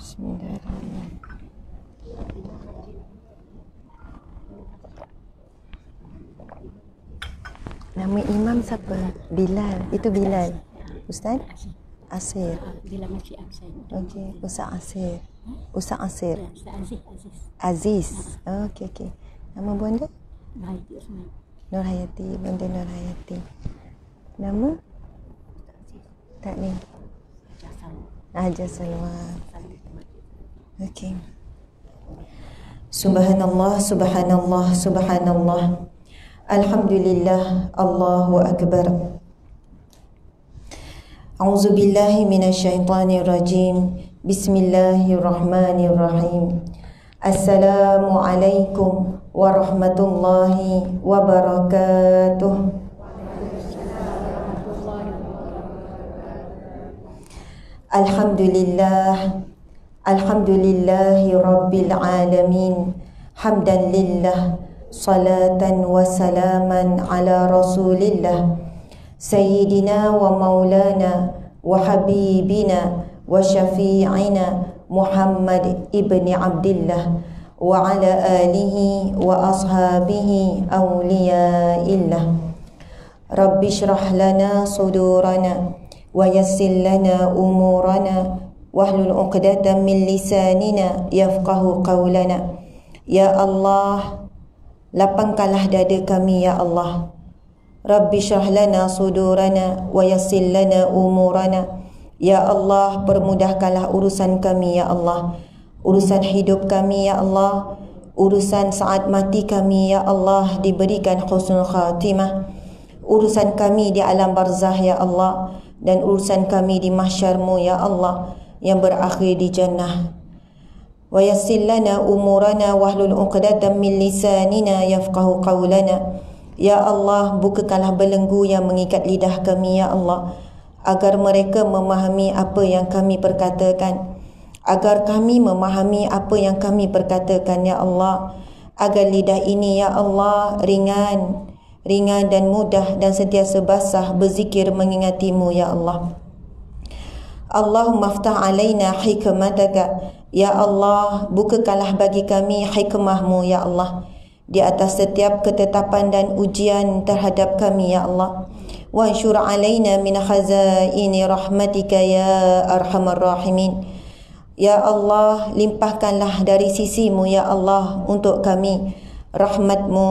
Bismillahirrahmanirrahim. Nama imam siapa? Bilal. Itu Bilal. Ustaz? Asir. Bila masih absen. Okey, Ustaz Asir. Ustaz Asir. Aziz. Aziz. Okey, okey. Nama bonda? Baik, Usman. Nur Hayati. Bonda Nur Hayati. Nama? Tak ni. Hajar Salwa. Okey. Subhanallah, subhanallah, subhanallah. Alhamdulillah, Allahu Akbar. A'udzu billahi minasyaitonir rajim. Bismillahirrahmanirrahim. Assalamualaikum warahmatullahi wabarakatuh. Alhamdulillah. Alhamdulillahi rabbil alamin. Hamdan lillah. Salatan wa salaman ala rasulillah. Sayyidina wa maulana wa habibina wa syafi'ina Muhammad ibni Abdillah wa ala alihi wa ashabihi awliyaillah. Rabbi syrah lana sudurana wa yassir lana umurana wahlul 'uqdatam min lisanina yafqahu qawlana. Ya Allah, lapangkanlah dada kami ya Allah. Rabbi syrah lana sudurana wa yassir lana umurana. Ya Allah, permudahkanlah urusan kami ya Allah. Urusan hidup kami ya Allah. Urusan saat mati kami ya Allah, diberikan husnul khatimah. Urusan kami di alam barzah ya Allah, dan urusan kami di mahsyar-Mu ya Allah, yang berakhir di jannah. Wa yassir lana umurana wahlul 'uqdatam min lisanina yafqahu qawlana. Ya Allah, bukakanlah belenggu yang mengikat lidah kami ya Allah, agar mereka memahami apa yang kami perkatakan. Agar kami memahami apa yang kami perkatakan ya Allah. Agar lidah ini ya Allah ringan dan mudah dan sentiasa basah berzikir mengingati-Mu ya Allah. Allahumma aftah alaina hikmataka. Ya Allah, bukakanlah bagi kami hikmah-Mu ya Allah, di atas setiap ketetapan dan ujian terhadap kami ya Allah. Wa ansyur alaina min khazaini rahmatika ya arhamar rahimin. Ya Allah, limpahkanlah dari sisi-Mu ya Allah untuk kami rahmat-Mu,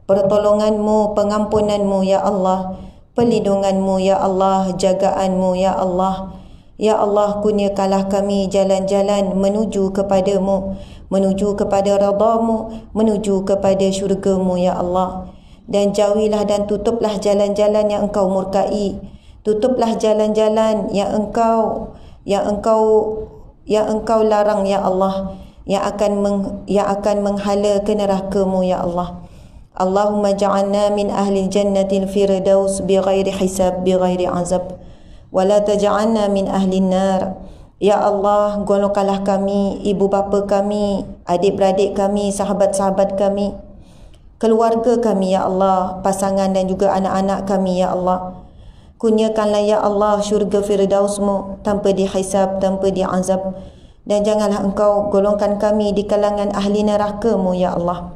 pertolongan-Mu, pengampunan-Mu ya Allah, perlindungan-Mu ya Allah, jagaan-Mu ya Allah. Ya Allah, kurniakanlah kami jalan-jalan menuju kepada-Mu, menuju kepada redha-Mu, menuju kepada syurga-Mu ya Allah. Dan jauhilah dan tutuplah jalan-jalan yang Engkau murkai. Tutuplah jalan-jalan yang Engkau larang ya Allah, yang akan menghala ke neraka-Mu ya Allah. Allahumma ja'alna min ahli jannatil firdaus bighairi hisab bighairi azab. Wala taj'alna min ahli nar. Ya Allah, golongkanlah kami, ibu bapa kami, adik-beradik kami, sahabat-sahabat kami, keluarga kami ya Allah, pasangan dan juga anak-anak kami ya Allah. Kurniakanlah ya Allah syurga firdaus-Mu tanpa dihisab, tanpa diazab. Dan janganlah Engkau golongkan kami di kalangan ahli neraka-Mu ya Allah.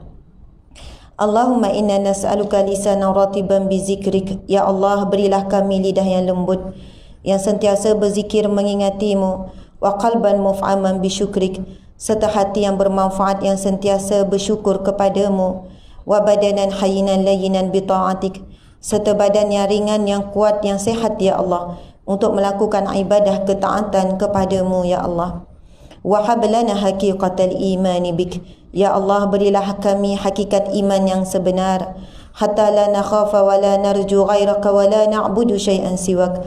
Allahumma inna nas'aluka lisanan ratiban bi zikrik. Ya Allah, berilah kami lidah yang lembut, yang sentiasa berzikir mengingati-Mu, wa qalban muf'aman bi syukrik, serta hati yang bermanfaat yang sentiasa bersyukur kepada-Mu, wa badanan hayyinan layyinan bi ta'atik, serta badan yang ringan, yang kuat, yang sehat ya Allah, untuk melakukan ibadah ketaatan kepada-Mu ya Allah. Wa hab lana haqiqatal imani bik. Ya Allah, berilah kami hakikat iman yang sebenar, hatta la nakhafa wa la narju ghairaka wa la na'budu syai'an siwak,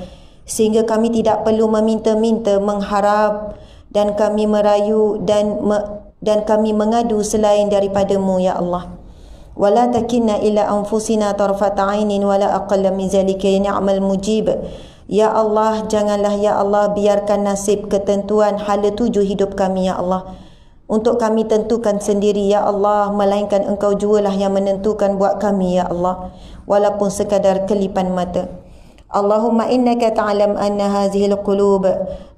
sehingga kami tidak perlu meminta-minta, mengharap, dan kami merayu dan kami mengadu selain daripada-Mu ya Allah. Wala takinna ila anfusina tarfata ainin wala aqalla min zalika ni'mal mujib. Ya Allah, janganlah ya Allah biarkan nasib ketentuan hala tuju hidup kami ya Allah untuk kami tentukan sendiri ya Allah, melainkan Engkau jualah yang menentukan buat kami ya Allah, walaupun sekadar kelipan mata. Allahumma innaka ta'lam anna hazihil qulub.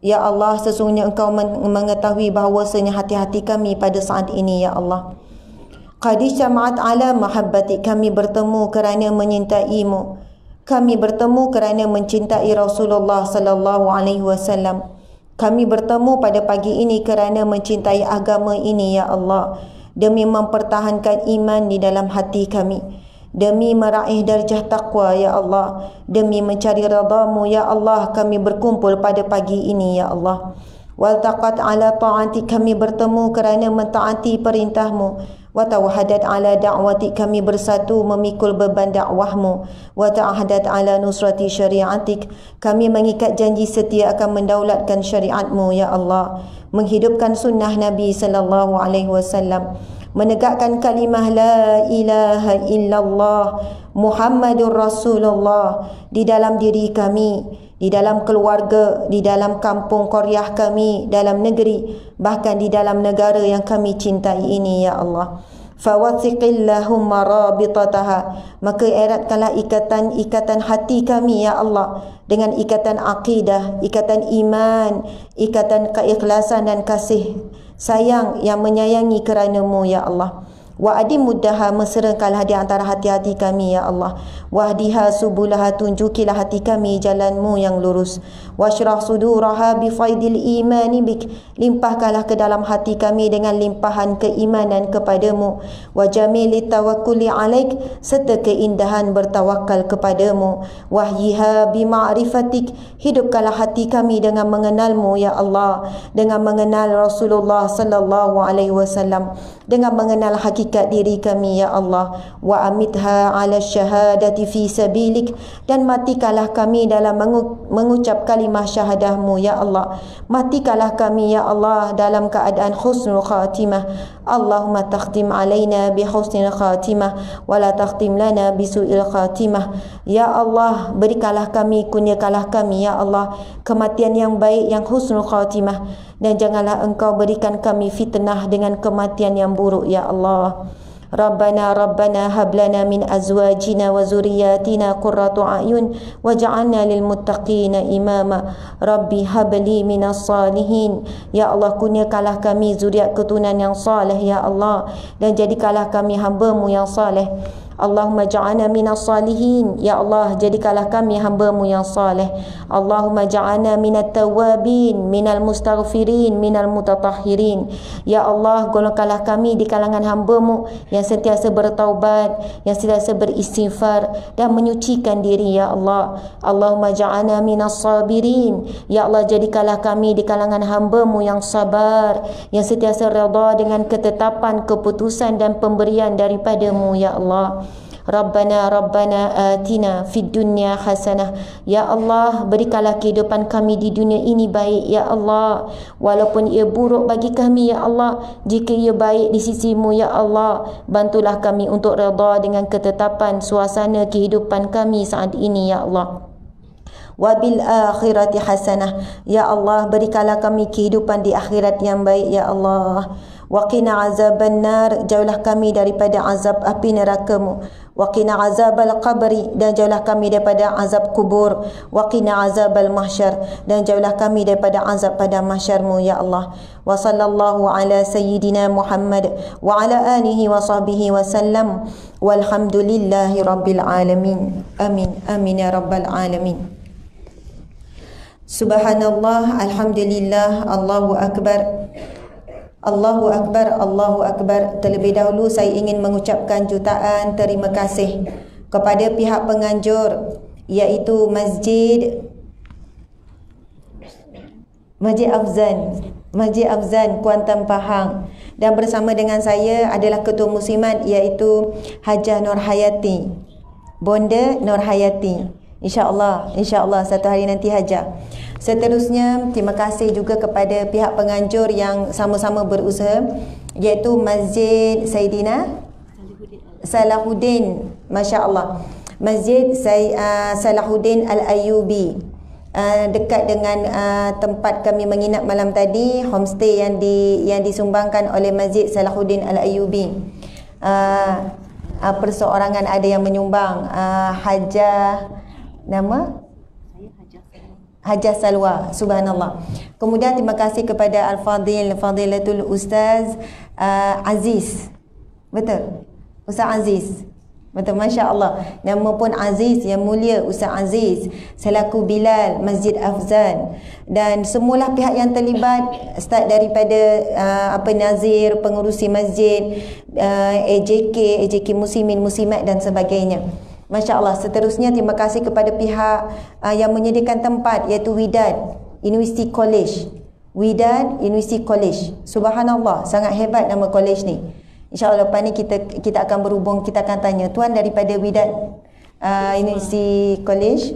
Ya Allah, sesungguhnya Engkau mengetahui bahawasanya hati-hati kami pada saat ini, ya Allah. Qad ijtama'at ala mahabbati, kami bertemu kerana menyintaimu. Kami bertemu kerana mencintai Rasulullah sallallahu alaihi wasallam. Kami bertemu pada pagi ini kerana mencintai agama ini, ya Allah, demi mempertahankan iman di dalam hati kami, demi meraih darjah taqwa, ya Allah, demi mencari redha-Mu, ya Allah, kami berkumpul pada pagi ini, ya Allah. Waltaqat ala ta'ati, kami bertemu kerana mentaati perintah-Mu. Wa tawahadat ala da'wati, kami bersatu memikul beban dakwah-Mu. Wa ta'ahadat ala nusrati syariatik, kami mengikat janji setia akan mendaulatkan syariat-Mu, ya Allah, menghidupkan sunnah Nabi sallallahu alaihi wasallam, menegakkan kalimah la ilaha illallah Muhammadur Rasulullah di dalam diri kami, di dalam keluarga, di dalam kampung qaryah kami, dalam negeri, bahkan di dalam negara yang kami cintai ini, ya Allah. Fawathiqillahumma rabitataha, maka eratkanlah ikatan hati kami, ya Allah, dengan ikatan akidah, ikatan iman, ikatan keikhlasan dan kasih sayang yang menyayangi kerana-Mu, ya Allah. Wa adimuddaha, meserakanlah di antara hati-hati kami, ya Allah. Wahdiha subulaha, tunjukilah hati kami jalan-Mu yang lurus. Washrah suduraha bifaidil imani bik, limpahkanlah ke dalam hati kami dengan limpahan keimanan kepadamu. Wa jamilit tawakkuli alaik, serta keindahan bertawakal kepadamu. Wahyiha bima'rifatik, hidupkanlah hati kami dengan mengenal-Mu, ya Allah, dengan mengenal Rasulullah sallallahu alaihi wasallam, dengan mengenal hakikat diri kami, ya Allah. Wa amitha ala syahadati fi sabilik, dan matikanlah kami dalam mengucap kalimah syahadah-Mu, ya Allah. Matikanlah kami, ya Allah, dalam keadaan husnul khatimah. Allahumma takhtim alaina bi husnil khatimah wa la takhtim lana bi su'il khatimah. Ya Allah, berikanlah kami, kurniakanlah kami, ya Allah, kematian yang baik, yang husnul khatimah, dan janganlah Engkau berikan kami fitnah dengan kematian yang buruk, ya Allah. Rabbana hab lana min azwajina wa zurriyyatina qurratu a'yun waj'alna lil muttaqina imama. Rabbi habli minas salihin, ya Allah, kurniakanlah kami zuriat keturunan yang saleh, ya Allah, dan jadikanlah kami hamba-Mu yang saleh. Allahumma ja'alna minas salihin, ya Allah, jadikanlah kami hamba-Mu yang saleh. Allahumma ja'alna minat tawabin, minal mustaghfirin, minal mutatahhirin. Ya Allah, golongkanlah kami di kalangan hamba-Mu yang sentiasa bertaubat, yang sentiasa beristighfar dan menyucikan diri, ya Allah. Allahumma ja'alna minas sabirin, ya Allah, jadikanlah kami di kalangan hamba-Mu yang sabar, yang sentiasa redha dengan ketetapan, keputusan dan pemberian daripada-Mu, ya Allah. Rabbana atina fid dunya hasanah, ya Allah, berikanlah kehidupan kami di dunia ini baik, ya Allah, walaupun ia buruk bagi kami, ya Allah, jika ia baik di sisi-Mu, ya Allah, bantulah kami untuk redha dengan ketetapan suasana kehidupan kami saat ini, ya Allah. Wabil akhirati hasanah, ya Allah, berikanlah kami kehidupan di akhirat yang baik, ya Allah. Waqina azaban nar, jauhlah kami daripada azab api neraka-Mu. Waqina azabal qabri, dan jauhlah kami daripada azab kubur. Waqina azabal mahsyar, dan jauhlah kami daripada azab pada mahsyar-Mu, ya Allah. Wa sallallahu ala sayyidina Muhammad wa ala alihi wa sahbihi wa sallam. Walhamdulillahi rabbil alamin. Amin amin ya rabbal alamin. Subhanallah, alhamdulillah, Allahu akbar. Allahu akbar, Allahu akbar. Terlebih dahulu saya ingin mengucapkan jutaan terima kasih kepada pihak penganjur, iaitu Masjid Afzan Kuantan Pahang, dan bersama dengan saya adalah Ketua Muslimat, iaitu Hajah Nur Hayati, Bonda Nur Hayati. InsyaAllah satu hari nanti Hajah. Seterusnya, terima kasih juga kepada pihak penganjur yang sama-sama berusaha, iaitu Masjid Saidina Salahuddin, Masya Allah, Masjid Salahuddin Al-Ayyubi, dekat dengan tempat kami menginap malam tadi, homestay yang disumbangkan oleh Masjid Salahuddin Al-Ayyubi. Perseorangan ada yang menyumbang, Hajah, nama Hajar Salwa, subhanallah. Kemudian terima kasih kepada Fadilatul Ustaz Aziz. Betul? Ustaz Aziz. Betul, Masya Allah. Nama pun Aziz, yang mulia Ustaz Aziz, selaku Bilal Masjid Afzan, dan semualah pihak yang terlibat, start daripada Nazir, pengurusi masjid, AJK Muslimin Muslimat dan sebagainya. Masya Allah. Seterusnya terima kasih kepada pihak yang menyediakan tempat, iaitu Widad University College. Widad University College. Subhanallah, sangat hebat nama college ni. InsyaAllah lepas ni kita akan berhubung, kita akan tanya tuan daripada Widad University College,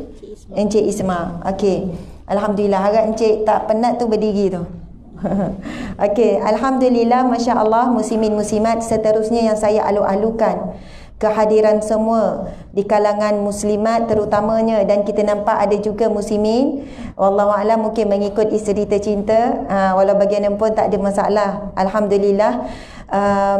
Encik Isma. Okey. Alhamdulillah, harap Encik tak penat tu berdiri tu. Okey, alhamdulillah, masya-Allah, muslimin muslimat. Seterusnya yang saya alu-alukan kehadiran semua di kalangan muslimat terutamanya, dan kita nampak ada juga muslimin, wallahu a'lam, mungkin mengikut isteri tercinta, walau bagaimanapun tak ada masalah. Alhamdulillah,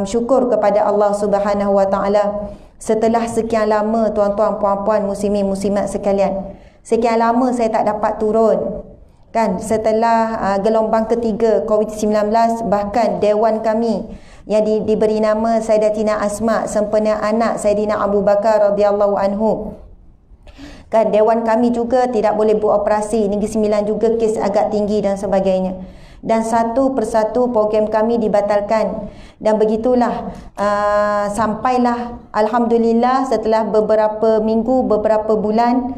syukur kepada Allah Subhanahu wa taala, setelah sekian lama tuan-tuan puan-puan muslimin muslimat sekalian, sekian lama saya tak dapat turun kan, setelah gelombang ketiga COVID-19, bahkan dewan kami yang diberi nama Sayyidatina Asma, sempena anak Sayyidina Abu Bakar radhiyallahu anhu, kan, dewan kami juga tidak boleh beroperasi. Negeri Sembilan juga kes agak tinggi dan sebagainya, dan satu persatu program kami dibatalkan. Dan begitulah sampailah alhamdulillah setelah beberapa minggu, beberapa bulan,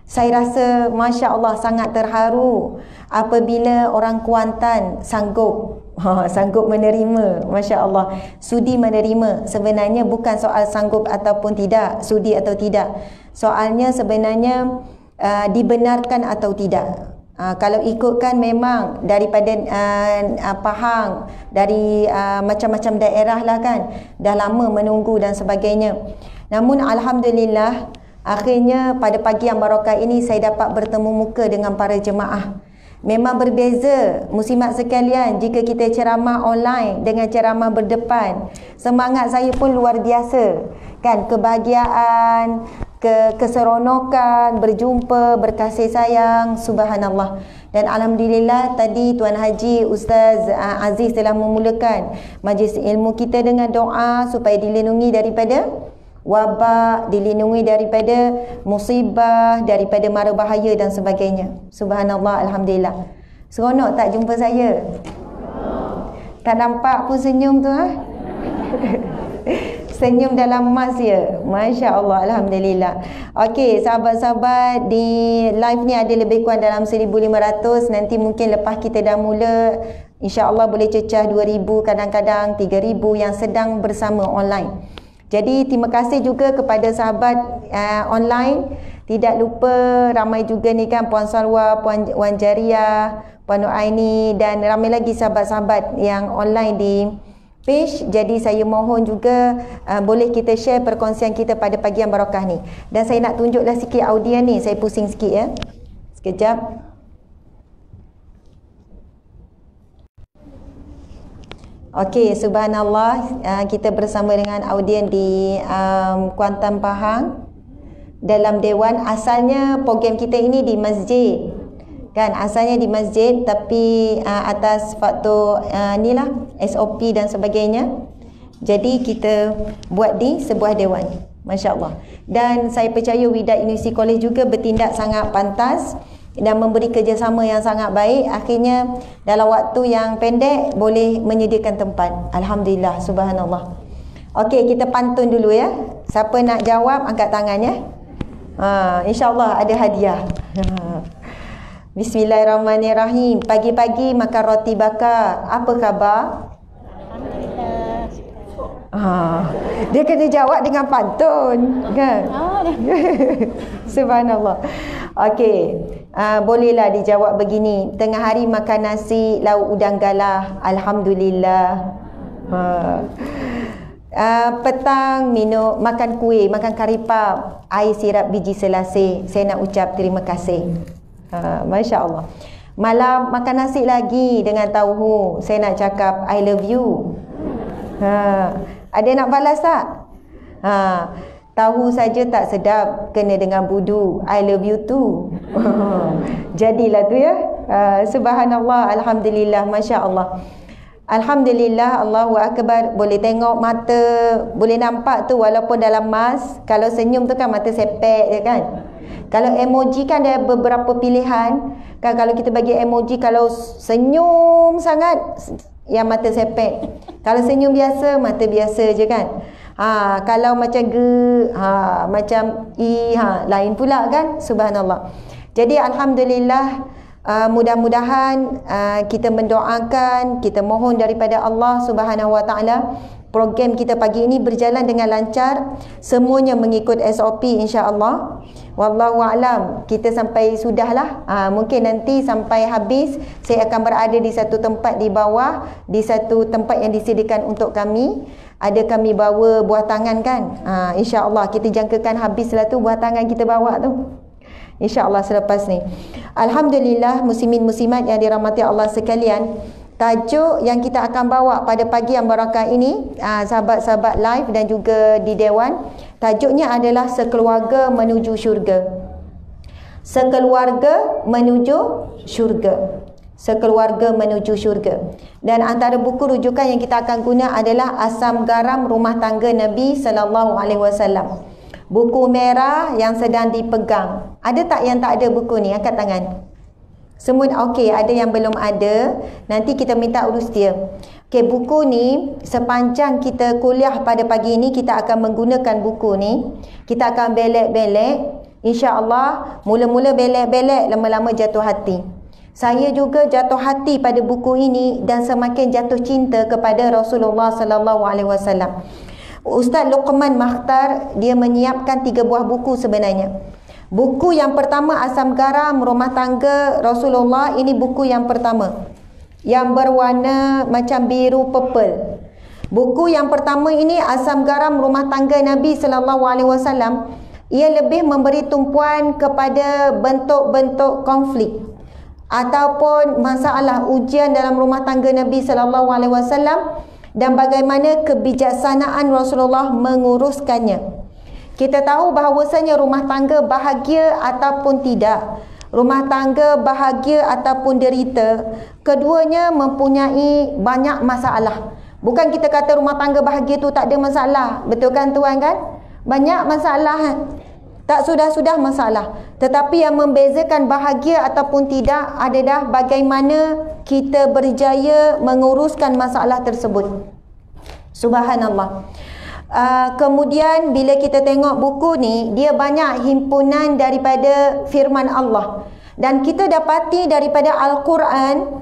saya rasa Masya Allah sangat terharu apabila orang Kuantan sanggup menerima. Masya Allah, sudi menerima. Sebenarnya bukan soal sanggup ataupun tidak, sudi atau tidak, soalnya sebenarnya dibenarkan atau tidak. Kalau ikutkan memang daripada Pahang, dari macam-macam daerah lah kan, dah lama menunggu dan sebagainya. Namun alhamdulillah, akhirnya pada pagi yang barakah ini saya dapat bertemu muka dengan para jemaah. Memang berbeza muslimat sekalian jika kita ceramah online dengan ceramah berdepan. Semangat saya pun luar biasa kan, kebahagiaan, keseronokan, berjumpa, berkasih sayang, subhanallah. Dan alhamdulillah tadi Tuan Haji Ustaz Aziz telah memulakan majlis ilmu kita dengan doa supaya dilindungi daripada wabak, dilindungi daripada musibah, daripada mara bahaya dan sebagainya. Subhanallah, alhamdulillah. Seronok tak jumpa saya? Tak nampak pun senyum tu senyum dalam emas ya. Masya Allah, alhamdulillah. Okey, sahabat-sahabat, di live ni ada lebih kurang dalam 1,500. Nanti mungkin lepas kita dah mula, insya-Allah boleh cecah 2,000, kadang-kadang 3,000 yang sedang bersama online. Jadi terima kasih juga kepada sahabat online. Tidak lupa ramai juga ni kan, Puan Salwa, Puan Wan Jariah, Puan Nur Aini, dan ramai lagi sahabat-sahabat yang online di page. Jadi saya mohon juga boleh kita share perkongsian kita pada pagi yang barakah ni. Dan saya nak tunjuklah sikit audio ni. Saya pusing sikit ya. Sekejap. Okey, subhanallah, kita bersama dengan audien di Kuantan Pahang dalam dewan. Asalnya program kita ini di masjid kan, asalnya di masjid, tapi atas faktor inilah SOP dan sebagainya, jadi kita buat di sebuah dewan. Masya Allah. Dan saya percaya Widad University College juga bertindak sangat pantas dan memberi kerjasama yang sangat baik. Akhirnya dalam waktu yang pendek boleh menyediakan tempat. Alhamdulillah, subhanallah. Okey, kita pantun dulu ya. Siapa nak jawab angkat tangan ya. InsyaAllah ada hadiah. Bismillahirrahmanirrahim. Pagi-pagi makan roti bakar, apa khabar? Dia kena jawab dengan pantun kan? Subhanallah. Okey, bolehlah dijawab begini. Tengah hari makan nasi lauk udang galah, alhamdulillah. Petang makan kuih, makan kari pap, air sirap biji selasih, saya nak ucap terima kasih. Masya Allah. Malam makan nasi lagi dengan tauhu, saya nak cakap I love you. Ada nak balas tak? Tahu saja tak sedap, kena dengan budu. I love you too. Jadilah tu ya. Subhanallah, alhamdulillah, masya Allah. Alhamdulillah, Allahu Akbar. Boleh tengok mata, boleh nampak tu walaupun dalam mask. Kalau senyum tu kan mata sepek je kan. Kalau emoji kan ada beberapa pilihan kan. Kalau kita bagi emoji, kalau senyum sangat yang mata sepek. Kalau senyum biasa, mata biasa je kan. Kalau macam macam lain pula kan. Subhanallah. Jadi alhamdulillah, mudah-mudahan kita mendoakan, kita mohon daripada Allah Subhanahu Wa Taala program kita pagi ini berjalan dengan lancar, semuanya mengikut SOP insya-Allah. Wallahu a'lam. Kita sampai sudahlah. Mungkin nanti sampai habis saya akan berada di satu tempat di bawah, di satu tempat yang disediakan untuk kami. Ada kami bawa buah tangan kan. InsyaAllah kita jangkakan habislah tu buah tangan kita bawa tu. InsyaAllah selepas ni. Alhamdulillah, muslimin muslimat yang dirahmati Allah sekalian. Tajuk yang kita akan bawa pada pagi yang barakah ini, sahabat-sahabat live dan juga di Dewan, tajuknya adalah sekeluarga menuju syurga. Sekeluarga menuju syurga. Sekeluarga menuju syurga. Dan antara buku rujukan yang kita akan guna adalah Asam Garam Rumah Tangga Nabi sallallahu alaihi wasallam. Buku merah yang sedang dipegang. Ada tak yang tak ada buku ni? Angkat tangan. Semua okey, ada yang belum ada. Nanti kita minta urus dia. Okey, buku ni sepanjang kita kuliah pada pagi ini kita akan menggunakan buku ni. Kita akan belek-belek. Insya-Allah, mula-mula belek-belek, lama-lama jatuh hati. Saya juga jatuh hati pada buku ini dan semakin jatuh cinta kepada Rasulullah sallallahu alaihi wasallam. Ustaz Luqman Makhtar dia menyiapkan 3 buah buku sebenarnya. Buku yang pertama Asam Garam Rumah Tangga Rasulullah, ini buku yang pertama yang berwarna macam biru purple. Buku yang pertama ini Asam Garam Rumah Tangga Nabi sallallahu alaihi wasallam. Ia lebih memberi tumpuan kepada bentuk-bentuk konflik ataupun masalah ujian dalam rumah tangga Nabi sallallahu alaihi wasallam dan bagaimana kebijaksanaan Rasulullah menguruskannya. Kita tahu bahawasanya rumah tangga bahagia ataupun tidak, rumah tangga bahagia ataupun derita, keduanya mempunyai banyak masalah. Bukan kita kata rumah tangga bahagia tu tak ada masalah. Betul kan tuan kan? Banyak masalah. Tak sudah-sudah masalah. Tetapi yang membezakan bahagia ataupun tidak adalah bagaimana kita berjaya menguruskan masalah tersebut. Subhanallah. Kemudian bila kita tengok buku ni, dia banyak himpunan daripada firman Allah. Dan kita dapati daripada Al-Quran,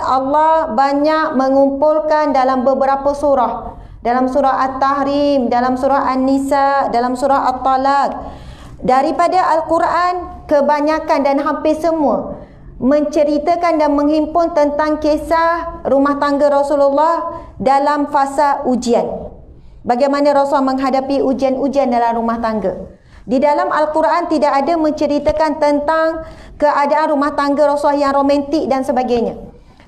Allah banyak mengumpulkan dalam beberapa surah. Dalam surah At-Tahrim, dalam surah An-Nisa, dalam surah At-Talaq. Daripada Al-Quran, kebanyakan dan hampir semua menceritakan dan menghimpun tentang kisah rumah tangga Rasulullah dalam fasa ujian. Bagaimana Rasulullah menghadapi ujian-ujian dalam rumah tangga. Di dalam Al-Quran tidak ada menceritakan tentang keadaan rumah tangga Rasulullah yang romantik dan sebagainya.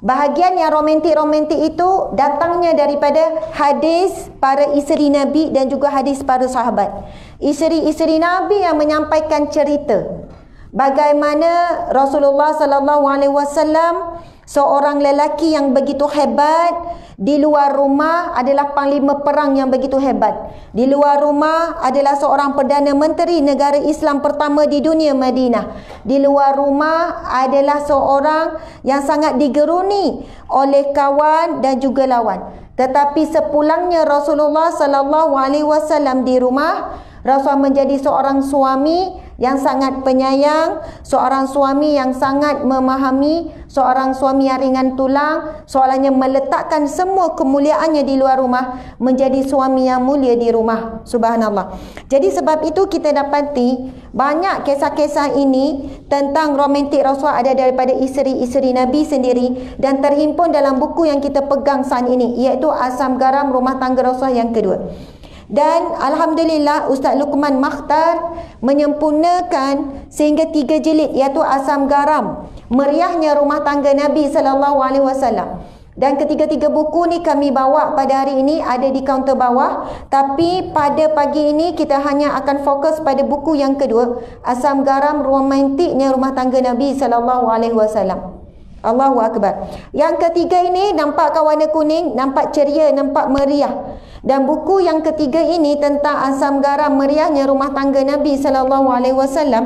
Bahagian yang romantik-romantik itu datangnya daripada hadis para isteri Nabi dan juga hadis para sahabat. Isteri-isteri Nabi yang menyampaikan cerita bagaimana Rasulullah sallallahu alaihi wasallam seorang lelaki yang begitu hebat, di luar rumah adalah panglima perang yang begitu hebat. Di luar rumah adalah seorang Perdana Menteri negara Islam pertama di dunia, Madinah. Di luar rumah adalah seorang yang sangat digeruni oleh kawan dan juga lawan. Tetapi sepulangnya Rasulullah sallallahu alaihi wasallam di rumah, Rasul menjadi seorang suami yang sangat penyayang, seorang suami yang sangat memahami, seorang suami yang ringan tulang, soalannya meletakkan semua kemuliaannya di luar rumah, menjadi suami yang mulia di rumah. Subhanallah. Jadi sebab itu kita dapati banyak kisah-kisah ini tentang romantik Rasul ada daripada isteri-isteri Nabi sendiri dan terhimpun dalam buku yang kita pegang saat ini, iaitu Asam Garam Rumah Tangga Rasul yang kedua. Dan Alhamdulillah Ustaz Luqman Makhtar menyempurnakan sehingga 3 jilid, iaitu Asam Garam Meriahnya Rumah Tangga Nabi sallallahu alaihi wasallam. Dan ketiga-tiga buku ni kami bawa pada hari ini ada di kaunter bawah. Tapi pada pagi ini kita hanya akan fokus pada buku yang kedua, Asam Garam Romantiknya Rumah Tangga Nabi SAW. Allahu Akbar. Yang ketiga ini nampak warna kuning, nampak ceria, nampak meriah. Dan buku yang ketiga ini tentang asam garam meriahnya rumah tangga Nabi SAW.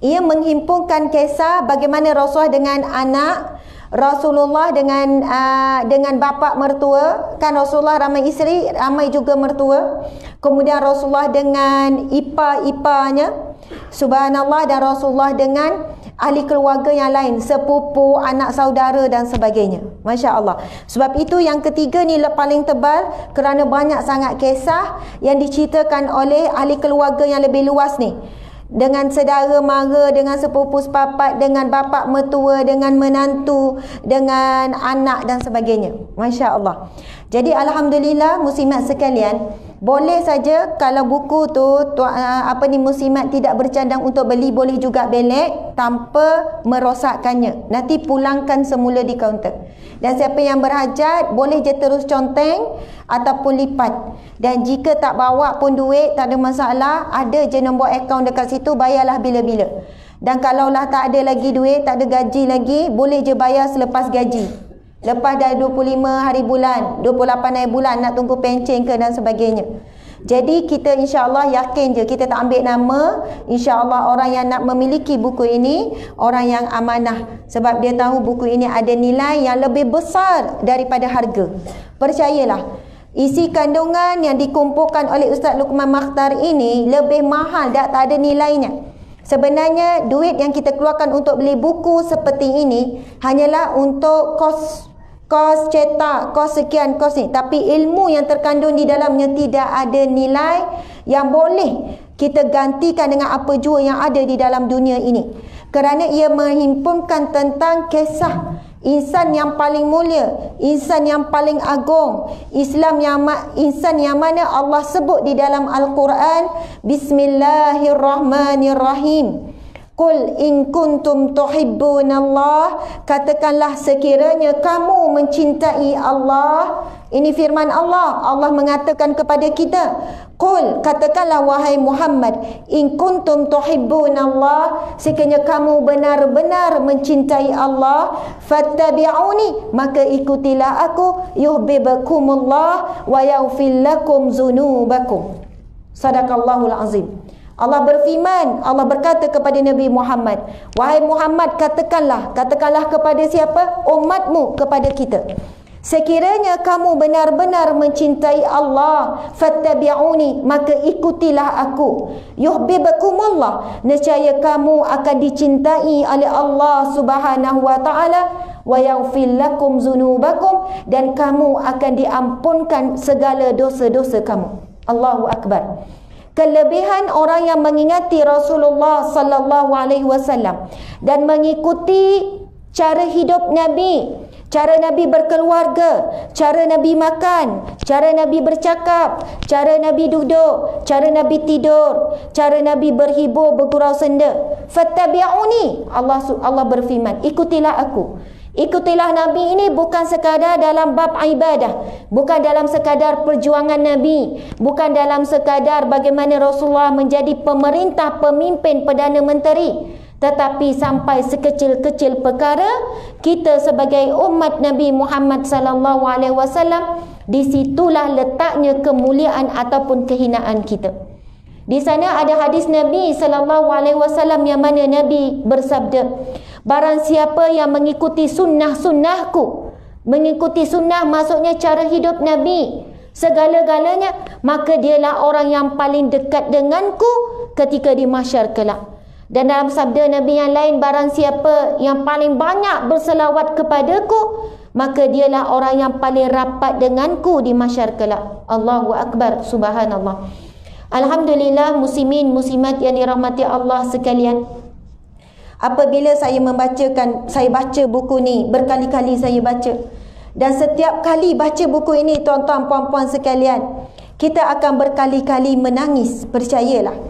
Ia menghimpunkan kisah bagaimana Rasulullah dengan anak, Rasulullah dengan bapa mertua. Kan Rasulullah ramai isteri, ramai juga mertua. Kemudian Rasulullah dengan ipar-iparnya, subhanallah, dan Rasulullah dengan ahli keluarga yang lain, sepupu, anak saudara dan sebagainya. Masya Allah. Sebab itu yang ketiga ni paling tebal kerana banyak sangat kisah yang diceritakan oleh ahli keluarga yang lebih luas ni. Dengan saudara mara, dengan sepupu sepapat, dengan bapa mertua, dengan menantu, dengan anak dan sebagainya. Masya Allah. Jadi alhamdulillah muslimat sekalian, boleh saja kalau buku tu muslimat tidak bercadang untuk beli, boleh juga belek tanpa merosakkannya. Nanti pulangkan semula di kaunter. Dan siapa yang berhajat boleh je terus conteng ataupun lipat. Dan jika tak bawa pun duit, tak ada masalah, ada je nombor akaun dekat situ, bayarlah bila-bila. Dan kalaulah tak ada lagi duit, tak ada gaji lagi, boleh je bayar selepas gaji. Lepas dah 25 hari bulan, 28 hari bulan, nak tunggu pencen ke dan sebagainya. Jadi kita insya-Allah yakin je, kita tak ambil nama, insya-Allah orang yang nak memiliki buku ini orang yang amanah, sebab dia tahu buku ini ada nilai yang lebih besar daripada harga. Percayalah, isi kandungan yang dikumpulkan oleh Ustaz Luqman Makhtar ini lebih mahal, tak ada nilainya. Sebenarnya duit yang kita keluarkan untuk beli buku seperti ini hanyalah untuk kos cetak, kos sekian, kos ni. Tapi ilmu yang terkandung di dalamnya tidak ada nilai yang boleh kita gantikan dengan apa jua yang ada di dalam dunia ini. Kerana ia menghimpunkan tentang kisah insan yang paling mulia, insan yang paling agung, insan yang mana Allah sebut di dalam Al-Quran, Bismillahirrahmanirrahim. Qul in kuntum tuhibbunallah, katakanlah sekiranya kamu mencintai Allah. Ini firman Allah. Allah mengatakan kepada kita, Qul, katakanlah wahai Muhammad, in kuntum tuhibbunallah, sekiranya kamu benar-benar mencintai Allah, fattabi'uni, maka ikutilah aku, yuhibbukumullah wa yaghfir lakum dzunubakum. Sadaqallahul azim. Allah berfirman, Allah berkata kepada Nabi Muhammad, wahai Muhammad, katakanlah kepada siapa? Umatmu, kepada kita. Sekiranya kamu benar-benar mencintai Allah, fattabi'uni, maka ikutilah aku. Yuhibbukumullah, nescaya kamu akan dicintai oleh Allah Subhanahu wa taala, wa yaghfir lakum dzunubakum, dan kamu akan diampunkan segala dosa-dosa kamu. Allahu akbar. Kelebihan orang yang mengingati Rasulullah sallallahu alaihi wasallam dan mengikuti cara hidup Nabi, cara Nabi berkeluarga, cara Nabi makan, cara Nabi bercakap, cara Nabi duduk, cara Nabi tidur, cara Nabi berhibur, bergurau senda. Fattabi'uni, Allah berfirman, ikutilah aku. Ikutilah Nabi ini bukan sekadar dalam bab ibadah, bukan dalam sekadar perjuangan Nabi, bukan dalam sekadar bagaimana Rasulullah menjadi pemerintah, pemimpin, Perdana Menteri, tetapi sampai sekecil-kecil perkara kita sebagai umat Nabi Muhammad sallallahu alaihi wasallam, disitulah letaknya kemuliaan ataupun kehinaan kita. Di sana ada hadis Nabi sallallahu alaihi wasallam yang mana Nabi bersabda, barang siapa yang mengikuti sunnah-sunnahku, mengikuti sunnah maksudnya cara hidup Nabi, segala-galanya, maka dialah orang yang paling dekat denganku ketika di mahsyar kelak. Dan dalam sabda Nabi yang lain, barang siapa yang paling banyak berselawat kepadaku, maka dialah orang yang paling rapat denganku di mahsyar kelak. Allahu akbar, subhanallah. Alhamdulillah, muslimin muslimat yang dirahmati Allah sekalian, apabila saya baca buku ni, berkali-kali saya baca, dan setiap kali baca buku ini, tuan-tuan puan-puan sekalian, kita akan berkali-kali menangis. Percayalah,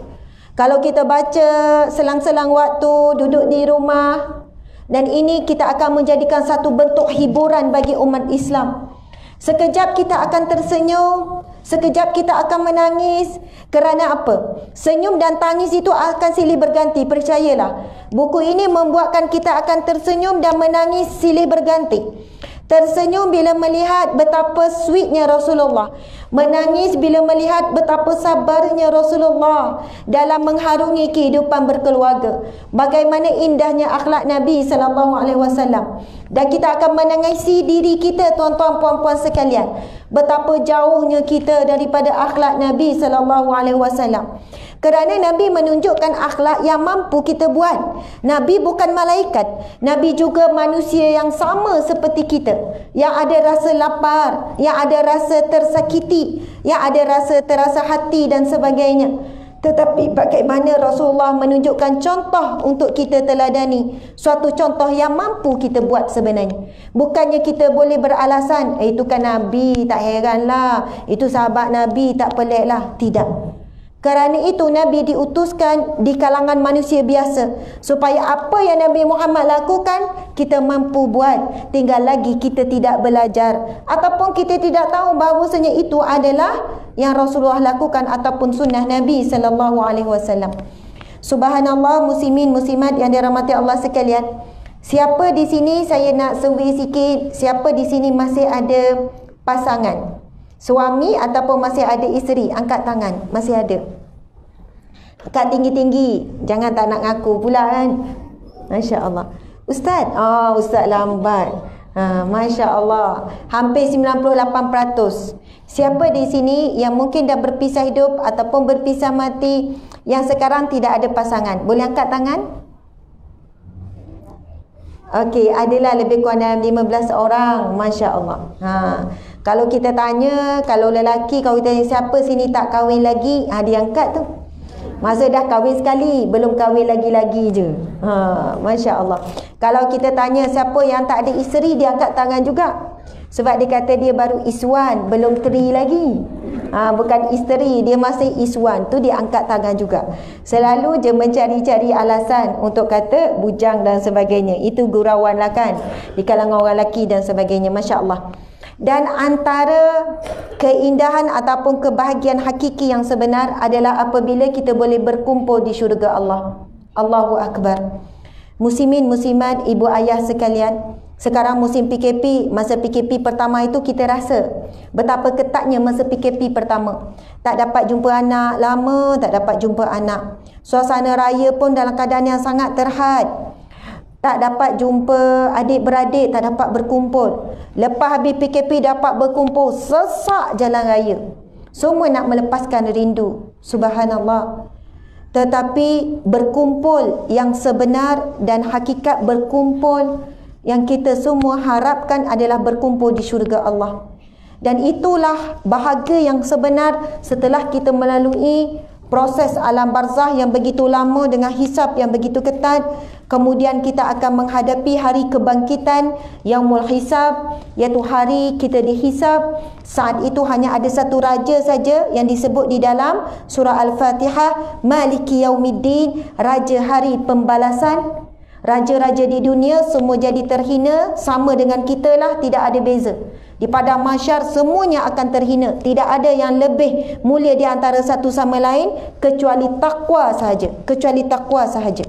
kalau kita baca selang-selang waktu, duduk di rumah, Dan ini kita akan menjadikan satu bentuk hiburan bagi umat Islam. Sekejap kita akan tersenyum, sekejap kita akan menangis. Kerana apa? Senyum dan tangis itu akan silih berganti, percayalah. Buku ini membuatkan kita akan tersenyum dan menangis silih berganti. Tersenyum bila melihat betapa sweetnya Rasulullah. Menangis bila melihat betapa sabarnya Rasulullah dalam mengharungi kehidupan berkeluarga. Bagaimana indahnya akhlak Nabi SAW. Dan kita akan menangisi diri kita, tuan-tuan puan-puan sekalian. Betapa jauhnya kita daripada akhlak Nabi SAW. Kerana Nabi menunjukkan akhlak yang mampu kita buat. Nabi bukan malaikat. Nabi juga manusia yang sama seperti kita. Yang ada rasa lapar, yang ada rasa tersakiti, yang ada rasa terasa hati dan sebagainya. Tetapi bagaimana Rasulullah menunjukkan contoh untuk kita teladani. Suatu contoh yang mampu kita buat sebenarnya. Bukannya kita boleh beralasan, itu kan Nabi, tak heranlah. Itu sahabat Nabi, tak peliklah. Tidak. Kerana itu Nabi diutuskan di kalangan manusia biasa. Supaya apa yang Nabi Muhammad lakukan, kita mampu buat. Tinggal lagi kita tidak belajar. Ataupun kita tidak tahu bahawasanya itu adalah yang Rasulullah lakukan ataupun sunnah Nabi SAW. Subhanallah, muslimin muslimat yang dirahmati Allah sekalian. Siapa di sini, saya nak survey sikit, siapa di sini masih ada pasangan? Suami ataupun masih ada isteri? Angkat tangan. Masih ada? Angkat tinggi-tinggi. Jangan tak nak ngaku pula kan. Masya Allah. Ustaz? Ustaz lambat. Masya Allah. Hampir 98%. Siapa di sini yang mungkin dah berpisah hidup ataupun berpisah mati, yang sekarang tidak ada pasangan? Boleh angkat tangan? Okey, adalah lebih kurang dalam 15 orang. Masya Allah. Kalau kita tanya, kalau lelaki, kalau kita tanya siapa sini tak kahwin lagi, dia angkat tu. Masa dah kahwin sekali, belum kahwin lagi-lagi je. Masya Allah. Kalau kita tanya siapa yang tak ada isteri, dia angkat tangan juga. Sebab dia kata dia baru iswan, belum teri lagi. Bukan isteri, dia masih iswan. Tu dia angkat tangan juga. Selalu je mencari-cari alasan untuk kata bujang dan sebagainya. Itu gurauan lah kan, di kalangan orang lelaki dan sebagainya. Masya Allah. Dan antara keindahan ataupun kebahagiaan hakiki yang sebenar adalah apabila kita boleh berkumpul di syurga Allah. Allahu Akbar. Muslimin, muslimat, ibu ayah sekalian, sekarang musim PKP, masa PKP pertama itu kita rasa betapa ketatnya masa PKP pertama. Tak dapat jumpa anak, lama tak dapat jumpa anak. Suasana raya pun dalam keadaan yang sangat terhad. Tak dapat jumpa adik-beradik, tak dapat berkumpul. Lepas habis PKP dapat berkumpul, sesak jalan raya. Semua nak melepaskan rindu. Subhanallah. Tetapi berkumpul yang sebenar dan hakikat berkumpul yang kita semua harapkan adalah berkumpul di syurga Allah. Dan itulah bahagia yang sebenar setelah kita melalui proses alam barzah yang begitu lama dengan hisab yang begitu ketat. Kemudian kita akan menghadapi hari kebangkitan Yaumul Hisab, iaitu hari kita dihisab. Saat itu hanya ada satu raja saja yang disebut di dalam surah Al-Fatihah, Maliki Yaumiddin, raja hari pembalasan. Raja-raja di dunia semua jadi terhina, sama dengan kita lah, tidak ada beza. Di padang mahsyar semuanya akan terhina. Tidak ada yang lebih mulia di antara satu sama lain kecuali takwa sahaja. Kecuali takwa sahaja.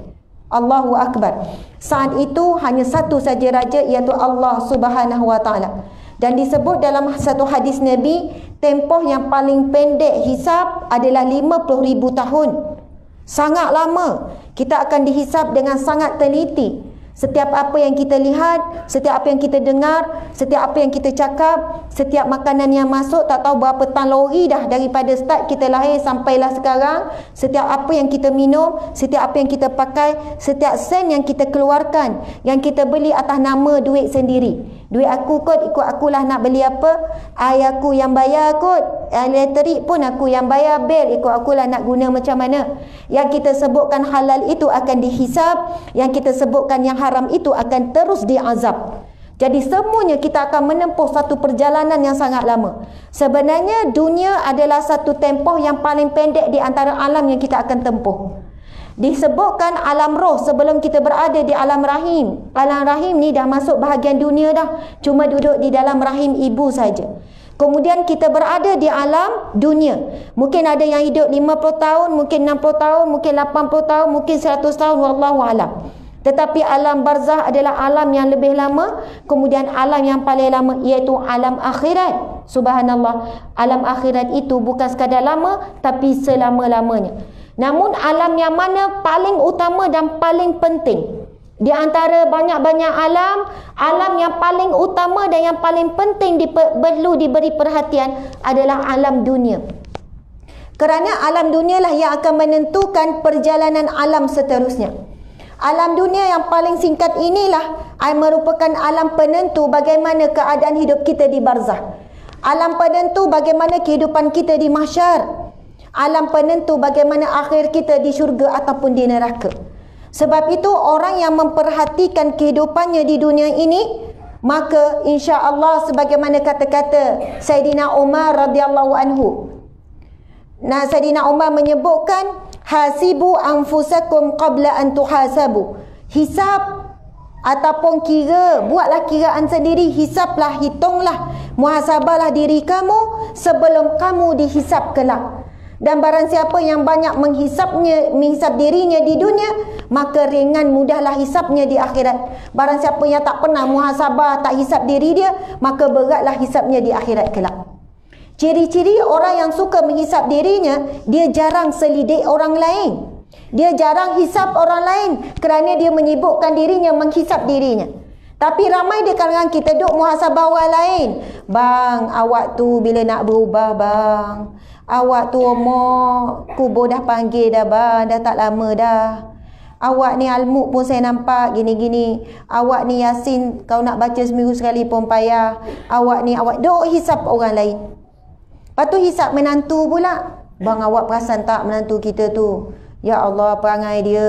Allahu Akbar. Saat itu hanya satu saja raja, iaitu Allah Subhanahu Wa Taala. Dan disebut dalam satu hadis Nabi, tempoh yang paling pendek hisab adalah 50,000 tahun. Sangat lama. Kita akan dihisab dengan sangat teliti. Setiap apa yang kita lihat, setiap apa yang kita dengar, setiap apa yang kita cakap, setiap makanan yang masuk, tak tahu berapa kalori dah daripada start kita lahir sampailah sekarang. Setiap apa yang kita minum, setiap apa yang kita pakai, setiap sen yang kita keluarkan, yang kita beli atas nama duit sendiri. Duit aku kot, ikut akulah nak beli apa. Air aku yang bayar kot, elektrik pun aku yang bayar, bil ikut akulah nak guna macam mana. Yang kita sebutkan halal itu akan dihisab, yang kita sebutkan yang haram itu akan terus diazab. Jadi semuanya kita akan menempuh satu perjalanan yang sangat lama. Sebenarnya dunia adalah satu tempoh yang paling pendek di antara alam yang kita akan tempuh. Disebutkan alam roh sebelum kita berada di alam rahim. Alam rahim ni dah masuk bahagian dunia dah. Cuma duduk di dalam rahim ibu saja. Kemudian kita berada di alam dunia. Mungkin ada yang hidup 50 tahun, mungkin 60 tahun, mungkin 80 tahun, mungkin 100 tahun, wallahu alam. Tetapi alam barzah adalah alam yang lebih lama. Kemudian alam yang paling lama iaitu alam akhirat. Subhanallah. Alam akhirat itu bukan sekadar lama, tapi selama-lamanya. Namun alam yang mana paling utama dan paling penting di antara banyak-banyak alam, alam yang paling utama dan yang paling penting perlu diberi perhatian adalah alam dunia. Kerana alam dunia lah yang akan menentukan perjalanan alam seterusnya. Alam dunia yang paling singkat inilah merupakan alam penentu bagaimana keadaan hidup kita di barzah. Alam penentu bagaimana kehidupan kita di mahsyar. Alam penentu bagaimana akhir kita di syurga ataupun di neraka. Sebab itu orang yang memperhatikan kehidupannya di dunia ini, maka insya-Allah sebagaimana kata-kata Sayyidina Umar radhiyallahu anhu. Nah, Sayyidina Umar menyebutkan hasibu anfusakum qabla an tuhasabu. Hisab ataupun kira, buatlah kiraan sendiri, hisablah, hitunglah, muhasabahlah diri kamu sebelum kamu dihisab kelak. Dan barang siapa yang banyak menghisap dirinya di dunia, maka ringan mudahlah hisapnya di akhirat. Barang siapa yang tak pernah muhasabah, tak hisap diri dia, maka beratlah hisapnya di akhirat kelak. Ciri-ciri orang yang suka menghisap dirinya, dia jarang selidik orang lain. Dia jarang hisap orang lain kerana dia menyibukkan dirinya menghisap dirinya. Tapi ramai di kalangan kita duk muhasabah orang lain. Bang, awak tu bila nak berubah bang? Awak tu umur kubur dah panggil dah bang, dah tak lama dah. Awak ni almuk pun saya nampak gini-gini. Awak ni Yasin kau nak baca seminggu sekali pun payah. Awak duk hisap orang lain. Lepas tu hisap menantu pula. Bang, awak perasan tak menantu kita tu? Ya Allah, perangai dia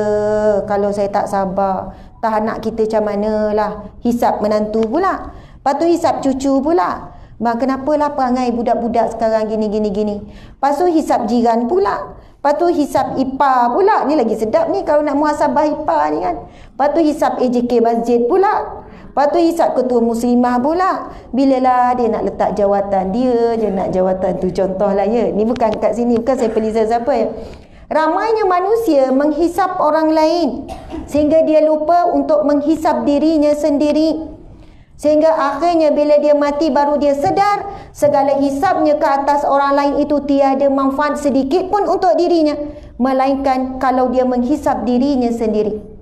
kalau saya tak sabar. Tak anak kita macam mana lah. Hisap menantu pula. Lepas tu hisap cucu pula. Bang, kenapalah perangai budak-budak sekarang gini. Lepas tu hisap jiran pula. Lepas tu hisap ipar pula. Ni lagi sedap ni kalau nak muhasabah ipar ni kan. Lepas tu hisap AJK masjid pula. Lepas tu hisap ketua muslimah pula. Bilalah dia nak letak jawatan dia nak jawatan tu. Contohlah ya. Ni bukan kat sini. Bukan saya pelisa siapa ya. Ramainya manusia menghisap orang lain. Sehingga dia lupa untuk menghisap dirinya sendiri. Sehingga akhirnya bila dia mati baru dia sedar segala hisapnya ke atas orang lain itu tiada manfaat sedikit pun untuk dirinya, melainkan kalau dia menghisap dirinya sendiri.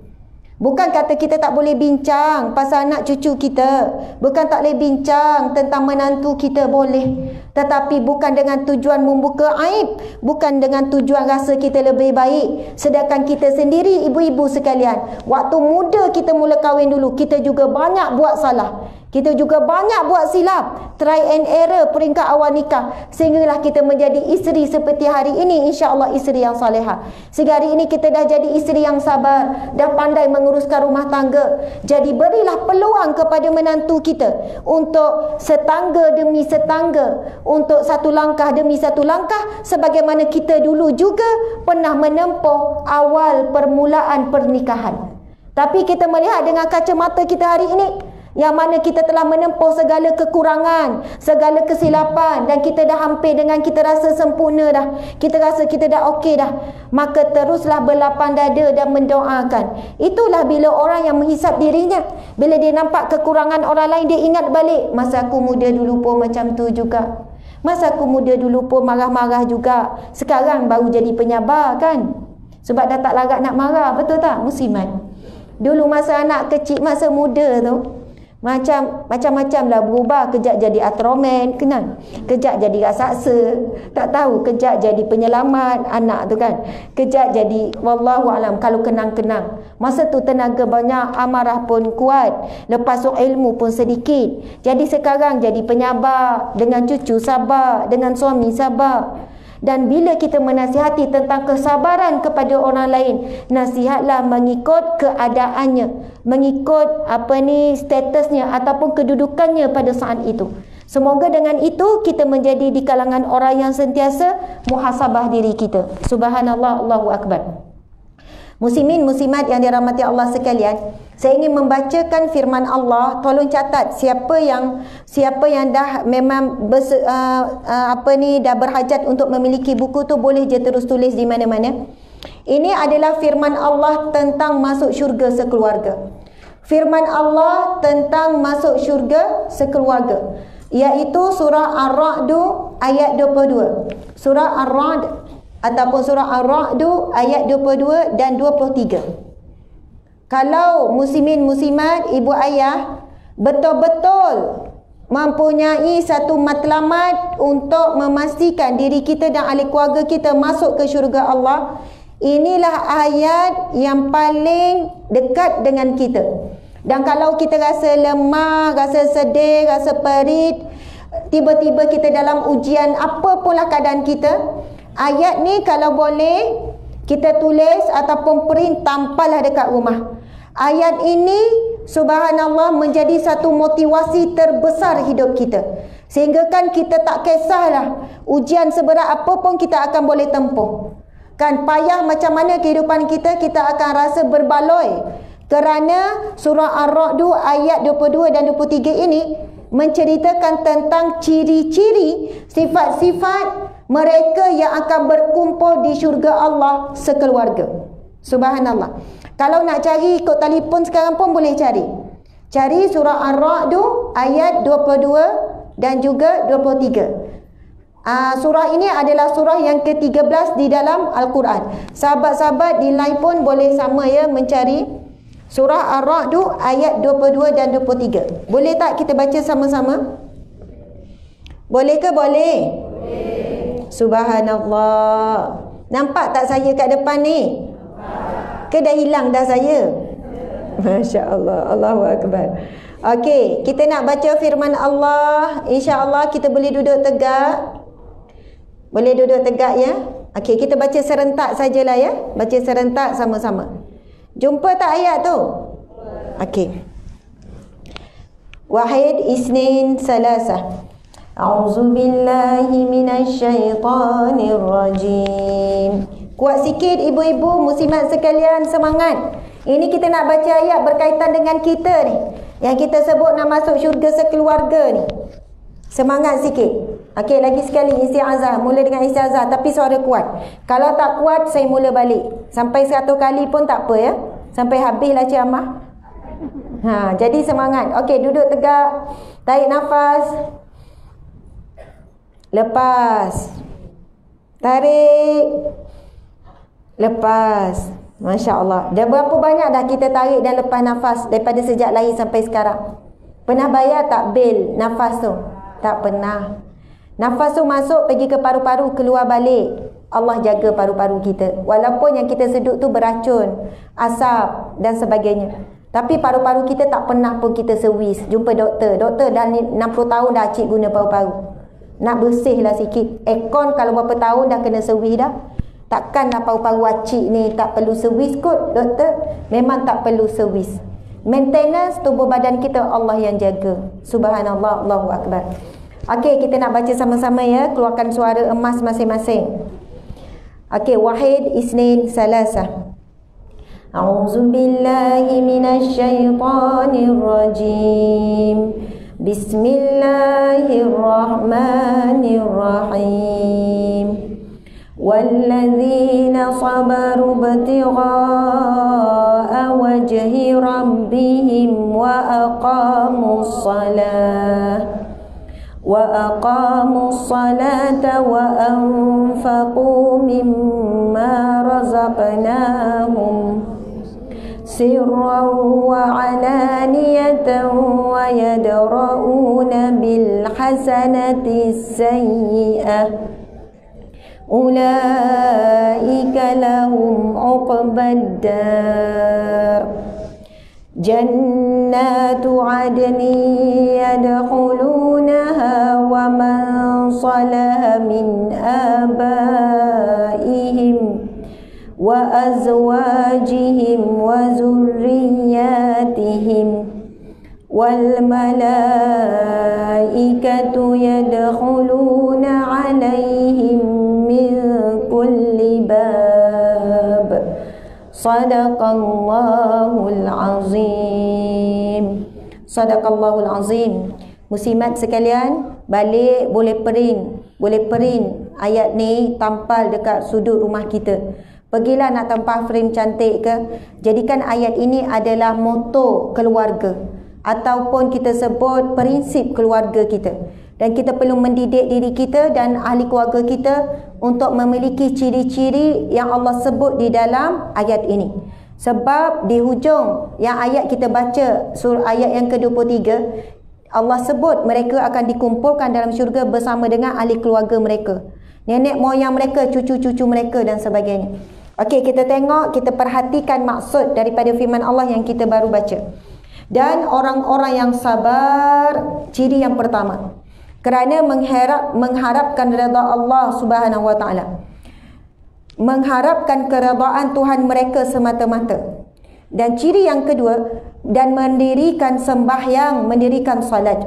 Bukan kata kita tak boleh bincang pasal anak cucu kita, bukan tak boleh bincang tentang menantu kita, boleh. Tetapi bukan dengan tujuan membuka aib, bukan dengan tujuan rasa kita lebih baik. Sedangkan kita sendiri, ibu-ibu sekalian, waktu muda kita mula kahwin dulu, kita juga banyak buat salah. Kita juga banyak buat silap, try and error peringkat awal nikah, sehinggalah kita menjadi isteri seperti hari ini, insya-Allah isteri yang salihah. Sehingga hari ini kita dah jadi isteri yang sabar, dah pandai menguruskan rumah tangga. Jadi berilah peluang kepada menantu kita untuk setangga demi setangga, untuk satu langkah demi satu langkah, sebagaimana kita dulu juga pernah menempuh awal permulaan pernikahan. Tapi kita melihat dengan kacamata kita hari ini, yang mana kita telah menempuh segala kekurangan, segala kesilapan, dan kita dah hampir dengan kita rasa sempurna dah, kita rasa kita dah okey dah, maka teruslah berlapang dada dan mendoakan. Itulah bila orang yang menghisap dirinya, bila dia nampak kekurangan orang lain, dia ingat balik, masa aku muda dulu pun macam tu juga, masa aku muda dulu pun marah-marah juga, sekarang baru jadi penyabar kan, sebab dah tak larat nak marah, betul tak muslimat? Dulu masa anak kecil, masa muda tu macam-macam lah berubah. Kejap jadi atroman, kenal? Kejap jadi raksasa, tak tahu. Kejap jadi penyelamat anak tu kan. Kejap jadi wallahualam, kalau kenang-kenang. Masa tu tenaga banyak, amarah pun kuat. Lepas tu ilmu pun sedikit. Jadi sekarang jadi penyabar, dengan cucu sabar, dengan suami sabar. Dan bila kita menasihati tentang kesabaran kepada orang lain, nasihatlah mengikut keadaannya, mengikut statusnya ataupun kedudukannya pada saat itu. Semoga dengan itu kita menjadi di kalangan orang yang sentiasa muhasabah diri kita. Subhanallah, Allahu Akbar. Muslimin, muslimat yang dirahmati Allah sekalian, saya ingin membacakan firman Allah. Tolong catat, siapa yang dah memang dah berhajat untuk memiliki buku tu, boleh je terus tulis di mana-mana. Ini adalah firman Allah tentang masuk syurga sekeluarga. Firman Allah tentang masuk syurga sekeluarga, iaitu surah Ar-Ra'd ayat 22. Surah Ar-Ra'd ataupun surah Ar-Ra'd ayat 22 dan 23. Kalau muslimin muslimat, ibu ayah betul-betul mempunyai satu matlamat untuk memastikan diri kita dan ahli keluarga kita masuk ke syurga Allah, inilah ayat yang paling dekat dengan kita. Dan kalau kita rasa lemah, rasa sedih, rasa perit, tiba-tiba kita dalam ujian, apapunlah keadaan kita, ayat ni kalau boleh kita tulis ataupun print, tampallah dekat rumah. Ayat ini subhanallah menjadi satu motivasi terbesar hidup kita, sehingga kan kita tak kisahlah ujian seberat apa pun kita akan boleh tempuh. Kan payah macam mana kehidupan kita, kita akan rasa berbaloi. Kerana surah Ar-Ra'd ayat 22 dan 23 ini menceritakan tentang ciri-ciri, sifat-sifat mereka yang akan berkumpul di syurga Allah sekeluarga. Subhanallah. Kalau nak cari ikut telefon sekarang pun boleh cari. Cari surah Ar-Ra'd ayat 22 dan juga 23. Surah ini adalah surah yang ke-13 di dalam Al-Quran. Sahabat-sahabat di line pun boleh sama ya mencari surah Ar-Ra'd ayat 22 dan 23. Boleh tak kita baca sama-sama? Boleh ke? Boleh. Subhanallah. Nampak tak saya kat depan ni? Ke dah hilang dah saya? Masya Allah. Allahu Akbar. Okey, kita nak baca firman Allah. InsyaAllah kita boleh duduk tegak. Boleh duduk tegak ya? Okey, kita baca serentak sajalah ya. Baca serentak sama-sama. Jumpa tak ayat tu? Okey. Wahid, Isnin, Salasah. A'udzu billahi minasyaitonir rajim. Kuat sikit ibu-ibu muslimat sekalian, semangat. Ini kita nak baca ayat berkaitan dengan kita ni, yang kita sebut nak masuk syurga sekeluarga ni. Semangat sikit. Okey, lagi sekali isti'azah. Mula dengan isti'azah tapi suara kuat. Kalau tak kuat, saya mula balik. Sampai 100 kali pun tak apa ya. Sampai habislah ceramah. Jadi semangat. Okey, duduk tegak. Tarik nafas. Lepas. Tarik. Lepas. Masya Allah. Dah berapa banyak dah kita tarik dan lepas nafas daripada sejak lahir sampai sekarang? Pernah bayar tak bil nafas tu? Tak pernah. Nafas tu masuk pergi ke paru-paru, keluar balik. Allah jaga paru-paru kita. Walaupun yang kita sedut tu beracun, asap dan sebagainya. Tapi paru-paru kita tak pernah pun kita servis. Jumpa doktor. Doktor dah 60 tahun dah cik guna paru-paru. Nak bersihlah sikit. Aircon kalau berapa tahun dah kena servis dah. Takkanlah paru-paru acik ni tak perlu servis kot doktor. Memang tak perlu servis. Maintenance tubuh badan kita Allah yang jaga. Subhanallah, Allahu Akbar. Okey, kita nak baca sama-sama ya. Keluarkan suara emas masing-masing. Okey, Wahid, Isnin, Salasah. A'udzu billahi minasyaitonir rajim. Bismillahirrahmanirrahim. Walladzina sabaru ibtigha'a wajhi rabbihim wa aqamus salah وأقاموا الصلاة وأنفقوا مما رزقناهم سرا وعلانية ويدرؤون بالحسنة السيئة أولئك لهم عقبى الدار جنات عدن يدخلونها ومن صلح من آبائهم وأزواجهم وذرياتهم والملائكة يدخلون عليهم من كل باب Sadaqallahul azim. Sadaqallahul azim. Muslimat sekalian, balik boleh print ayat ni tampal dekat sudut rumah kita. Pergilah nak tempah frame cantik ke, jadikan ayat ini adalah moto keluarga ataupun kita sebut prinsip keluarga kita. Dan kita perlu mendidik diri kita dan ahli keluarga kita untuk memiliki ciri-ciri yang Allah sebut di dalam ayat ini. Sebab di hujung yang ayat kita baca, surah ayat yang ke-23, Allah sebut mereka akan dikumpulkan dalam syurga bersama dengan ahli keluarga mereka, nenek moyang mereka, cucu-cucu mereka dan sebagainya. Okey, kita tengok, kita perhatikan maksud daripada firman Allah yang kita baru baca. Dan orang-orang yang sabar, ciri yang pertama, kerana mengharapkan redha Allah Subhanahu wa taala. Mengharapkan keredaan Tuhan mereka semata-mata. Dan ciri yang kedua, dan mendirikan sembahyang, mendirikan salat.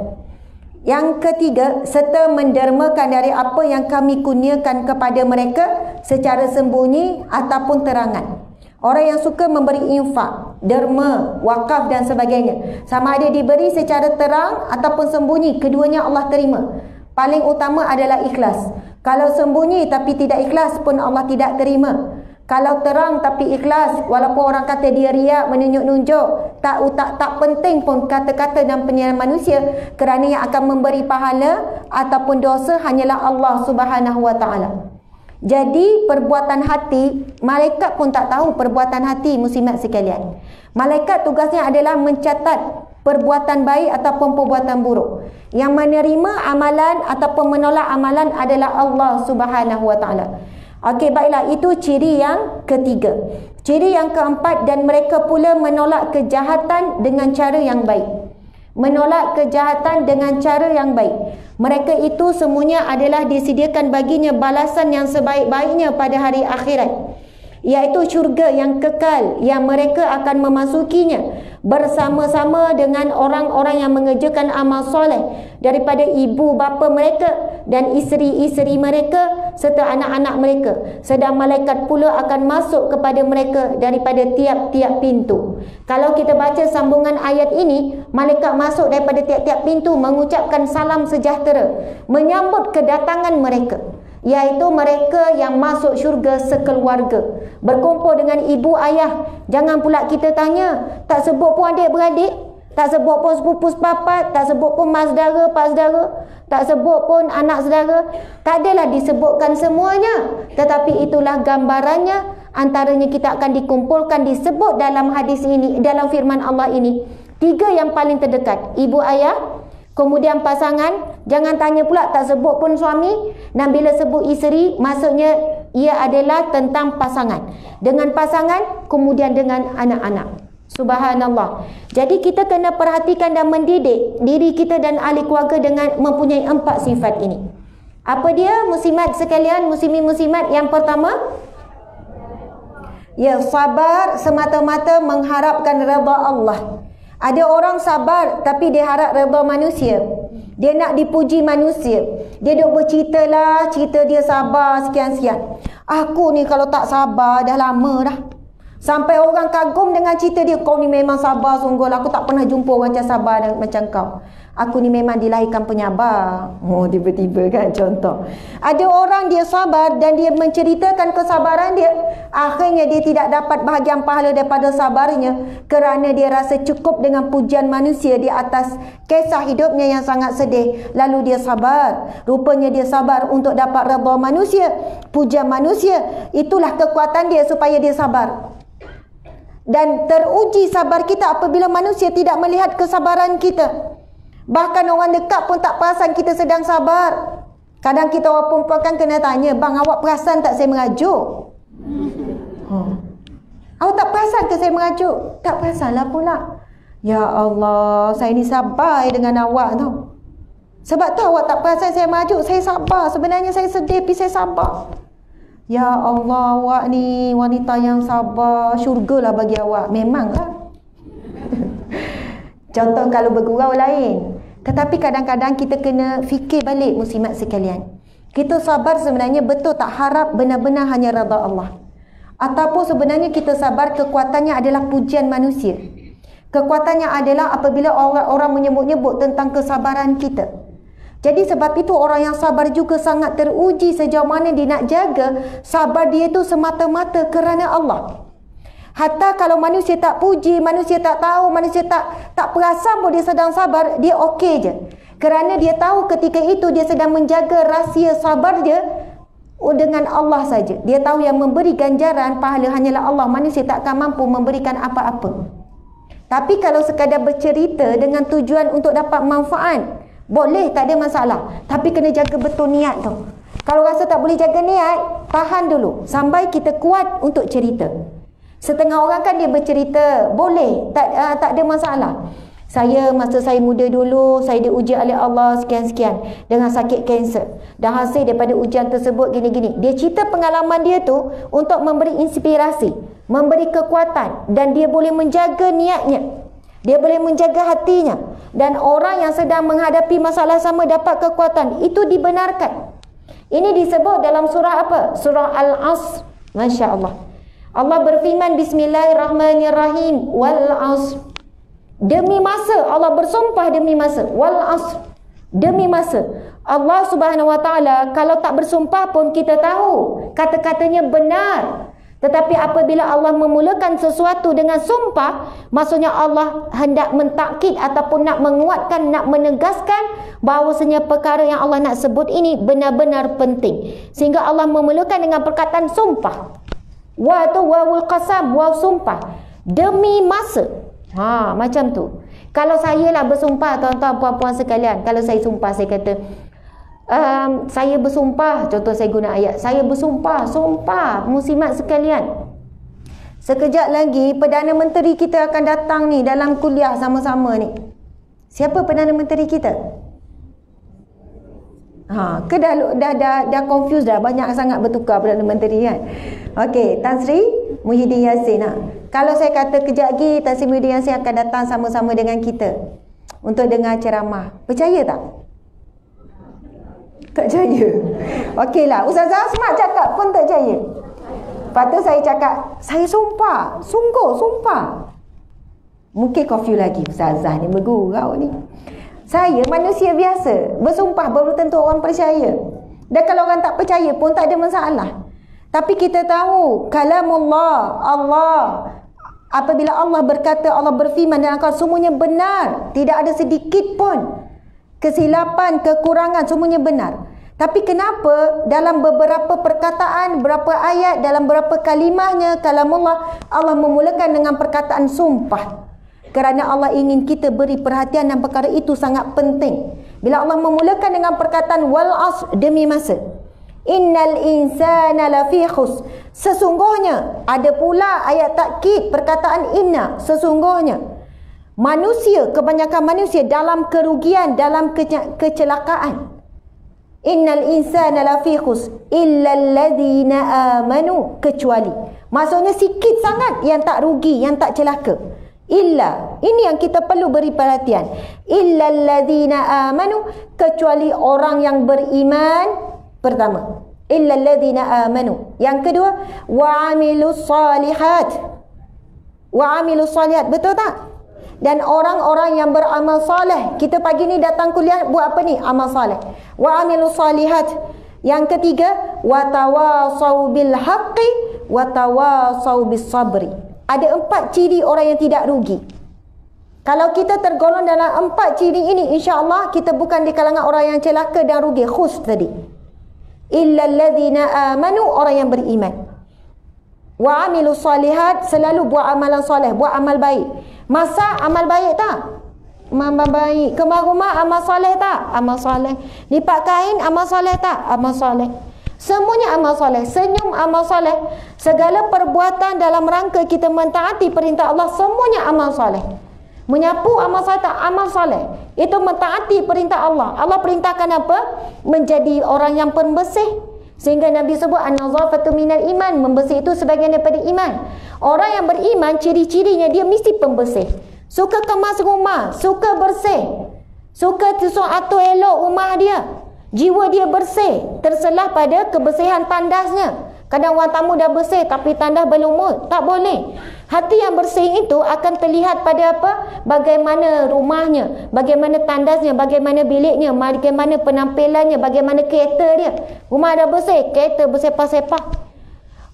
Yang ketiga, serta mendermakan dari apa yang kami kurniakan kepada mereka secara sembunyi ataupun terangan. Orang yang suka memberi infak, derma, wakaf dan sebagainya, sama ada diberi secara terang ataupun sembunyi, keduanya Allah terima. Paling utama adalah ikhlas. Kalau sembunyi tapi tidak ikhlas pun Allah tidak terima. Kalau terang tapi ikhlas, walaupun orang kata dia riak, menunjuk-nunjuk, tak penting pun kata-kata dan penilaian manusia, kerana yang akan memberi pahala ataupun dosa hanyalah Allah Subhanahu wa taala. Jadi perbuatan hati, malaikat pun tak tahu perbuatan hati, muslimat sekalian. Malaikat tugasnya adalah mencatat perbuatan baik ataupun perbuatan buruk. Yang menerima amalan ataupun menolak amalan adalah Allah Subhanahu wa taala. Okey, baiklah, itu ciri yang ketiga. Ciri yang keempat, dan mereka pula menolak kejahatan dengan cara yang baik. Menolak kejahatan dengan cara yang baik. Mereka itu semuanya adalah disediakan baginya balasan yang sebaik-baiknya pada hari akhirat, iaitu syurga yang kekal yang mereka akan memasukinya bersama-sama dengan orang-orang yang mengerjakan amal soleh daripada ibu bapa mereka dan isteri-isteri mereka serta anak-anak mereka. Sedang malaikat pula akan masuk kepada mereka daripada tiap-tiap pintu. Kalau kita baca sambungan ayat ini, malaikat masuk daripada tiap-tiap pintu mengucapkan salam sejahtera menyambut kedatangan mereka, iaitu mereka yang masuk syurga sekeluarga, berkumpul dengan ibu ayah. Jangan pula kita tanya, tak sebut pun adik-beradik, tak sebut pun sepupu sepapat, tak sebut pun mak saudara, pak saudara, tak sebut pun anak saudara. Tak adalah disebutkan semuanya, tetapi itulah gambarannya. Antaranya kita akan dikumpulkan, disebut dalam hadis ini, dalam firman Allah ini, 3 yang paling terdekat, ibu ayah, kemudian pasangan. Jangan tanya pula tak sebut pun suami. Dan bila sebut isteri, maksudnya ia adalah tentang pasangan. Dengan pasangan, kemudian dengan anak-anak. Subhanallah. Jadi kita kena perhatikan dan mendidik diri kita dan ahli keluarga dengan mempunyai 4 sifat ini. Apa dia, muslimat sekalian, muslimin muslimat? Yang pertama, ya, sabar semata-mata mengharapkan redha Allah. Ada orang sabar tapi dia harap redha manusia. Dia nak dipuji manusia. Dia duk bercerita lah, cerita dia sabar sekian-sekian. Aku ni kalau tak sabar dah lama dah. Sampai orang kagum dengan cerita dia. Kau ni memang sabar sungguh lah. Aku tak pernah jumpa orang macam sabar macam kau. Aku ni memang dilahirkan penyabar. Oh, tiba-tiba kan contoh. Ada orang dia sabar dan dia menceritakan kesabaran dia. Akhirnya dia tidak dapat bahagian pahala daripada sabarnya kerana dia rasa cukup dengan pujian manusia di atas kisah hidupnya yang sangat sedih. Lalu dia sabar. Rupanya dia sabar untuk dapat redha manusia, pujian manusia. Itulah kekuatan dia supaya dia sabar. Dan teruji sabar kita apabila manusia tidak melihat kesabaran kita. Bahkan orang dekat pun tak perasan kita sedang sabar. Kadang kita orang perempuan kan kena tanya, bang, awak perasan tak saya merajuk? Awak tak perasan ke saya merajuk? Tak perasanlah pula. Ya Allah, saya ni sabar dengan awak tau. Sebab tu awak tak perasan saya merajuk. Saya sabar. Sebenarnya saya sedih tapi saya sabar. Ya Allah, awak ni wanita yang sabar. Syurgalah bagi awak. Memanglah. Contoh kalau bergurau lain. Tetapi kadang-kadang kita kena fikir balik, muslimat sekalian. Kita sabar sebenarnya betul tak harap benar-benar hanya redha Allah. Ataupun sebenarnya kita sabar kekuatannya adalah pujian manusia. Kekuatannya adalah apabila orang menyebut-nyebut tentang kesabaran kita. Jadi sebab itu orang yang sabar juga sangat teruji sejauh mana dia nak jaga sabar dia itu semata-mata kerana Allah. Hatta kalau manusia tak puji, manusia tak tahu, manusia tak perasan pun dia sedang sabar, dia okey je. Kerana dia tahu ketika itu dia sedang menjaga rahsia sabar dia dengan Allah saja. Dia tahu yang memberi ganjaran pahala hanyalah Allah. Manusia tak akan mampu memberikan apa-apa. Tapi kalau sekadar bercerita dengan tujuan untuk dapat manfaat, boleh, tak ada masalah. Tapi kena jaga betul niat tu. Kalau rasa tak boleh jaga niat, tahan dulu sampai kita kuat untuk cerita. Setengah orang kan dia bercerita, boleh, tak ada masalah. Saya masa saya muda dulu, saya diuji oleh Allah sekian-sekian dengan sakit kanser. Dan hasil daripada ujian tersebut gini-gini. Dia cerita pengalaman dia tu untuk memberi inspirasi, memberi kekuatan, dan dia boleh menjaga niatnya. Dia boleh menjaga hatinya. Dan orang yang sedang menghadapi masalah sama dapat kekuatan. Itu dibenarkan. Ini disebut dalam surah apa? Surah Al-Asr. Masya Allah. Allah berfirman, Bismillahirrahmanirrahim. Wal-Asr. Demi masa, Allah bersumpah demi masa. Wal-Asr. Demi masa. Allah Subhanahu Wa Taala kalau tak bersumpah pun kita tahu kata-katanya benar. Tetapi apabila Allah memulakan sesuatu dengan sumpah, maksudnya Allah hendak mentakkid ataupun nak menguatkan, nak menegaskan bahawasanya perkara yang Allah nak sebut ini benar-benar penting. Sehingga Allah memulakan dengan perkataan sumpah. Wa tu wawul qasam, waw sumpah. Demi masa. Macam tu. Kalau saya lah bersumpah, tuan-tuan puan-puan sekalian, kalau saya sumpah, saya kata saya bersumpah, contoh saya guna ayat, saya bersumpah, sumpah muslimat sekalian, sekejap lagi Perdana Menteri kita akan datang ni dalam kuliah sama-sama ni. Siapa Perdana Menteri kita? Ke dah confused dah, banyak sangat bertukar Perdana Menteri kan. Okey, Tan Sri Muhyiddin Yassin. Kalau saya kata kejap lagi Tan Sri Muhyiddin Yassin akan datang sama-sama dengan kita untuk dengar ceramah, percaya tak? Tak percaya. Okeylah, Ustazah Asmat cakap pun tak percaya. Lepas tu saya cakap, saya sumpah, sungguh sumpah. Mungkin confuse lagi, Ustazah ni bergurau ni. Saya manusia biasa, bersumpah baru tentu orang percaya. Dan kalau orang tak percaya pun tak ada masalah. Tapi kita tahu kalamullah, Allah, apabila Allah berkata, Allah berfirman dalam Al-Quran, semuanya benar, tidak ada sedikit pun kesilapan, kekurangan, semuanya benar. Tapi kenapa dalam beberapa perkataan, beberapa ayat, dalam beberapa kalimahnya kalamullah, Allah memulakan dengan perkataan sumpah? Kerana Allah ingin kita beri perhatian dan perkara itu sangat penting. Bila Allah memulakan dengan perkataan wal asr, demi masa. Innal insana lafi khus. Sesungguhnya, ada pula ayat takkid perkataan inna, sesungguhnya. Manusia, kebanyakan manusia dalam kerugian, dalam kecelakaan. Innal insana lafi khus illa alladhina amanu, kecuali. Maksudnya sikit sangat yang tak rugi, yang tak celaka. Illa, ini yang kita perlu beri perhatian. Illa alladhina amanu, kecuali orang yang beriman. Pertama, illa alladhina amanu. Yang kedua, wa amilus salihat. Wa amilus salihat, betul tak? Dan orang-orang yang beramal saleh. Kita pagi ni datang kuliah buat apa ni? Amal saleh. Wa amilus salihat. Yang ketiga, wa tawasau bil haqqi wa tawasau bis sabri. Ada 4 ciri orang yang tidak rugi. Kalau kita tergolong dalam 4 ciri ini, insya-Allah kita bukan di kalangan orang yang celaka dan rugi. Khus tadi. Illa alladhina amanu, orang yang beriman. Wa amilus salihat, selalu buat amalan soleh, buat amal baik. Masak, amal baik tak? Amal baik. Kemar rumah, amal soleh tak? Amal soleh. Lipat kain, amal soleh tak? Amal soleh. Semuanya amal soleh. Senyum, amal soleh. Segala perbuatan dalam rangka kita mentaati perintah Allah, semuanya amal soleh. Menyapu, amal soleh tak? Amal soleh. Itu mentaati perintah Allah. Allah perintahkan apa? Menjadi orang yang pembersih. Sehingga Nabi sebut an-nazafatu minal iman, membersih itu sebahagian daripada iman. Orang yang beriman, ciri-cirinya dia mesti pembersih. Suka kemas rumah, suka bersih, suka atur elok rumah dia. Jiwa dia bersih, terselah pada kebersihan tandasnya. Kadang orang tamu dah bersih tapi tandas berlumut. Tak boleh. Hati yang bersih itu akan terlihat pada apa? Bagaimana rumahnya, bagaimana tandasnya, bagaimana biliknya, bagaimana penampilannya, bagaimana kereta dia. Rumah dah bersih, kereta bersepah-sepah.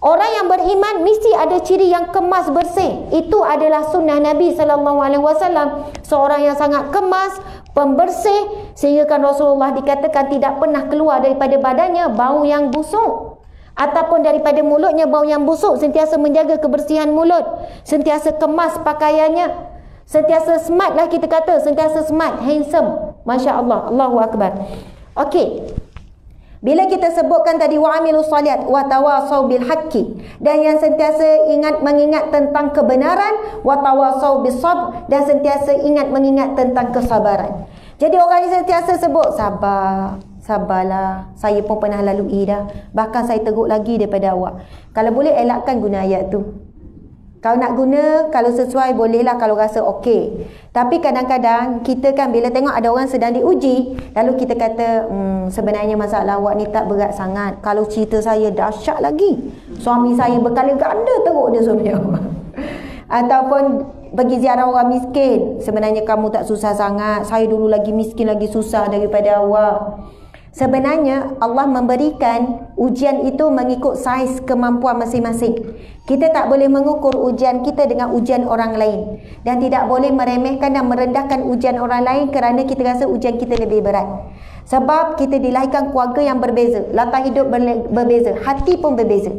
Orang yang beriman mesti ada ciri yang kemas bersih. Itu adalah sunnah Nabi SAW. Seorang yang sangat kemas, pembersih, sehingga kan Rasulullah dikatakan tidak pernah keluar daripada badannya bau yang busuk, ataupun daripada mulutnya bau yang busuk. Sentiasa menjaga kebersihan mulut, sentiasa kemas pakaiannya, sentiasa smart lah kita kata, sentiasa smart, handsome. Masya Allah, Allahu Akbar. Okey, bila kita sebutkan tadi wa'amilu salihat wa tawasau bil haqqi, dan yang sentiasa mengingat tentang kebenaran, wa tawasau bis sabr, dan sentiasa mengingat tentang kesabaran. Jadi orang yang sentiasa sebut sabarlah, saya pun pernah lalui dah, bahkan saya teruk lagi daripada awak. Kalau boleh elakkan guna ayat tu. Kalau nak guna, kalau sesuai bolehlah, kalau rasa okey. Tapi kadang-kadang kita kan bila tengok ada orang sedang diuji, lalu kita kata, sebenarnya masalah awak ni tak berat sangat. Kalau cerita saya dahsyat lagi. Suami saya berkali ganda teruk dia suami awak. Ataupun pergi ziarah orang miskin. Sebenarnya kamu tak susah sangat. Saya dulu lagi miskin, lagi susah daripada awak. Sebenarnya Allah memberikan ujian itu mengikut saiz kemampuan masing-masing. Kita tak boleh mengukur ujian kita dengan ujian orang lain, dan tidak boleh meremehkan dan merendahkan ujian orang lain kerana kita rasa ujian kita lebih berat. Sebab kita dilahirkan keluarga yang berbeza, latar hidup berbeza, hati pun berbeza.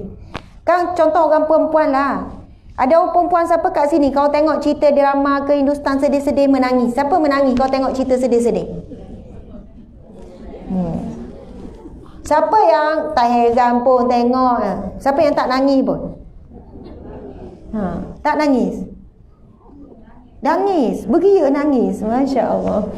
Kan contoh orang perempuan lah. Ada orang perempuan siapa kat sini kau tengok cerita drama ke Hindustan sedih-sedih menangis? Siapa menangis kau tengok cerita sedih-sedih? Siapa yang tak heran pun tengok? Siapa yang tak nangis pun? Tak nangis? Nangis, beria nangis. Masya Allah.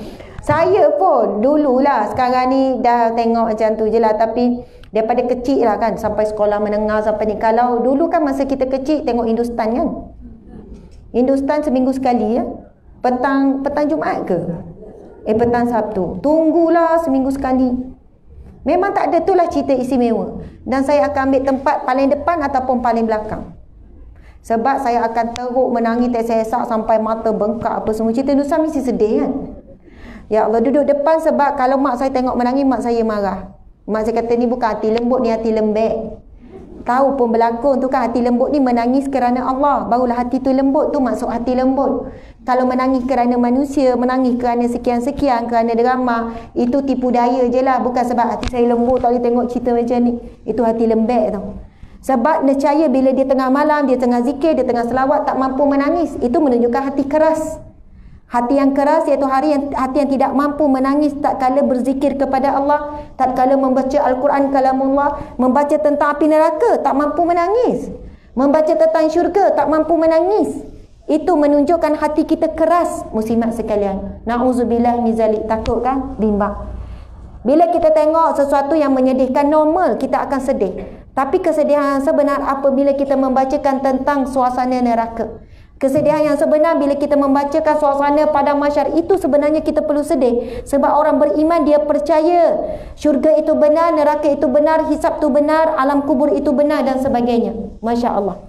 Saya pun dululah, sekarang ni dah tengok macam tu je lah. Tapi daripada kecil lah kan, sampai sekolah menengah sampai ni. Kalau dulu kan masa kita kecil tengok Hindustan kan, Hindustan seminggu sekali ya. Petang Jumaat ke? Petang Sabtu. Tunggulah seminggu sekali. Memang tak ada, itulah cerita istimewa. Dan saya akan ambil tempat paling depan ataupun paling belakang. Sebab saya akan teruk menangis tersesak sampai mata bengkak apa semua. Cerita Hindustan mesti sedih kan. Ya Allah, duduk depan sebab kalau mak saya tengok menangis, mak saya marah. Mak saya kata ni bukan hati lembut, ni hati lembek. Tahu pun berlakon tu kan, hati lembut ni menangis kerana Allah. Barulah hati tu lembut, tu maksud hati lembut. Kalau menangis kerana manusia, menangis kerana sekian-sekian, kerana drama, itu tipu daya je lah. Bukan sebab hati saya lembut, tak boleh tengok cerita macam ni. Itu hati lembek tu. Sebab nescaya bila dia tengah malam, dia tengah zikir, dia tengah selawat, tak mampu menangis, itu menunjukkan hati keras. Hati yang keras iaitu hati yang tidak mampu menangis tak kala berzikir kepada Allah, tak kala membaca Al-Quran kalamullah, membaca tentang api neraka, tak mampu menangis, membaca tentang syurga, tak mampu menangis. Itu menunjukkan hati kita keras, muslimat sekalian. Na'udzubillah min zalik. Takut kan? Bimbang. Bila kita tengok sesuatu yang menyedihkan, normal kita akan sedih. Tapi kesedihan yang sebenar apabila kita membacakan tentang suasana neraka. Kesedihan yang sebenar bila kita membacakan suasana padang mahsyar, itu sebenarnya kita perlu sedih. Sebab orang beriman dia percaya syurga itu benar, neraka itu benar, hisab itu benar, alam kubur itu benar dan sebagainya. Masya Allah.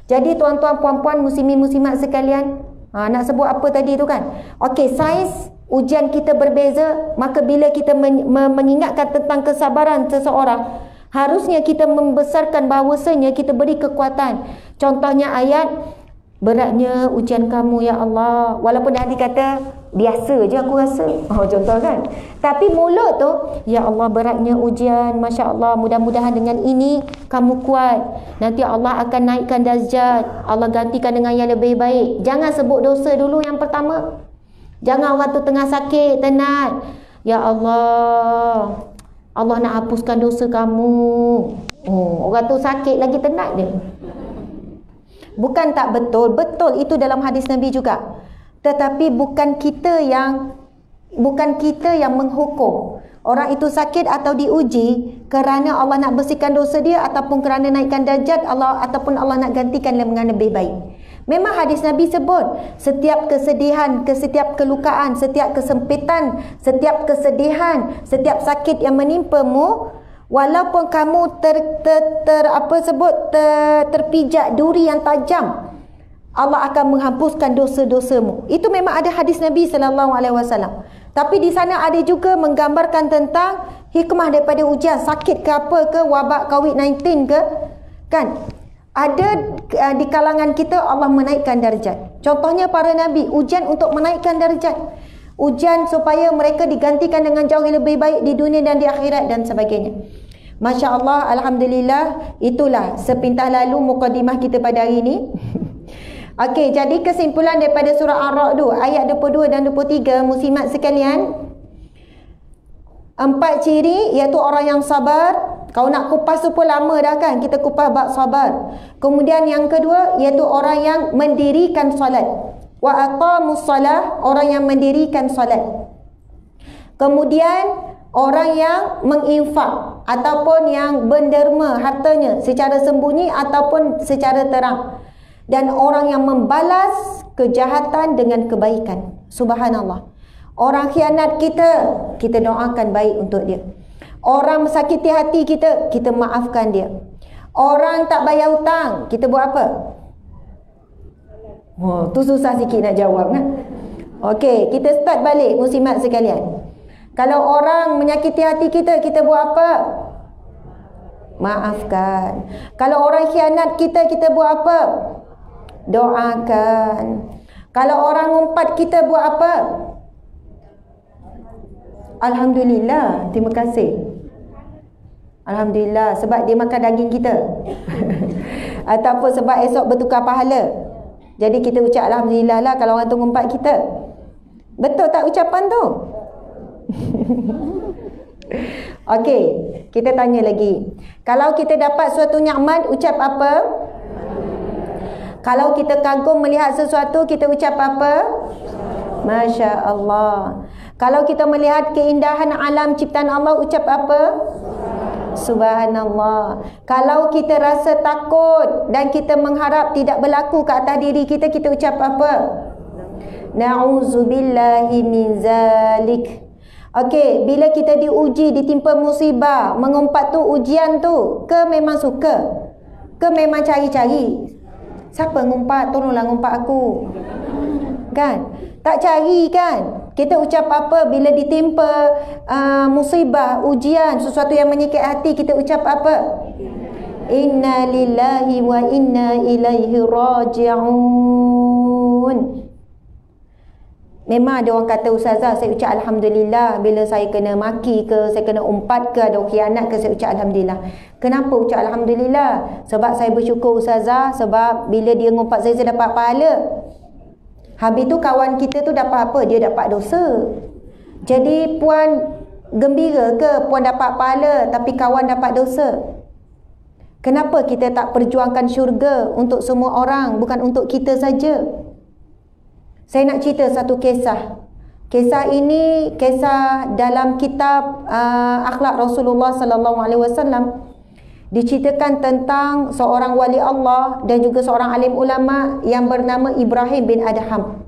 Jadi tuan-tuan, puan-puan, muslimin, muslimat sekalian, nak sebut apa tadi tu kan? Okey, saiz ujian kita berbeza, maka bila kita mengingatkan tentang kesabaran seseorang, harusnya kita membesarkan bahawasanya kita beri kekuatan. Contohnya ayat, beratnya ujian kamu ya Allah. Walaupun hati kata biasa je aku rasa, contoh kan. Tapi mulut tu, ya Allah beratnya ujian, Masya Allah, mudah-mudahan dengan ini kamu kuat, nanti Allah akan naikkan darjat, Allah gantikan dengan yang lebih baik. Jangan sebut dosa dulu yang pertama. Jangan orang tu tengah sakit, tenat, ya Allah, Allah nak hapuskan dosa kamu. Orang tu sakit lagi tenat dia. Bukan tak betul, betul itu dalam hadis Nabi juga. Tetapi bukan kita yang menghukum orang itu sakit atau diuji kerana Allah nak bersihkan dosa dia ataupun kerana naikkan darjat Allah, ataupun Allah nak gantikan dengan lebih baik. Memang hadis Nabi sebut setiap kesedihan, setiap kelukaan, setiap kesempitan, setiap kesedihan, setiap sakit yang menimpamu, Walaupun kamu terpijak duri yang tajam, Allah akan menghapuskan dosa-dosamu. Itu memang ada hadis Nabi SAW. Tapi di sana ada juga menggambarkan tentang hikmah daripada ujian. Sakit ke apa ke, wabak COVID-19 ke, kan? Ada di kalangan kita Allah menaikkan darjat. Contohnya para Nabi, ujian untuk menaikkan darjat. Ujian supaya mereka digantikan dengan jauh lebih baik di dunia dan di akhirat dan sebagainya. Masya Allah, Alhamdulillah. Itulah sepintas lalu mukadimah kita pada hari ini. Okey, jadi kesimpulan daripada surah Ar-Ra'd tu, ayat 22 dan 23, muslimat sekalian. 4 ciri, iaitu orang yang sabar. Kalau nak kupas tu pun lama dah kan, kita kupas bab sabar. Kemudian yang kedua, iaitu orang yang mendirikan solat. Wa aqamus salah, orang yang mendirikan solat. Kemudian orang yang menginfak ataupun yang menderma hartanya secara sembunyi ataupun secara terang. Dan orang yang membalas kejahatan dengan kebaikan. Subhanallah. Orang khianat kita, kita doakan baik untuk dia. Orang menyakiti hati kita, kita maafkan dia. Orang tak bayar hutang, kita buat apa? Oh, tu susah sikit nak jawab kan? Okey, kita start balik muslimat sekalian. Kalau orang menyakiti hati kita, kita buat apa? Maafkan. Kalau orang khianat kita, kita buat apa? Doakan. Kalau orang ngumpat kita, buat apa? Alhamdulillah, terima kasih. Alhamdulillah, sebab dia makan daging kita. Ataupun sebab esok bertukar pahala. Jadi kita ucap Alhamdulillah lah kalau orang tu ngumpat kita. Betul tak ucapan tu? Okey, kita tanya lagi. Kalau kita dapat suatu nikmat, ucap apa? Kalau kita kagum melihat sesuatu, kita ucap apa? Masya Allah. Kalau kita melihat keindahan alam ciptaan Allah, ucap apa? Subhanallah. Kalau kita rasa takut dan kita mengharap tidak berlaku ke atas diri kita, kita ucap apa? Na'udzubillahi min zalik. Okey, bila kita diuji, ditimpa musibah, mengumpat tu ujian tu, ke memang suka? Ke memang cari-cari? Siapa ngumpat? Tolonglah ngumpat aku. Kan? Tak cari kan? Kita ucap apa bila ditimpa musibah, ujian, sesuatu yang menyikit hati, kita ucap apa? Inna lillahi wa inna ilaihi raji'un. Memang ada orang kata, ustazah, saya ucap Alhamdulillah bila saya kena maki ke, saya kena umpat ke, ada khianat ke, saya ucap Alhamdulillah. Kenapa ucap Alhamdulillah? Sebab saya bersyukur ustazah, sebab bila dia ngumpat saya dapat pahala. Habis tu kawan kita tu dapat apa? Dia dapat dosa. Jadi puan gembira ke puan dapat pahala tapi kawan dapat dosa? Kenapa kita tak perjuangkan syurga untuk semua orang, bukan untuk kita saja? Saya nak cerita satu kisah. Kisah ini kisah dalam kitab Akhlak Rasulullah sallallahu alaihi wasallam. Diceritakan tentang seorang wali Allah dan juga seorang alim ulama yang bernama Ibrahim bin Adham.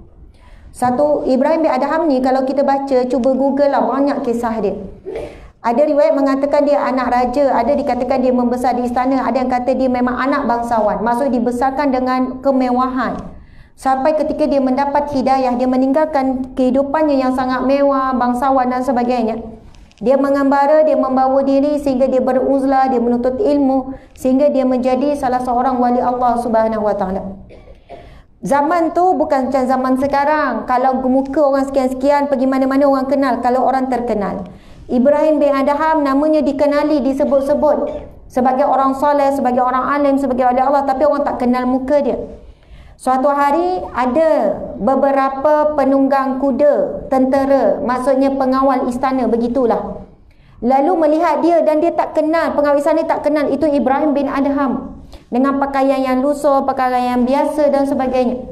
Ibrahim bin Adham ni kalau kita baca, cuba google lah, banyak kisah dia. Ada riwayat mengatakan dia anak raja, ada dikatakan dia membesar di istana, ada yang kata dia memang anak bangsawan. Maksud dibesarkan dengan kemewahan. Sampai ketika dia mendapat hidayah, dia meninggalkan kehidupannya yang sangat mewah, bangsawan dan sebagainya. Dia mengembara, dia membawa diri sehingga dia beruzlah, dia menuntut ilmu sehingga dia menjadi salah seorang wali Allah Subhanahu Wa Taala. Zaman tu bukan macam zaman sekarang. Kalau muka orang sekian-sekian pergi mana-mana orang kenal, kalau orang terkenal. Ibrahim bin Adham namanya dikenali, disebut-sebut sebagai orang soleh, sebagai orang alim, sebagai wali Allah, tapi orang tak kenal muka dia. Suatu hari ada beberapa penunggang kuda, tentera, maksudnya pengawal istana, begitulah. Lalu melihat dia dan dia tak kenal, pengawal istana tak kenal itu Ibrahim bin Adham. Dengan pakaian yang lusuh, pakaian yang biasa dan sebagainya.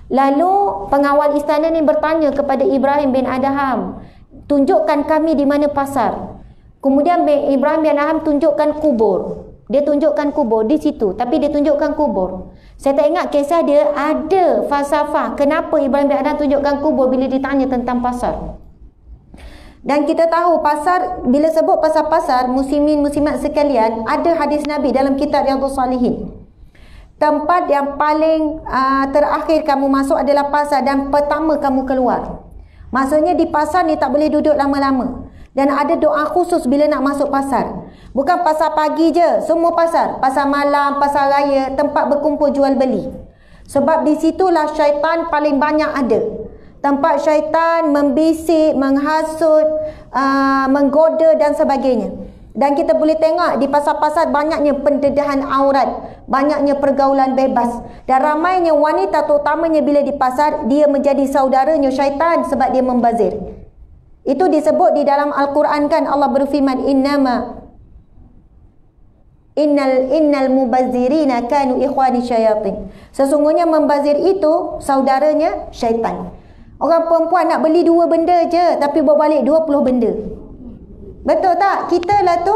Lalu pengawal istana ni bertanya kepada Ibrahim bin Adham, tunjukkan kami di mana pasar. Kemudian Ibrahim bin Adham tunjukkan kubur. Dia tunjukkan kubur di situ, tapi dia tunjukkan kubur. Saya tak ingat kisah dia, ada falsafah kenapa Ibrahim bin Adham tunjukkan kubur bila ditanya tentang pasar. Dan kita tahu pasar, bila sebut pasal pasar, muslimin muslimat sekalian, ada hadis Nabi dalam kitab Riyadhus Shalihin. Tempat yang paling terakhir kamu masuk adalah pasar dan pertama kamu keluar. Maksudnya di pasar ni tak boleh duduk lama-lama. Dan ada doa khusus bila nak masuk pasar. Bukan pasar pagi je, semua pasar. Pasar malam, pasar raya, tempat berkumpul jual beli. Sebab di situlah syaitan paling banyak ada. Tempat syaitan membisik, menghasut, menggoda dan sebagainya. Dan kita boleh tengok di pasar-pasar banyaknya pendedahan aurat, banyaknya pergaulan bebas. Dan ramainya wanita, terutamanya bila di pasar, dia menjadi saudaranya syaitan sebab dia membazir. Itu disebut di dalam Al-Quran kan, Allah berfirman, Innal mubazzirina kanu ikhwani syayatin. Sesungguhnya membazir itu saudaranya syaitan. Orang perempuan nak beli 2 benda je, tapi bawa balik 20 benda. Betul tak? Kita lah tu.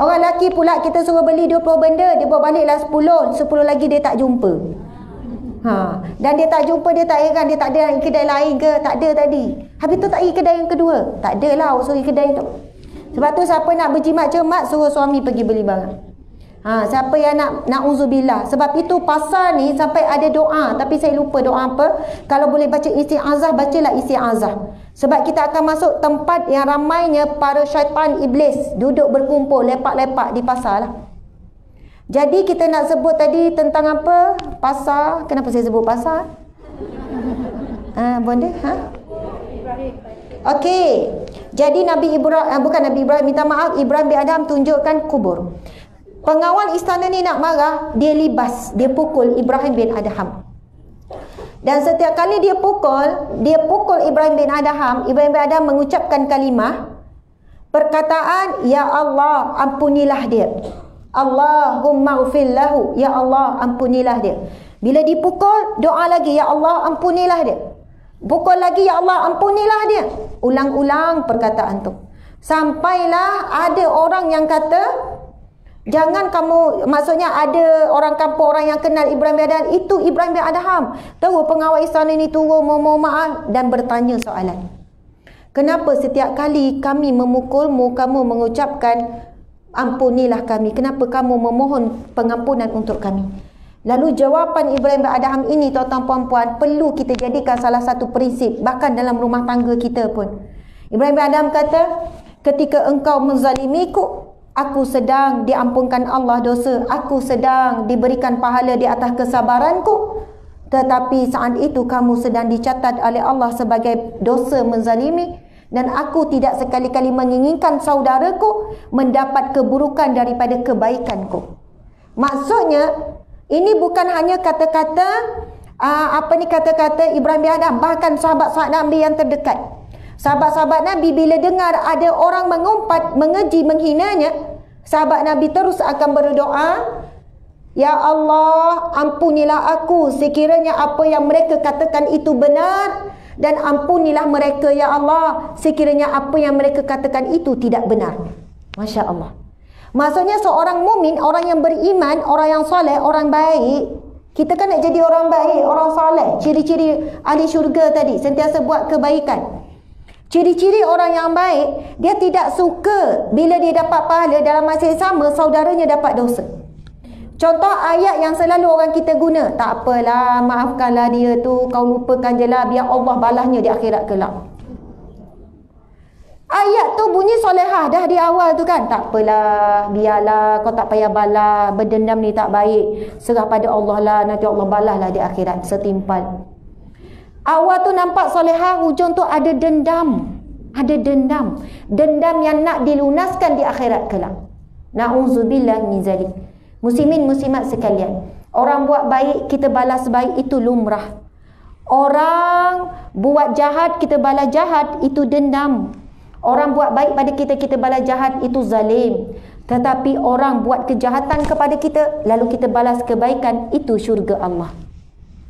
Orang lelaki pula kita suruh beli 20 benda, dia bawa balik lah 10 lagi dia tak jumpa. Dan dia tak jumpa, dia tak heran, dia tak ada kedai lain ke? Tak ada tadi. Habis tu tak pergi kedai yang kedua. Tak ada lah, suruh kedai tu. Sebab tu siapa nak berjimat cermat, suruh suami pergi beli barang. Siapa yang nak uzubillah. Sebab itu pasal ni sampai ada doa, tapi saya lupa doa apa. Kalau boleh baca isti'azah, bacalah isti'azah. Sebab kita akan masuk tempat yang ramainya para syaitan iblis duduk berkumpul lepak-lepak di pasar lah. Jadi kita nak sebut tadi tentang apa? Pasar. Kenapa saya sebut pasar? Bonda? Okey. Jadi Nabi Ibrahim, bukan Nabi Ibrahim, minta maaf, Ibrahim bin Adham tunjukkan kubur. Pengawal istana ni nak marah, dia libas, dia pukul Ibrahim bin Adham. Dan setiap kali dia pukul Ibrahim bin Adham, Ibrahim bin Adham mengucapkan kalimah, perkataan, Ya Allah, ampunilah dia. Allahumma ghfir lahu, Ya Allah, ampunilah dia. Bila dipukul, doa lagi, Ya Allah, ampunilah dia. Pukul lagi, Ya Allah, ampunilah dia. Ulang-ulang perkataan tu. Sampailah ada orang yang kata, jangan kamu, maksudnya ada orang kampung, orang yang kenal Ibrahim bin Adham, itu Ibrahim bin Adham. Tahu pengawal istana ni turun mohon maaf dan bertanya soalan. Kenapa setiap kali kami memukulmu, kamu mengucapkan ampunilah kami? Kenapa kamu memohon pengampunan untuk kami? Lalu jawapan Ibrahim bin Adham ini, tuan-tuan puan-puan, perlu kita jadikan salah satu prinsip, bahkan dalam rumah tangga kita pun. Ibrahim bin Adham kata, ketika engkau menzalimiku, aku sedang diampunkan Allah dosa, aku sedang diberikan pahala di atas kesabaranku. Tetapi saat itu kamu sedang dicatat oleh Allah sebagai dosa menzalimi, dan aku tidak sekali-kali menginginkan saudaraku mendapat keburukan daripada kebaikanku. Maksudnya, ini bukan hanya kata-kata kata-kata Ibrahim bin Adham, bahkan sahabat-sahabat Nabi yang terdekat. Sahabat-sahabat Nabi bila dengar ada orang mengumpat, mengeji, menghinanya, sahabat Nabi terus akan berdoa, Ya Allah, ampunilah aku sekiranya apa yang mereka katakan itu benar, dan ampunilah mereka, Ya Allah, sekiranya apa yang mereka katakan itu tidak benar. Masya Allah. Maksudnya seorang mukmin, orang yang beriman, orang yang soleh, orang baik. Kita kan nak jadi orang baik, orang soleh. Ciri-ciri ahli syurga tadi, sentiasa buat kebaikan. Ciri-ciri orang yang baik, dia tidak suka bila dia dapat pahala, dalam masa yang sama saudaranya dapat dosa. Contoh ayat yang selalu orang kita guna, tak apalah, maafkanlah dia tu, kau lupakan je lah, biar Allah balasnya di akhirat kelak. Ayat tu bunyi solehah dah di awal tu kan. Tak apalah, biarlah, kau tak payah balas, berdendam ni tak baik, serah pada Allah lah, nanti Allah balaslah di akhirat, setimpal. Awal tu nampak solehah, hujung tu ada dendam. Ada dendam. Dendam yang nak dilunaskan di akhirat kelak. Na'udzubillah min zalik. Muslimin muslimat sekalian, orang buat baik kita balas baik, itu lumrah. Orang buat jahat kita balas jahat, itu dendam. Orang buat baik pada kita, kita balas jahat, itu zalim. Tetapi orang buat kejahatan kepada kita, lalu kita balas kebaikan, itu syurga Allah.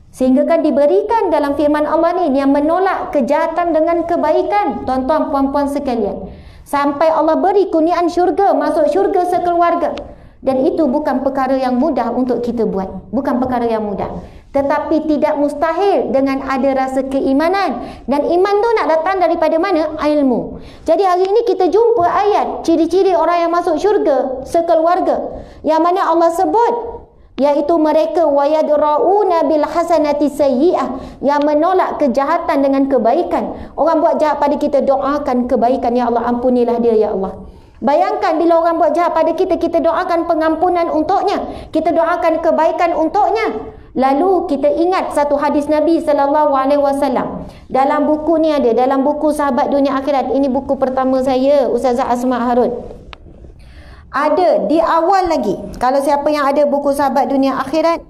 Sehingga kan diberikan dalam firman Allah ni, yang menolak kejahatan dengan kebaikan, tuan-tuan puan-puan sekalian, sampai Allah beri kurniaan syurga, masuk syurga sekeluarga. Dan itu bukan perkara yang mudah untuk kita buat. Bukan perkara yang mudah. Tetapi tidak mustahil dengan ada rasa keimanan. Dan iman tu nak datang daripada mana? Ilmu. Jadi hari ini kita jumpa ayat ciri-ciri orang yang masuk syurga sekeluarga, yang mana Allah sebut, iaitu mereka wayadrauna bil hasanati sayyi'ah, yang menolak kejahatan dengan kebaikan. Orang buat jahat pada kita, doakan kebaikan, ya Allah ampunilah dia ya Allah. Bayangkan bila orang buat jahat pada kita, kita doakan pengampunan untuknya, kita doakan kebaikan untuknya. Lalu kita ingat satu hadis Nabi SAW. Dalam buku ni ada, dalam buku Sahabat Dunia Akhirat. Ini buku pertama saya, Ustazah Asma Harun. Ada di awal lagi, kalau siapa yang ada buku Sahabat Dunia Akhirat,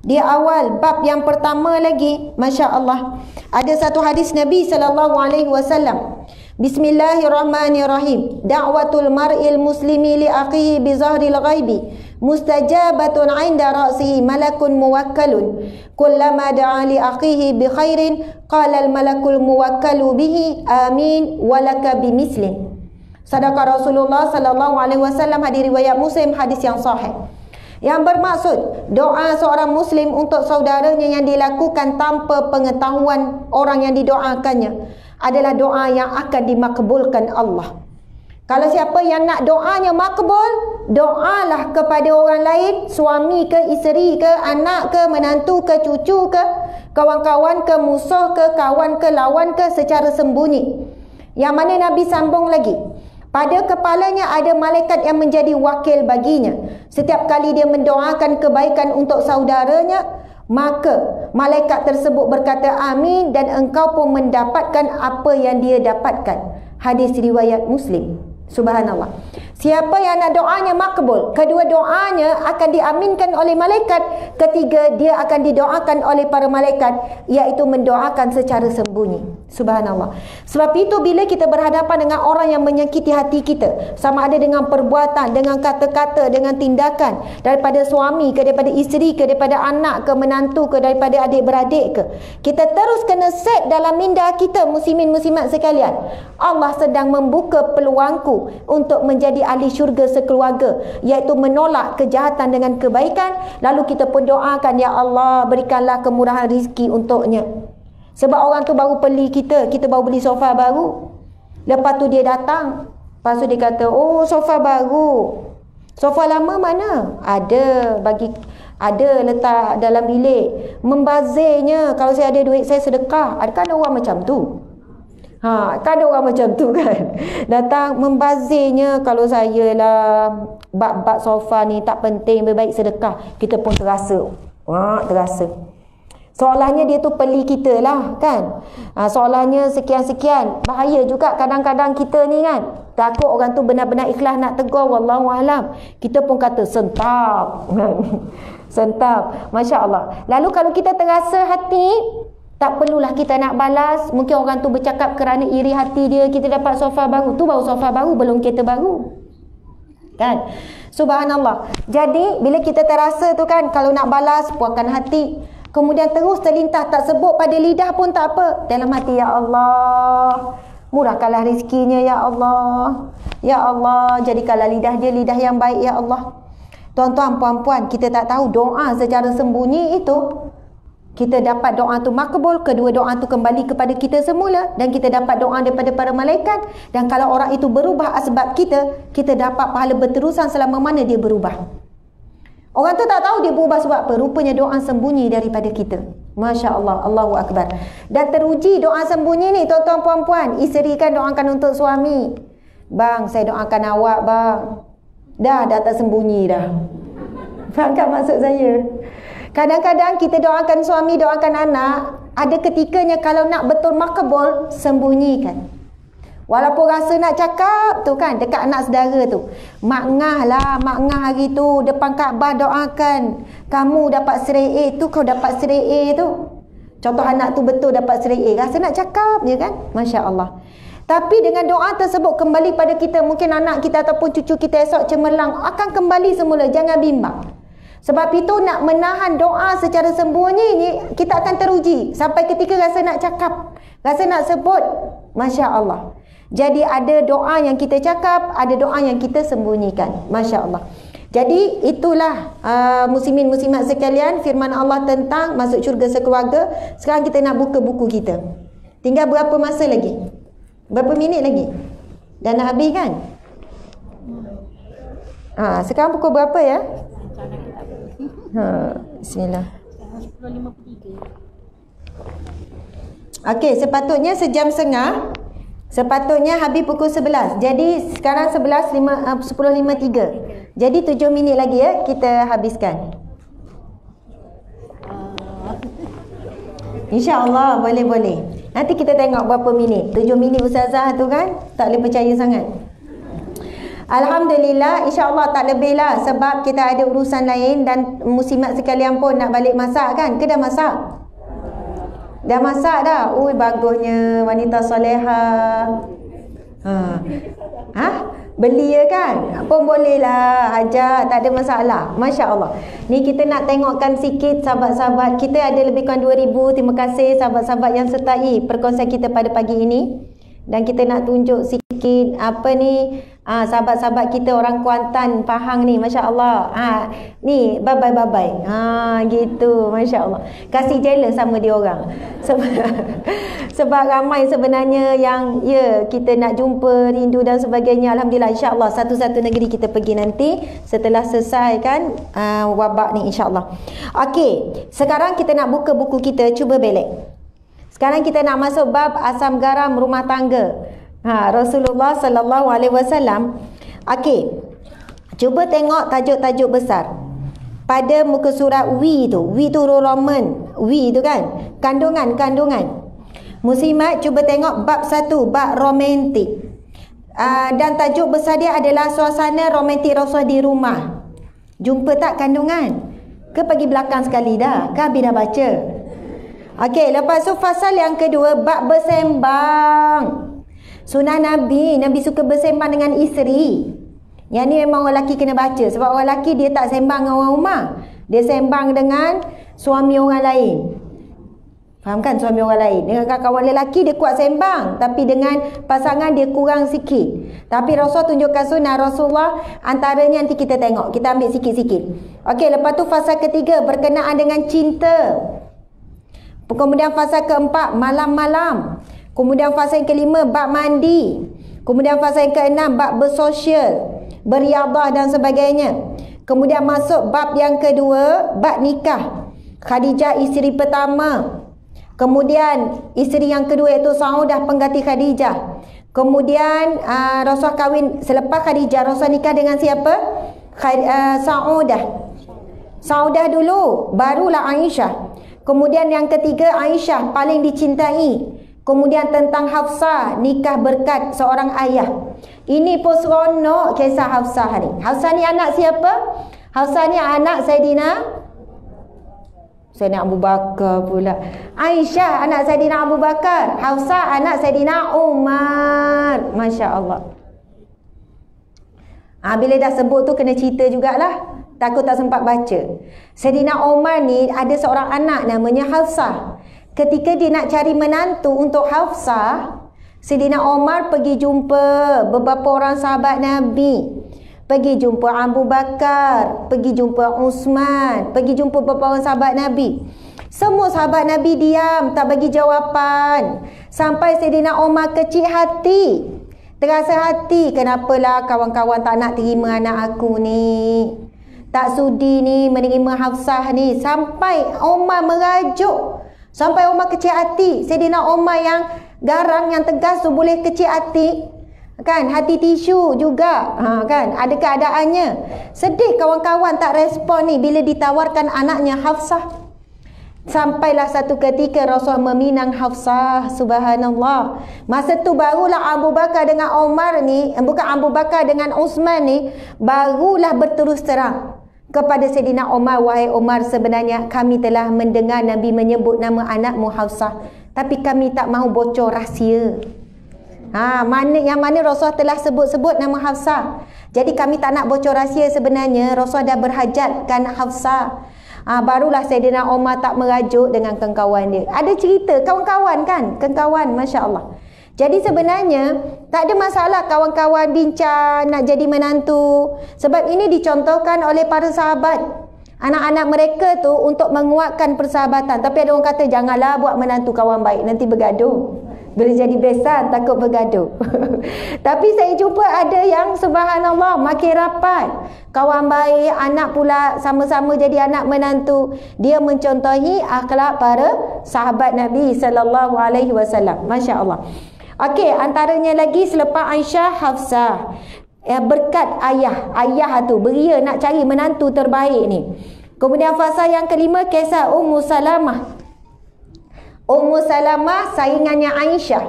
di awal bab yang pertama lagi, Masya Allah, ada satu hadis Nabi SAW. Bismillahirrahmanirrahim. Da'watul mar'il muslimi li akhihi bi zahril ghaibi mustajabatun 'inda ra'sihi malakun muwakkalun. Kullama da'a li akhihi bi khairin qala al malakul muwakkalu bihi amin walaka bimislim. Sadaqa Rasulullah sallallahu alaihi wasallam, hadis riwayat Muslim, hadis yang sahih. Yang bermaksud doa seorang muslim untuk saudaranya yang dilakukan tanpa pengetahuan orang yang didoakannya adalah doa yang akan dimakbulkan Allah. Kalau siapa yang nak doanya makbul, doalah kepada orang lain, suami ke, isteri ke, anak ke, menantu ke, cucu ke, kawan-kawan ke, musuh ke, kawan ke, lawan ke, secara sembunyi. Yang mana Nabi sambung lagi, pada kepalanya ada malaikat yang menjadi wakil baginya. Setiap kali dia mendoakan kebaikan untuk saudaranya, maka malaikat tersebut berkata amin, dan engkau pun mendapatkan apa yang dia dapatkan. Hadis riwayat Muslim. Subhanallah. Siapa yang nak doanya makbul, kedua doanya akan diaminkan oleh malaikat. Ketiga, dia akan didoakan oleh para malaikat, iaitu mendoakan secara sembunyi. Subhanallah. Sebab itu bila kita berhadapan dengan orang yang menyakiti hati kita, sama ada dengan perbuatan, dengan kata-kata, dengan tindakan, daripada suami ke, daripada isteri ke, daripada anak ke, menantu ke, daripada adik-beradik ke, kita terus kena set dalam minda kita, muslimin muslimat sekalian, Allah sedang membuka peluangku untuk menjadi ahli syurga sekeluarga, iaitu menolak kejahatan dengan kebaikan. Lalu kita pun doakan, ya Allah berikanlah kemurahan rezeki untuknya. Sebab orang tu baru beli kita baru beli sofa baru. Lepas tu dia datang, lepas tu dia kata, oh sofa baru, sofa lama mana? Ada letak dalam bilik. Membazirnya, kalau saya ada duit saya sedekah. Adakah ada orang macam tu? Kan ada orang macam tu kan, datang membazirnya. Kalau saya lah bab-bab sofa ni tak penting, lebih baik sedekah. Kita pun terasa, terasa seolahnya dia tu peli kita lah kan. Seolahnya sekian-sekian. Bahaya juga kadang-kadang kita ni kan, takut orang tu benar-benar ikhlas nak tegur, wallahualam, kita pun kata sentap. Sentap, Masya Allah. Lalu kalau kita terasa hati, tak perlulah kita nak balas. Mungkin orang tu bercakap kerana iri hati dia, kita dapat sofa baru. Tu baru sofa baru, belum kereta baru kan. Subhanallah. Jadi bila kita terasa tu kan, kalau nak balas, puaskan hati. Kemudian terus terlintas, tak sebut pada lidah pun tak apa. Dalam hati, ya Allah murahkanlah rezekinya, ya Allah, ya Allah jadikanlah lidah dia lidah yang baik, ya Allah. Tuan-tuan, puan-puan, kita tak tahu doa secara sembunyi itu, kita dapat doa tu makbul, kedua doa tu kembali kepada kita semula, dan kita dapat doa daripada para malaikat. Dan kalau orang itu berubah asbab kita, kita dapat pahala berterusan selama mana dia berubah. Orang tu tak tahu dia berubah sebab apa, rupanya doa sembunyi daripada kita. Masya Allah, Allahu Akbar. Dan teruji doa sembunyi ni, tuan-tuan puan-puan, isteri kan doakan untuk suami, bang saya doakan awak bang, dah tak sembunyi dah. Faham tak maksud saya? Kadang-kadang kita doakan suami, doakan anak, ada ketikanya kalau nak betul makbul, sembunyikan. Walaupun rasa nak cakap tu kan, dekat anak saudara tu, mak ngah lah, mak ngah hari tu depan Kaabah doakan kamu dapat serai A tu, kau dapat serai A tu. Contoh anak tu betul dapat serai A, rasa nak cakap je kan. Masya Allah. Tapi dengan doa tersebut kembali pada kita, mungkin anak kita ataupun cucu kita esok cemerlang, akan kembali semula. Jangan bimbang. Sebab itu nak menahan doa secara sembunyi ni, kita akan teruji sampai ketika rasa nak cakap, rasa nak sebut. Masya Allah. Jadi ada doa yang kita cakap, ada doa yang kita sembunyikan. Masya Allah. Jadi itulah muslimin muslimat sekalian, firman Allah tentang masuk syurga sekeluarga. Sekarang kita nak buka buku kita. Tinggal berapa masa lagi? Berapa minit lagi? Dah nak habis kan? Sekarang pukul berapa ya? Bismillah. 10.53. Okey, sepatutnya sejam setengah. Sepatutnya habis pukul 11. Jadi sekarang 10.53. Jadi 7 minit lagi ya kita habiskan. InsyaAllah boleh. Nanti kita tengok berapa minit. 7 minit ustazah tu kan, tak boleh percaya sangat. Alhamdulillah, insyaAllah tak lebih lah. Sebab kita ada urusan lain. Dan muslimat sekalian pun nak balik masak kan. Ke dah masak? Dah masak dah. Ui, bagusnya wanita solehah. Beli ya kan? Pun boleh lah ajar, tak ada masalah. Masya Allah. Ni kita nak tengokkan sikit sahabat-sahabat. Kita ada lebih kurang 2,000. Terima kasih sahabat-sahabat yang sertai perkongsian kita pada pagi ini. Dan kita nak tunjuk sikit apa ni, sahabat-sahabat kita orang Kuantan, Pahang ni, Masya Allah. Ni babai-babai. Gitu, Masya Allah. Kasih jealous sama dia orang. Sebab ramai sebenarnya yang kita nak jumpa, rindu dan sebagainya. Alhamdulillah, insya-Allah satu-satu negeri kita pergi nanti setelah selesai kan wabak ni, insya-Allah. Okey, sekarang kita nak buka buku kita, cuba belek. Sekarang kita nak masuk bab asam garam rumah tangga. Rasulullah sallallahu alaihi wasallam. Okey. Cuba tengok tajuk-tajuk besar. Pada muka surat Wi tu. Wi tu Roman. Wi tu kan. Kandungan. Muslimat cuba tengok bab 1, bab romantik. Dan tajuk besar dia adalah suasana romantik Rasul di rumah. Jumpa tak kandungan? Ke pergi belakang sekali dah? Ke habis dah baca? Okey, lepas tu fasal yang kedua, bab bersembang. Sunnah Nabi suka bersembang dengan isteri. Yang ni memang orang lelaki kena baca. Sebab orang lelaki dia tak sembang dengan orang rumah. Dia sembang dengan suami orang lain. Faham kan, suami orang lain? Dengan kawan lelaki dia kuat sembang. Tapi dengan pasangan dia kurang sikit. Tapi Rasul tunjukkan sunnah Rasulullah. Antaranya nanti kita tengok. Kita ambil sikit-sikit. Okey, lepas tu fasal ketiga, berkenaan dengan cinta. Kemudian fasa keempat, malam-malam. Kemudian fasa yang kelima, bab mandi. Kemudian fasa yang keenam, bab bersosial, beriadah dan sebagainya. Kemudian masuk bab yang kedua, bab nikah. Khadijah isteri pertama. Kemudian isteri yang kedua iaitu Saudah pengganti Khadijah. Kemudian Rasul kahwin selepas Khadijah, Rasul nikah dengan siapa? Saudah dulu, barulah Aisyah. Kemudian yang ketiga, Aisyah paling dicintai. Kemudian tentang Hafsah, nikah berkat seorang ayah. Ini pun seronok kisah Hafsah ni. Hafsah ni anak siapa? Hafsah ni anak Saidina Abu Bakar pula. Aisyah anak Saidina Abu Bakar. Hafsah anak Saidina Umar. Masya Allah. Bila dah sebut tu kena cerita jugalah. Takut tak sempat baca. Saidina Umar ni ada seorang anak namanya Hafsah. Ketika dia nak cari menantu untuk Hafsah, Saidina Umar pergi jumpa beberapa orang sahabat Nabi. Pergi jumpa Abu Bakar, pergi jumpa Uthman, pergi jumpa beberapa orang sahabat Nabi. Semua sahabat Nabi diam, tak bagi jawapan. Sampai Saidina Umar kecil hati. Terasa hati, kenapalah kawan-kawan tak nak terima anak aku ni. Tak sudi ni menerima Hafsah ni. Sampai Umar merajuk. Sampai Umar kecil hati. Saidina Umar yang garang, yang tegas tu boleh kecil hati. Kan? Hati tisu juga. Kan? Ada keadaannya. Sedih kawan-kawan tak respon ni bila ditawarkan anaknya Hafsah. Sampailah satu ketika Rasul meminang Hafsah. Subhanallah. Masa tu barulah Abu Bakar dengan Umar ni, bukan Abu Bakar dengan Uthman ni, barulah berterus terang kepada Saidina Umar, wahai Umar, sebenarnya kami telah mendengar Nabi menyebut nama anakmu Hafsah, tapi kami tak mahu bocor rahsia. Yang mana Rasul telah sebut-sebut nama Hafsah. Jadi kami tak nak bocor rahsia sebenarnya. Rasul dah berhajatkan Hafsah. Barulah Saidina Umar tak merajuk dengan kawan-kawan dia. Ada cerita kawan-kawan kan? Kawan-kawan, Masya Allah. Jadi sebenarnya tak ada masalah kawan-kawan bincang nak jadi menantu. Sebab ini dicontohkan oleh para sahabat. Anak-anak mereka tu untuk menguatkan persahabatan. Tapi ada orang kata janganlah buat menantu kawan baik, nanti bergaduh. Bila jadi besan takut bergaduh. Tapi saya jumpa ada yang subhanallah makin rapat. Kawan baik, anak pula sama-sama jadi anak menantu. Dia mencontohi akhlak para sahabat Nabi sallallahu alaihi wasallam. Masya-Allah. Okey, antaranya lagi selepas Aisyah, Hafsah. Berkat ayah tu beria nak cari menantu terbaik ni. Kemudian fasa yang kelima, kisah Ummu Salamah. Ummu Salamah saingannya Aisyah.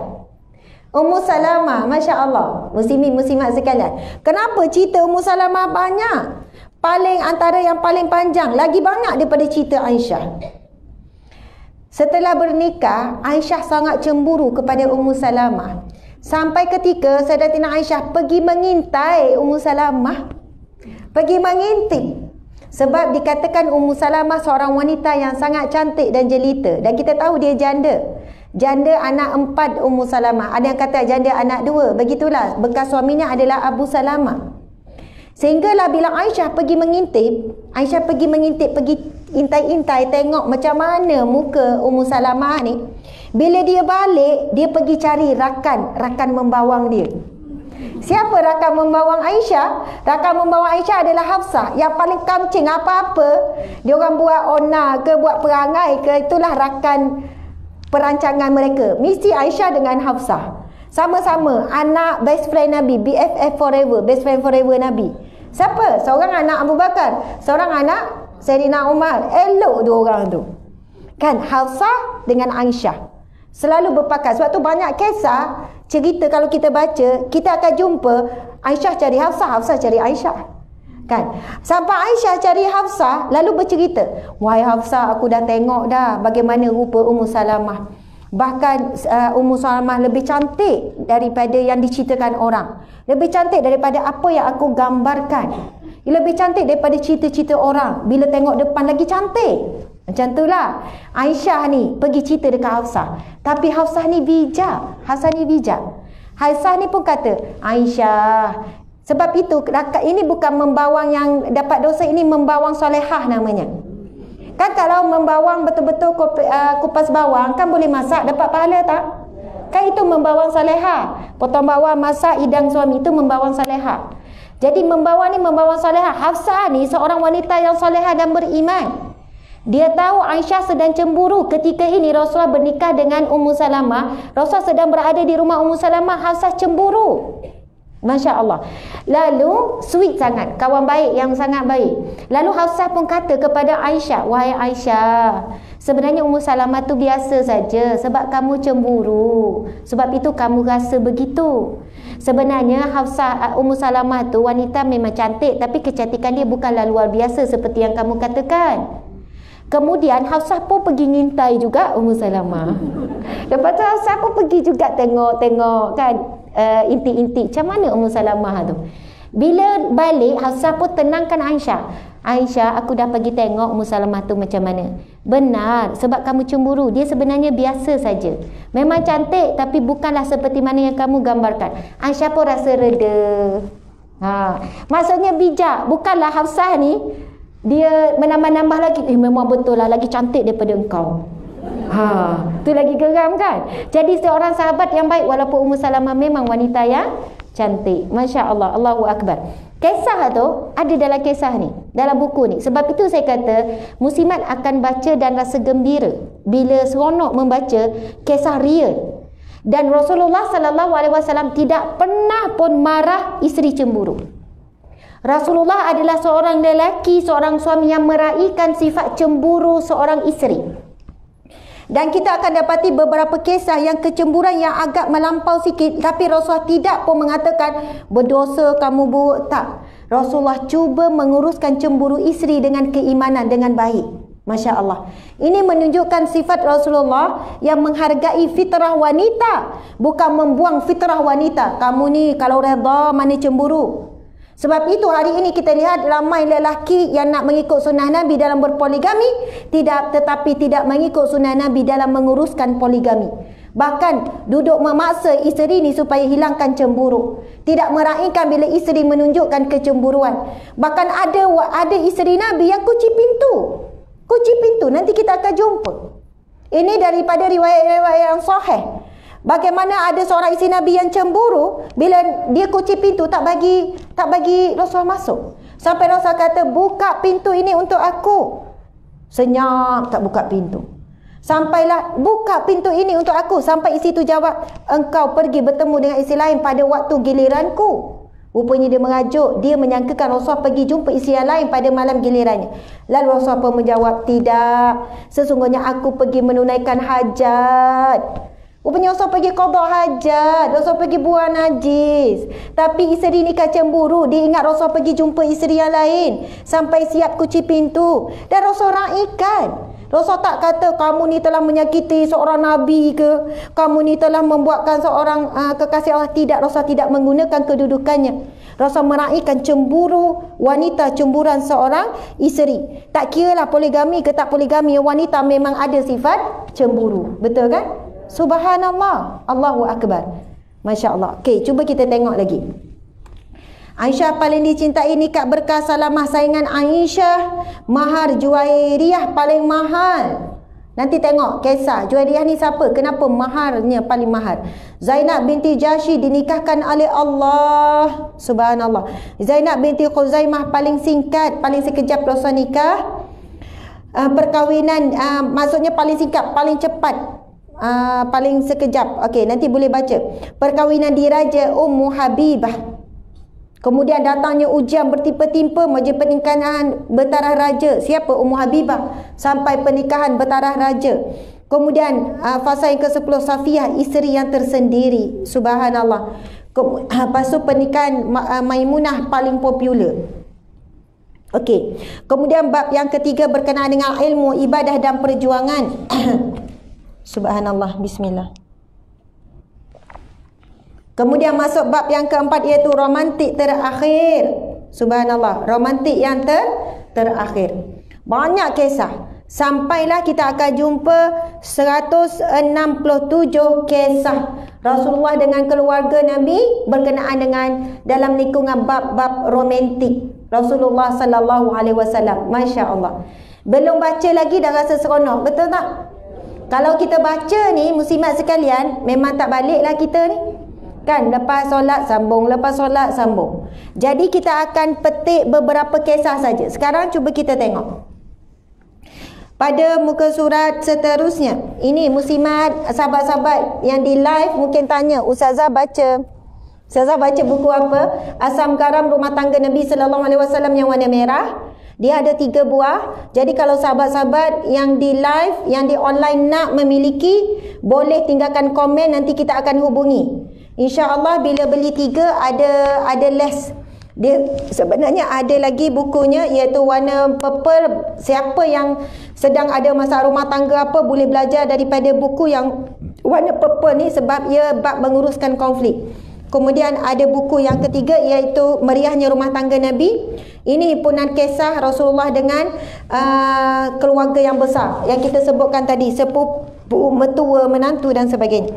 Ummu Salamah, Masya Allah, muslimin-muslimat sekalian. Kenapa cerita Ummu Salamah banyak? Antara yang paling panjang, lagi banyak daripada cerita Aisyah. Setelah bernikah, Aisyah sangat cemburu kepada Ummu Salamah. Sampai ketika Sayyidatina Aisyah pergi mengintai Ummu Salamah. Pergi mengintip. Sebab dikatakan Ummu Salamah seorang wanita yang sangat cantik dan jelita. Dan kita tahu dia janda. Janda anak 4 Ummu Salamah. Ada yang kata janda anak 2. Begitulah. Bekas suaminya adalah Abu Salamah. Sehinggalah bila Aisyah pergi mengintip, pergi intai-intai tengok macam mana muka Ummu Salamah ni. Bila dia balik, dia pergi cari rakan membawang dia. Siapa rakan membawang Aisyah? Rakan membawang Aisyah adalah Hafsah. Yang paling kamcing apa-apa, dia orang buat ona ke, buat perangai ke, itulah rakan perancangan mereka. Mesti Aisyah dengan Hafsah. Sama-sama anak best friend Nabi, BFF forever, best friend forever Nabi. Siapa? Seorang anak Abu Bakar, seorang anak Sayyidina Umar. Elok dua orang tu. Kan Hafsah dengan Aisyah selalu berpakat. Sebab tu banyak kisah cerita kalau kita baca, kita akan jumpa Aisyah cari Hafsah, Hafsah cari Aisyah. Kan? Sampai Aisyah cari Hafsah, lalu bercerita, "Wahai Hafsah, aku dah tengok dah bagaimana rupa Ummu Salamah. Bahkan Ummu Salamah lebih cantik daripada yang diceritakan orang. Lebih cantik daripada apa yang aku gambarkan. Lebih cantik daripada cerita-cerita orang. Bila tengok depan lagi cantik." Macam itulah Aisyah ni pergi cerita dekat Hafsah. Tapi Hafsah ni bijak. Hafsah ni pun kata, "Aisyah, sebab itu ini bukan membawang yang dapat dosa, ini membawang solehah namanya." Kan kalau membawang betul-betul kupas bawang kan boleh masak dapat pahala tak? Kan itu membawang solehah. Potong bawang, masak, hidang suami, itu membawang solehah. Jadi membawang ni membawang solehah. Hafsah ni seorang wanita yang solehah dan beriman. Dia tahu Aisyah sedang cemburu. Ketika ini Rasulullah bernikah dengan Ummu Salamah. Rasulullah sedang berada di rumah Ummu Salamah. Hafsah cemburu. Masya Allah. Lalu sweet sangat, kawan baik yang sangat baik. Lalu Hafsah pun kata kepada Aisyah, "Wahai Aisyah, sebenarnya Ummu Salamah tu biasa saja sebab kamu cemburu. Sebab itu kamu rasa begitu. Sebenarnya Hafsah, Ummu Salamah tu wanita memang cantik, tapi kecantikan dia bukanlah luar biasa seperti yang kamu katakan." Kemudian Hafsah pun pergi ngintai juga Ummu Salamah. Lepas tu Hafsah pun pergi juga tengok kan, intik-intik macam mana Ummu Salamah tu. Bila balik, Hafsah pun tenangkan Aisyah. "Aisyah, aku dah pergi tengok Ummu Salamah tu macam mana. Benar, sebab kamu cemburu. Dia sebenarnya biasa saja. Memang cantik tapi bukanlah seperti mana yang kamu gambarkan." Aisyah pun rasa reda. Maksudnya bijak. Bukanlah Hafsah ni dia menambah-nambah lagi, memang betul lah, lagi cantik daripada engkau. Tu lagi geram kan. Jadi seorang sahabat yang baik, walaupun Ummu Salamah memang wanita yang cantik. Masya Allah, Allahu Akbar. Kisah tu ada dalam kisah ni, dalam buku ni. Sebab itu saya kata muslimat akan baca dan rasa gembira bila seronok membaca kisah real. Dan Rasulullah SAW tidak pernah pun marah isteri cemburu. Rasulullah adalah seorang lelaki, seorang suami yang meraihkan sifat cemburu seorang isteri. Dan kita akan dapati beberapa kisah yang kecemburuan yang agak melampau sikit, tapi Rasulullah tidak pun mengatakan berdosa kamu buat, tak. Rasulullah cuba menguruskan cemburu isteri dengan keimanan, dengan baik. Masya Allah. Ini menunjukkan sifat Rasulullah yang menghargai fitrah wanita, bukan membuang fitrah wanita. Kamu ni kalau redha mana cemburu. Sebab itu hari ini kita lihat ramai lelaki yang nak mengikut sunnah Nabi dalam berpoligami, tetapi tidak mengikut sunnah Nabi dalam menguruskan poligami. Bahkan duduk memaksa isteri ni supaya hilangkan cemburu. Tidak meraihkan bila isteri menunjukkan kecemburuan. Bahkan ada isteri Nabi yang kunci pintu. Kunci pintu, nanti kita akan jumpa. Ini daripada riwayat-riwayat yang sahih. Bagaimana ada seorang isteri Nabi yang cemburu bila dia kunci pintu, tak bagi Rasulullah masuk. Sampai Rasulullah kata, buka pintu ini untuk aku. Senyap tak buka pintu. Sampailah, buka pintu ini untuk aku. Sampai isteri itu jawab, engkau pergi bertemu dengan isteri lain pada waktu giliranku. Rupanya dia mengajuk, dia menyangkakan Rasulullah pergi jumpa isteri yang lain pada malam gilirannya. Lalu Rasulullah pun menjawab, tidak, sesungguhnya aku pergi menunaikan hajat. Rupanya Rasulullah pergi qada hajat, Rasulullah pergi buang najis. Tapi isteri ni kan cemburu, dia ingat Rasulullah pergi jumpa isteri yang lain. Sampai siap kunci pintu. Dan Rasulullah raikan. Rasul tak kata kamu ni telah menyakiti seorang Nabi ke, kamu ni telah membuatkan seorang kekasih Allah. Tidak, Rasul tidak menggunakan kedudukannya. Rasul meraihkan cemburu wanita, cemburuan seorang isteri. Tak kiralah poligami ke tak poligami, wanita memang ada sifat cemburu. Betul kan? Subhanallah, Allahu Akbar. Masya Allah. Okey, cuba kita tengok lagi. Aisyah paling dicintai, nikah berkah Salamah saingan Aisyah, mahar Juwairiyah paling mahal. Nanti tengok kisah Juwairiyah ni siapa, kenapa maharnya paling mahal. Zainab binti Jahsy dinikahkan oleh Allah. Subhanallah. Zainab binti Khuzaimah paling singkat, paling sekejap Rasul nikah. Perkahwinan maksudnya paling singkat, paling cepat. Paling sekejap. Okey, nanti boleh baca. Perkahwinan diraja Ummu Habibah. Kemudian datangnya ujian bertimpa-timpa, majlis pernikahan bertaraf raja. Siapa? Ummu Habibah. Sampai pernikahan bertaraf raja. Kemudian fasa yang ke-10 Safiyah, isteri yang tersendiri. Subhanallah. Lepas tu pernikahan Maimunah paling popular. Okey. Kemudian bab yang ketiga berkenaan dengan ilmu, ibadah dan perjuangan. Subhanallah, bismillah. Kemudian masuk bab yang keempat, iaitu romantik terakhir. Subhanallah, romantik yang terakhir. Banyak kisah. Sampailah kita akan jumpa 167 kisah Rasulullah dengan keluarga Nabi berkenaan dengan dalam lingkungan bab-bab romantik Rasulullah sallallahu alaihi wasallam. Masya-Allah. Belum baca lagi dah rasa seronok, betul tak? Kalau kita baca ni, muslimat sekalian, memang tak baliklah kita ni. Kan, lepas solat sambung, lepas solat sambung. Jadi kita akan petik beberapa kisah saja. Sekarang cuba kita tengok. Pada muka surat seterusnya, ini muslimat, sahabat-sahabat yang di live mungkin tanya, Ustazah baca buku apa? Asam Garam Rumah Tangga Nabi sallallahu alaihi wasallam yang warna merah. Dia ada 3 buah. Jadi kalau sahabat-sahabat yang di live, yang di online nak memiliki, boleh tinggalkan komen, nanti kita akan hubungi. InsyaAllah bila beli 3 ada less. Dia sebenarnya ada lagi bukunya, iaitu warna purple. Siapa yang sedang ada masalah rumah tangga apa, boleh belajar daripada buku yang warna purple ni, sebab ia bab menguruskan konflik. Kemudian ada buku yang ketiga, iaitu Meriahnya Rumah Tangga Nabi. Ini himpunan kisah Rasulullah dengan keluarga yang besar yang kita sebutkan tadi, sepupu, mertua, menantu dan sebagainya.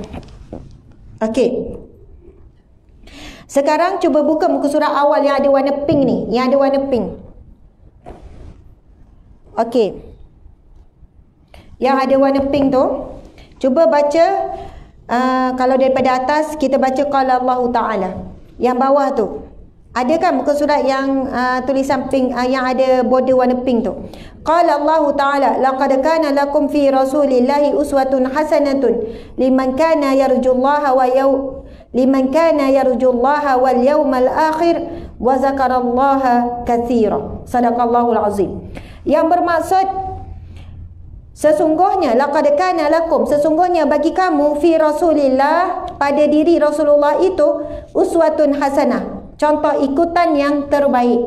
Okey. Sekarang cuba buka muka surat awal yang ada warna pink ni, yang ada warna pink. Okey. Yang ada warna pink tu, cuba baca. Kalau daripada atas kita baca qala Allah Ta'ala. Yang bawah tu ada kan muka surat yang tulisan pink, yang ada border warna pink tu. Qala Allah Ta'ala, laqad kana lakum fi rasulillahi uswatun hasanatun liman kana yarjullaha wal yawmal akhir wa zakarallaha katsira. Sadaqallahul azim. Yang bermaksud, sesungguhnya laqad kana lakum, sesungguhnya bagi kamu, fi Rasulillah, pada diri Rasulullah itu, uswatun hasanah, contoh ikutan yang terbaik.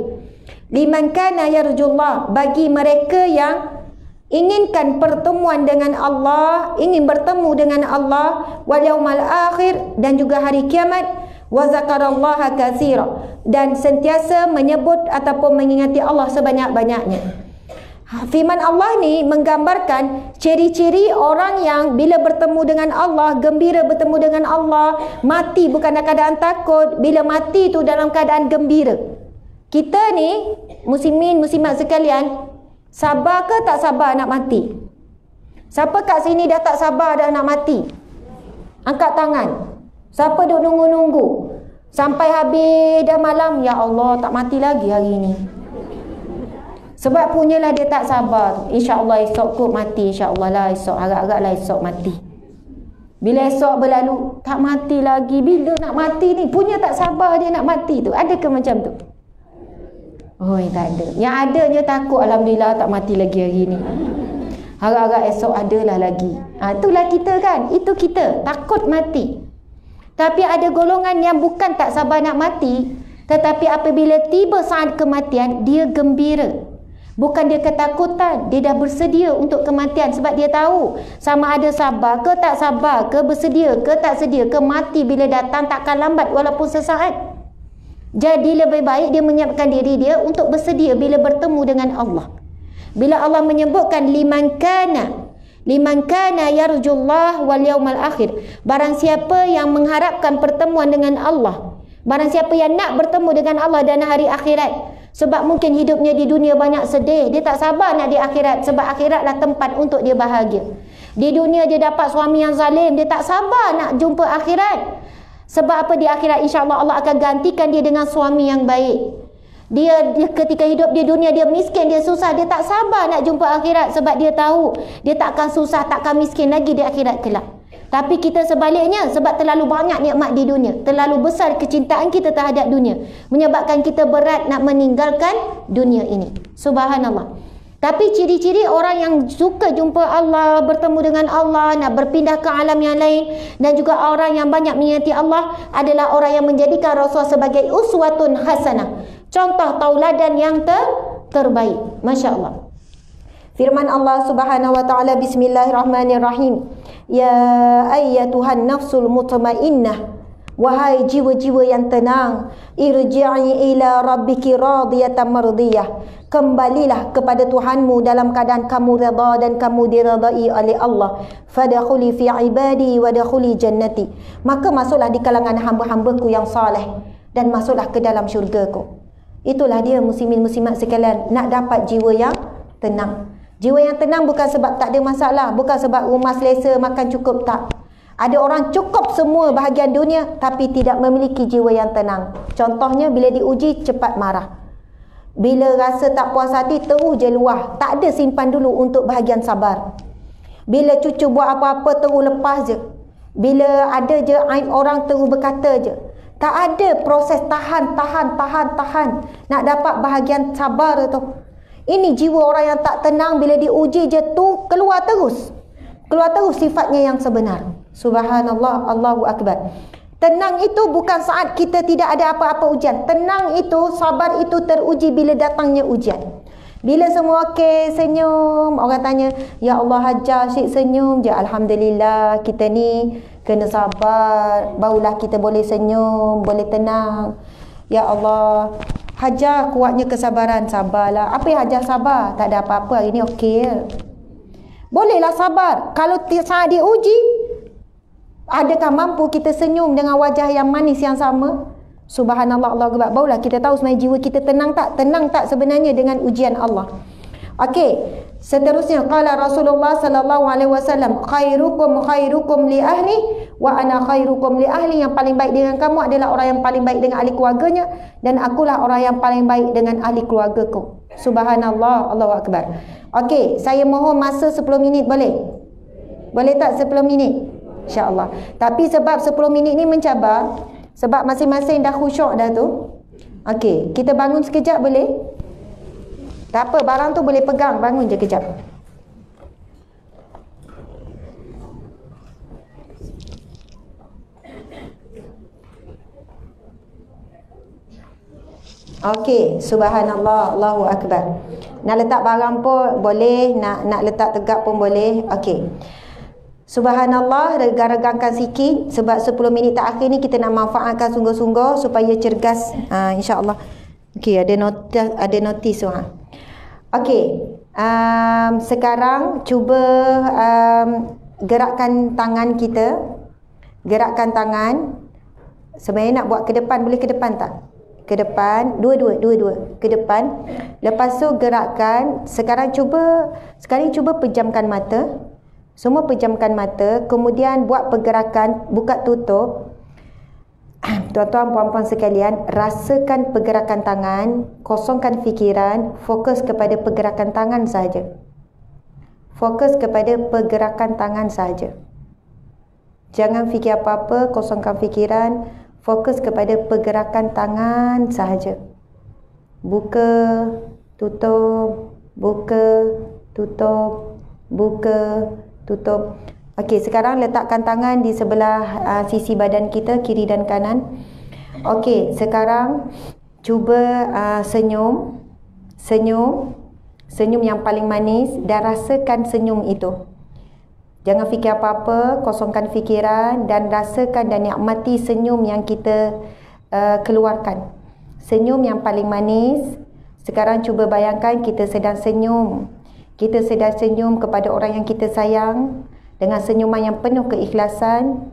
Liman kana yarjullah, bagi mereka yang inginkan pertemuan dengan Allah, ingin bertemu dengan Allah, wal yaumal akhir, dan juga hari kiamat, wa zakarallaha katsira, dan sentiasa menyebut ataupun mengingati Allah sebanyak-banyaknya. Firman Allah ni menggambarkan ciri-ciri orang yang bila bertemu dengan Allah, gembira bertemu dengan Allah, mati bukan dalam keadaan takut, bila mati tu dalam keadaan gembira. Kita ni, muslimin, muslimat sekalian, sabar ke tak sabar nak mati? Siapa kat sini dah tak sabar dah nak mati? Angkat tangan. Siapa duk nunggu-nunggu? Sampai habis dah malam, ya Allah tak mati lagi hari ni. Sebab punyalah dia tak sabar. InsyaAllah esok kot mati. InsyaAllah lah esok. Harap-harap lah esok mati. Bila esok berlalu, tak mati lagi. Bila nak mati ni? Punya tak sabar dia nak mati tu. Adakah macam tu? Oh, tak ada. Yang adanya takut, alhamdulillah tak mati lagi hari ni. Harap-harap esok adalah lagi. Itulah kita kan. Itu kita. Takut mati. Tapi ada golongan yang bukan tak sabar nak mati. Tetapi apabila tiba saat kematian, dia gembira. Bukan dia ketakutan, dia dah bersedia untuk kematian sebab dia tahu sama ada sabar ke tak sabar ke, bersedia ke tak sedia ke, mati bila datang takkan lambat walaupun sesaat. Jadi lebih baik dia menyiapkan diri dia untuk bersedia bila bertemu dengan Allah. Bila Allah menyebutkan liman kana yarjullah wal yaumal akhir, barang siapa yang mengharapkan pertemuan dengan Allah, barang siapa yang nak bertemu dengan Allah dan hari akhirat. Sebab mungkin hidupnya di dunia banyak sedih, dia tak sabar nak di akhirat, sebab akhiratlah tempat untuk dia bahagia. Di dunia dia dapat suami yang zalim, dia tak sabar nak jumpa akhirat. Sebab apa? Di akhirat insya-Allah Allah akan gantikan dia dengan suami yang baik. Dia ketika hidup di dunia dia miskin, dia susah, dia tak sabar nak jumpa akhirat sebab dia tahu dia takkan susah, takkan miskin lagi di akhirat kelak. Tapi kita sebaliknya, sebab terlalu banyak nikmat di dunia, terlalu besar kecintaan kita terhadap dunia, menyebabkan kita berat nak meninggalkan dunia ini. Subhanallah. Tapi ciri-ciri orang yang suka jumpa Allah, bertemu dengan Allah, nak berpindah ke alam yang lain, dan juga orang yang banyak menyayati Allah adalah orang yang menjadikan Rasulullah sebagai uswatun hasanah, contoh tauladan yang terbaik. Masya Allah. Firman Allah Subhanahu wa taala, bismillahirrahmanirrahim. Ya ayyatuhan nafsul mutmainnah, wahai jiwa-jiwa yang tenang, irji'i ila rabbiki radiyatan mardiyah, kembalilah kepada Tuhanmu dalam keadaan kamu redha dan kamu diredai oleh Allah. Fadkhuli fi ibadi wadkhuli jannati, maka masuklah di kalangan hamba-hambaku yang saleh dan masuklah ke dalam syurgaku. Itulah dia muslimin muslimat sekalian, nak dapat jiwa yang tenang. Jiwa yang tenang bukan sebab tak ada masalah, bukan sebab rumah selesa, makan cukup, tak. Ada orang cukup semua bahagian dunia tapi tidak memiliki jiwa yang tenang. Contohnya bila diuji cepat marah. Bila rasa tak puas hati terus je luah, tak ada simpan dulu untuk bahagian sabar. Bila cucu buat apa-apa terus lepas je. Bila ada je aib orang terus berkata je. Tak ada proses tahan nak dapat bahagian sabar tu. Ini jiwa orang yang tak tenang, bila diuji je tu keluar terus sifatnya yang sebenar. Subhanallah, Allahu Akbar. Tenang itu bukan saat kita tidak ada apa-apa ujian. Tenang itu, sabar itu teruji bila datangnya ujian. Bila semua okey, senyum, orang tanya, ya Allah hajar Syed senyum je. Alhamdulillah, kita ni kena sabar, barulah kita boleh senyum, boleh tenang. Ya Allah, hajar kuatnya kesabaran, sabarlah. Apa yang hajar sabar? Tak ada apa-apa, hari ni okey je. Bolehlah sabar. Kalau saat diuji, adakah mampu kita senyum dengan wajah yang manis yang sama? Subhanallah, Allah Akbar. Barulah kita tahu sebenarnya jiwa kita tenang tak? Tenang tak sebenarnya dengan ujian Allah. Okey, seterusnya qala Rasulullah sallallahu alaihi wasallam, khairukum li ahli wa ana khairukum li ahli. Yang paling baik dengan kamu adalah orang yang paling baik dengan ahli keluarganya, dan akulah orang yang paling baik dengan ahli keluargaku. Subhanallah, Allahu Akbar. Okey, saya mohon masa 10 minit boleh? Boleh tak 10 minit? InsyaAllah. Tapi sebab 10 minit ni mencabar, sebab masing-masing dah khusyuk dah tu. Okey, kita bangun sekejap boleh? Tak apa, barang tu boleh pegang, bangun je kejap. Okey, subhanallah, Allahu Akbar. Nak letak barang pun boleh, nak letak tegak pun boleh. Okey. Subhanallah, regang-regangkan sikit sebab 10 minit terakhir ni kita nak manfaatkan sungguh-sungguh supaya cergas, insya-Allah. Okey, ada notis tu. Okey. Sekarang cuba gerakkan tangan kita. Gerakkan tangan. Sebenarnya nak buat ke depan, boleh ke depan tak? Ke depan, dua-dua ke depan. Lepas tu gerakkan. Sekali cuba pejamkan mata. Semua pejamkan mata. Kemudian buat pergerakan buka tutup. Tuan-tuan, puan-puan sekalian, rasakan pergerakan tangan, kosongkan fikiran, fokus kepada pergerakan tangan sahaja. Fokus kepada pergerakan tangan sahaja. Jangan fikir apa-apa, kosongkan fikiran, fokus kepada pergerakan tangan sahaja. Buka, tutup, buka, tutup, buka, tutup. Okey, sekarang letakkan tangan di sebelah sisi badan kita, kiri dan kanan. Okey, sekarang cuba senyum. Senyum yang paling manis dan rasakan senyum itu. Jangan fikir apa-apa, kosongkan fikiran dan rasakan dan nikmati senyum yang kita keluarkan. Senyum yang paling manis. Sekarang cuba bayangkan kita sedang senyum. Kita sedang senyum kepada orang yang kita sayang dengan senyuman yang penuh keikhlasan.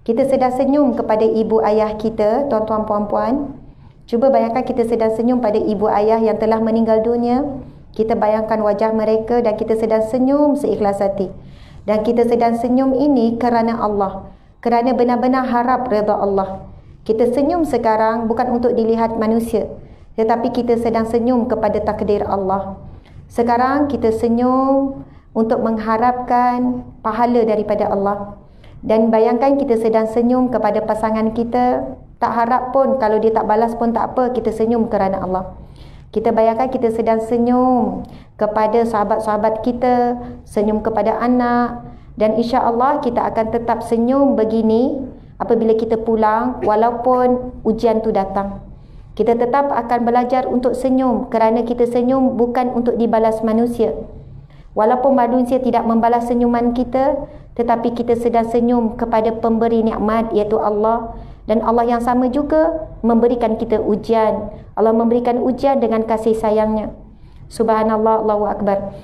Kita sedang senyum kepada ibu ayah kita, tuan-tuan puan-puan. Cuba bayangkan kita sedang senyum pada ibu ayah yang telah meninggal dunia. Kita bayangkan wajah mereka dan kita sedang senyum seikhlas hati. Dan kita sedang senyum ini kerana Allah. Kerana benar-benar harap redha Allah. Kita senyum sekarang bukan untuk dilihat manusia, tetapi kita sedang senyum kepada takdir Allah. Sekarang kita senyum untuk mengharapkan pahala daripada Allah. Dan bayangkan kita sedang senyum kepada pasangan kita. Tak harap pun, kalau dia tak balas pun tak apa, kita senyum kerana Allah. Kita bayangkan kita sedang senyum kepada sahabat-sahabat kita, senyum kepada anak, dan insya-Allah kita akan tetap senyum begini apabila kita pulang walaupun ujian tu datang. Kita tetap akan belajar untuk senyum kerana kita senyum bukan untuk dibalas manusia. Walaupun manusia tidak membalas senyuman kita, tetapi kita sedang senyum kepada pemberi nikmat iaitu Allah. Dan Allah yang sama juga memberikan kita ujian. Allah memberikan ujian dengan kasih sayangnya. Subhanallah, Allahu Akbar.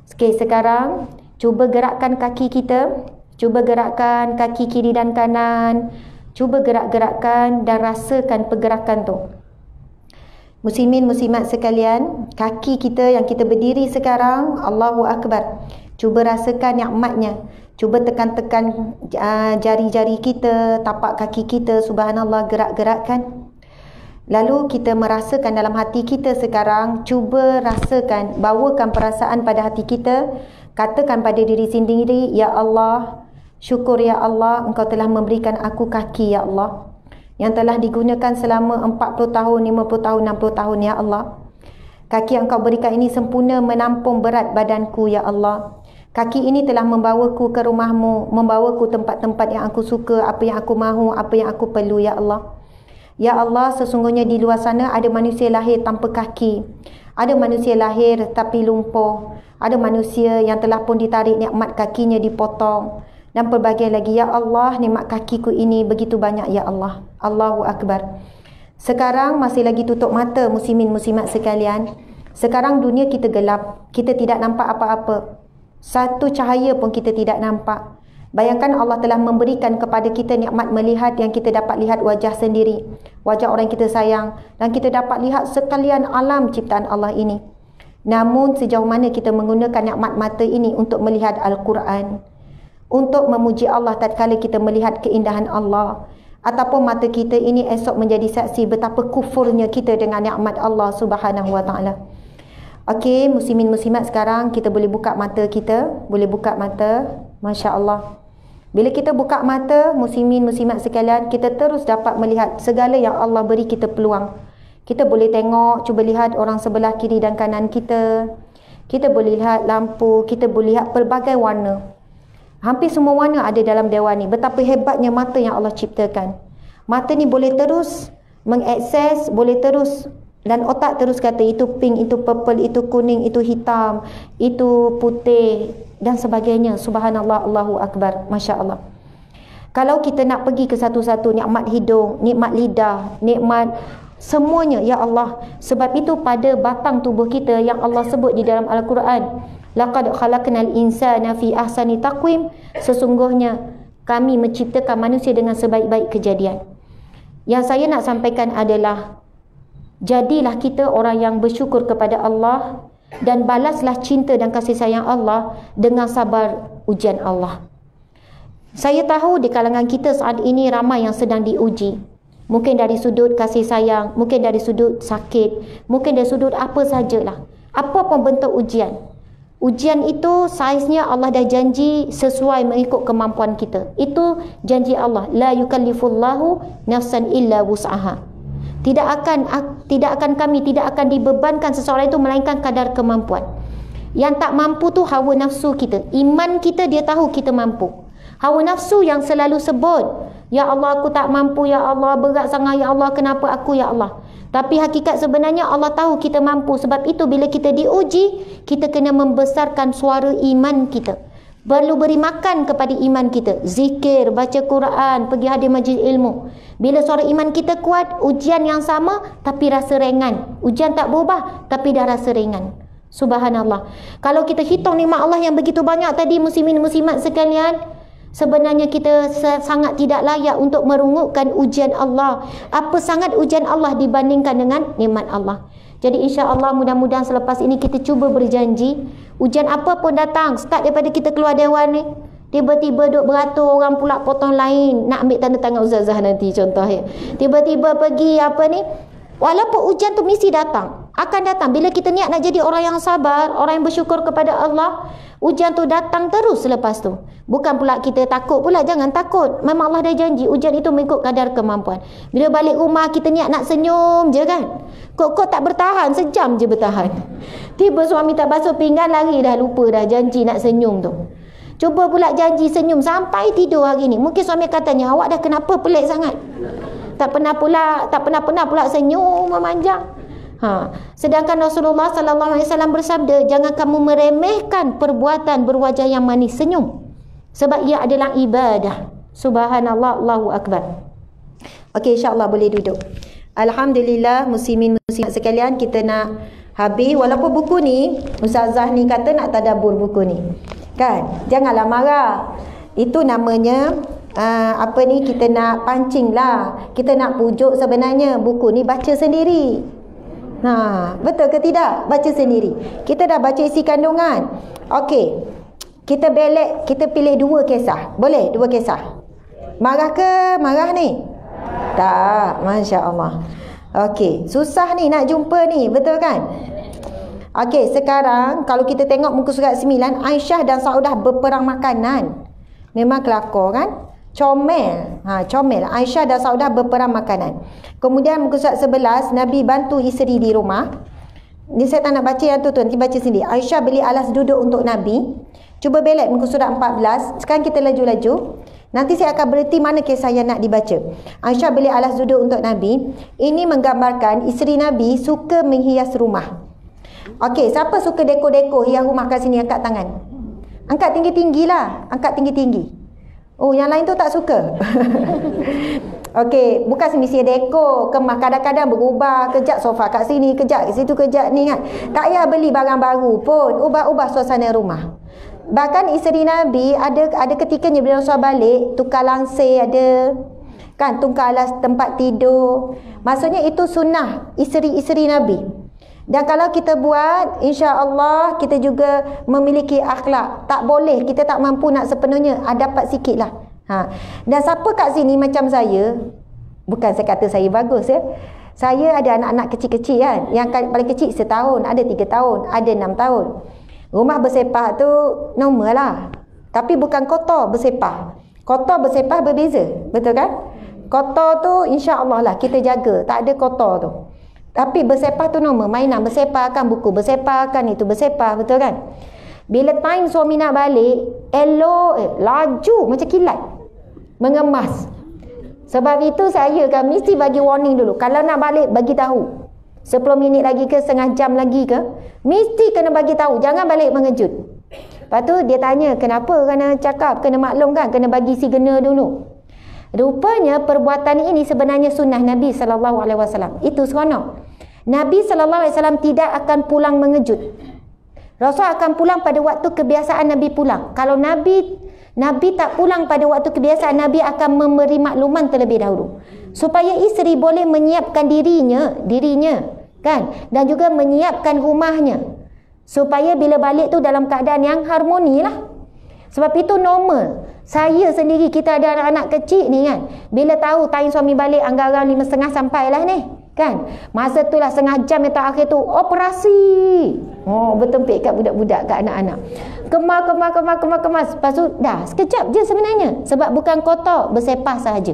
Okey, sekarang cuba gerakkan kaki kita. Cuba gerakkan kaki kiri dan kanan. Cuba gerak-gerakkan dan rasakan pergerakan tu. Muslimin muslimat sekalian, kaki kita yang kita berdiri sekarang, Allahu Akbar. Cuba rasakan nikmatnya. Cuba tekan-tekan jari-jari kita, tapak kaki kita, subhanallah, gerak-gerakkan. Lalu kita merasakan dalam hati kita sekarang, cuba rasakan, bawakan perasaan pada hati kita. Katakan pada diri sendiri, Ya Allah, syukur Ya Allah, Engkau telah memberikan aku kaki Ya Allah, yang telah digunakan selama 40 tahun, 50 tahun, 60 tahun Ya Allah. Kaki yang Kau berikan ini sempurna menampung berat badanku Ya Allah. Kaki ini telah membawaku ke rumahmu, membawaku tempat-tempat yang aku suka, apa yang aku mahu, apa yang aku perlu Ya Allah. Ya Allah, sesungguhnya di luar sana ada manusia lahir tanpa kaki. Ada manusia lahir tapi lumpuh. Ada manusia yang telah pun ditarik nikmat kakinya dipotong. Dan pelbagai lagi. Ya Allah, nikmat kakiku ini begitu banyak Ya Allah. Allahu Akbar. Sekarang masih lagi tutup mata muslimin muslimat sekalian. Sekarang dunia kita gelap. Kita tidak nampak apa-apa. Satu cahaya pun kita tidak nampak. Bayangkan Allah telah memberikan kepada kita nikmat melihat yang kita dapat lihat wajah sendiri. Wajah orang yang kita sayang. Dan kita dapat lihat sekalian alam ciptaan Allah ini. Namun sejauh mana kita menggunakan nikmat mata ini untuk melihat Al-Quran. Untuk memuji Allah tatkala kita melihat keindahan Allah. Ataupun mata kita ini esok menjadi saksi betapa kufurnya kita dengan nikmat Allah Subhanahu Wa Taala. Okey, muslimin muslimat, sekarang kita boleh buka mata kita. Boleh buka mata. Masya Allah. Bila kita buka mata, muslimin muslimat sekalian, kita terus dapat melihat segala yang Allah beri kita peluang. Kita boleh tengok, cuba lihat orang sebelah kiri dan kanan kita. Kita boleh lihat lampu, kita boleh lihat pelbagai warna. Hampir semua warna ada dalam dewan ni. Betapa hebatnya mata yang Allah ciptakan. Mata ni boleh terus mengakses, boleh terus, dan otak terus kata itu pink, itu purple, itu kuning, itu hitam, itu putih dan sebagainya. Subhanallah, Allahu Akbar. Masya Allah. Kalau kita nak pergi ke satu-satu nikmat hidung, nikmat lidah, nikmat Semuanya, ya Allah. Sebab itu pada batang tubuh kita yang Allah sebut di dalam Al-Quran, laqad khalaqnal insana fi ahsani taqwim, sesungguhnya kami menciptakan manusia dengan sebaik-baik kejadian. Yang saya nak sampaikan adalah, jadilah kita orang yang bersyukur kepada Allah dan balaslah cinta dan kasih sayang Allah dengan sabar ujian Allah. Saya tahu di kalangan kita saat ini ramai yang sedang diuji. Mungkin dari sudut kasih sayang, mungkin dari sudut sakit, mungkin dari sudut apa sajalah. Apa pun bentuk ujian. Ujian itu saiznya Allah dah janji sesuai mengikut kemampuan kita. Itu janji Allah. La yukallifullahu nafsan illa wus'aha. Tidak akan kami dibebankan seseorang itu melainkan kadar kemampuan. Yang tak mampu tu hawa nafsu kita. Iman kita dia tahu kita mampu. Hawa nafsu yang selalu sebut, ya Allah aku tak mampu, ya Allah berat sangat, ya Allah kenapa aku, ya Allah. Tapi hakikat sebenarnya Allah tahu kita mampu. Sebab itu bila kita diuji, kita kena membesarkan suara iman kita. Perlu beri makan kepada iman kita. Zikir, baca Quran, pergi hadir majlis ilmu. Bila suara iman kita kuat, ujian yang sama tapi rasa ringan. Ujian tak berubah tapi dah rasa ringan. Subhanallah. Kalau kita hitung nikmat Allah yang begitu banyak tadi, muslimin muslimat sekalian, sebenarnya kita sangat tidak layak untuk merungukkan ujian Allah. Apa sangat ujian Allah dibandingkan dengan nikmat Allah. Jadi insya-Allah mudah-mudahan selepas ini kita cuba berjanji, ujian apa pun datang, start daripada kita keluar dewan ni, tiba-tiba duk beratur orang pula potong lain nak ambil tanda tangan ustazah nanti contohnya. Tiba-tiba pergi apa ni, walaupun ujian tu mesti datang, akan datang. Bila kita niat nak jadi orang yang sabar, orang yang bersyukur kepada Allah, ujian tu datang terus selepas tu. Bukan pula kita takut pula, jangan takut. Memang Allah dah janji ujian itu mengikut kadar kemampuan. Bila balik rumah kita niat nak senyum je kan, kok tak bertahan, sejam je bertahan. Tiba suami tak basuh pinggan, lari dah, lupa dah janji nak senyum tu. Cuba pula janji senyum sampai tidur hari ni. Mungkin suami katanya, awak dah kenapa pelik sangat? Tak pernah pula senyum memanjang. Sedangkan Rasulullah sallallahu alaihi wasallam bersabda, jangan kamu meremehkan perbuatan berwajah yang manis senyum, sebab ia adalah ibadah. Subhanallah, Allahu akbar. Okey, insya-Allah boleh duduk. Alhamdulillah muslimin muslimat sekalian, kita nak habis. Walaupun buku ni ustazah ni kata nak tadabbur buku ni. Kan? Janganlah marah. Itu namanya kita nak pancing lah. Kita nak pujuk sebenarnya buku ni baca sendiri. Betul ke tidak? Baca sendiri. Kita dah baca isi kandungan. Okey. Kita pilih 2 kisah. Boleh 2 kisah? Marah ke? Marah ni? Tak. Masya Allah. Okey. Susah ni nak jumpa ni. Betul kan? Okey. Sekarang kalau kita tengok muka surat 9, Aisyah dan Saudah berperang makanan. Memang kelakor kan? Comel. Comel. Aisyah dan Saudah berperang makanan. Kemudian muka surat 11, Nabi bantu isteri di rumah. Ni saya tak nak baca yang tu, nanti baca sendiri. Aisyah beli alas duduk untuk Nabi. Cuba belet muka surat 14. Sekarang kita laju-laju. Nanti saya akan berhenti mana kisah yang nak dibaca. Aisyah beli alas duduk untuk Nabi. Ini menggambarkan isteri Nabi suka menghias rumah. Okey, siapa suka dekor-dekor hias rumah kat sini, angkat tangan. Angkat tinggi-tinggi lah. Angkat tinggi-tinggi. Oh, yang lain tu tak suka. Okey, bukan semestinya dekor, kemah kadang-kadang berubah, kejap sofa kat sini, kejap kat situ, kejap ni kan. Tak payah beli barang baru pun, ubah-ubah suasana rumah. Bahkan isteri Nabi ada ketikanya bila Rasulullah balik, tukar langsir ada, kan, tukar alas tempat tidur. Maksudnya itu sunnah isteri-isteri Nabi. Dan kalau kita buat, insya-Allah kita juga memiliki akhlak. Tak boleh, kita tak mampu nak sepenuhnya, dapat sikit lah. Dan siapa kat sini macam saya, bukan saya kata saya bagus ya, saya ada anak-anak kecil-kecil kan, yang paling kecil 1 tahun, ada 3 tahun, ada 6 tahun. Rumah bersepah tu normal lah, tapi bukan kotor bersepah. Kotor bersepah berbeza, betul kan? Kotor tu insya-Allah lah kita jaga, tak ada kotor tu. Tapi bersepah tu normal, mainan bersepah kan, buku bersepah kan, itu bersepah, betul kan? Bila time suami nak balik, elok, laju macam kilat, mengemas. Sebab itu saya kan mesti bagi warning dulu. Kalau nak balik, bagi tahu 10 minit lagi ke, setengah jam lagi ke, mesti kena bagi tahu, jangan balik mengejut. Lepas tu dia tanya, kenapa? Kena cakap, kena maklum kan, kena bagi signal dulu. Rupanya perbuatan ini sebenarnya sunnah Nabi SAW. Itu seronok. Nabi SAW tidak akan pulang mengejut. Rasul akan pulang pada waktu kebiasaan Nabi pulang. Kalau Nabi tak pulang pada waktu kebiasaan, Nabi akan memberi makluman terlebih dahulu, supaya isteri boleh menyiapkan dirinya kan, dan juga menyiapkan rumahnya, supaya bila balik tu dalam keadaan yang harmoni lah. Sebab itu normal. Saya sendiri, kita ada anak-anak kecil ni kan, bila tahu time suami balik anggaran 5.30 sampailah ni kan, masa tu lah setengah jam yang terakhir tu operasi. Bertempik kat budak-budak, kat anak-anak, kemas. Lepas tu dah sekejap je sebenarnya, sebab bukan kotor, bersepah sahaja.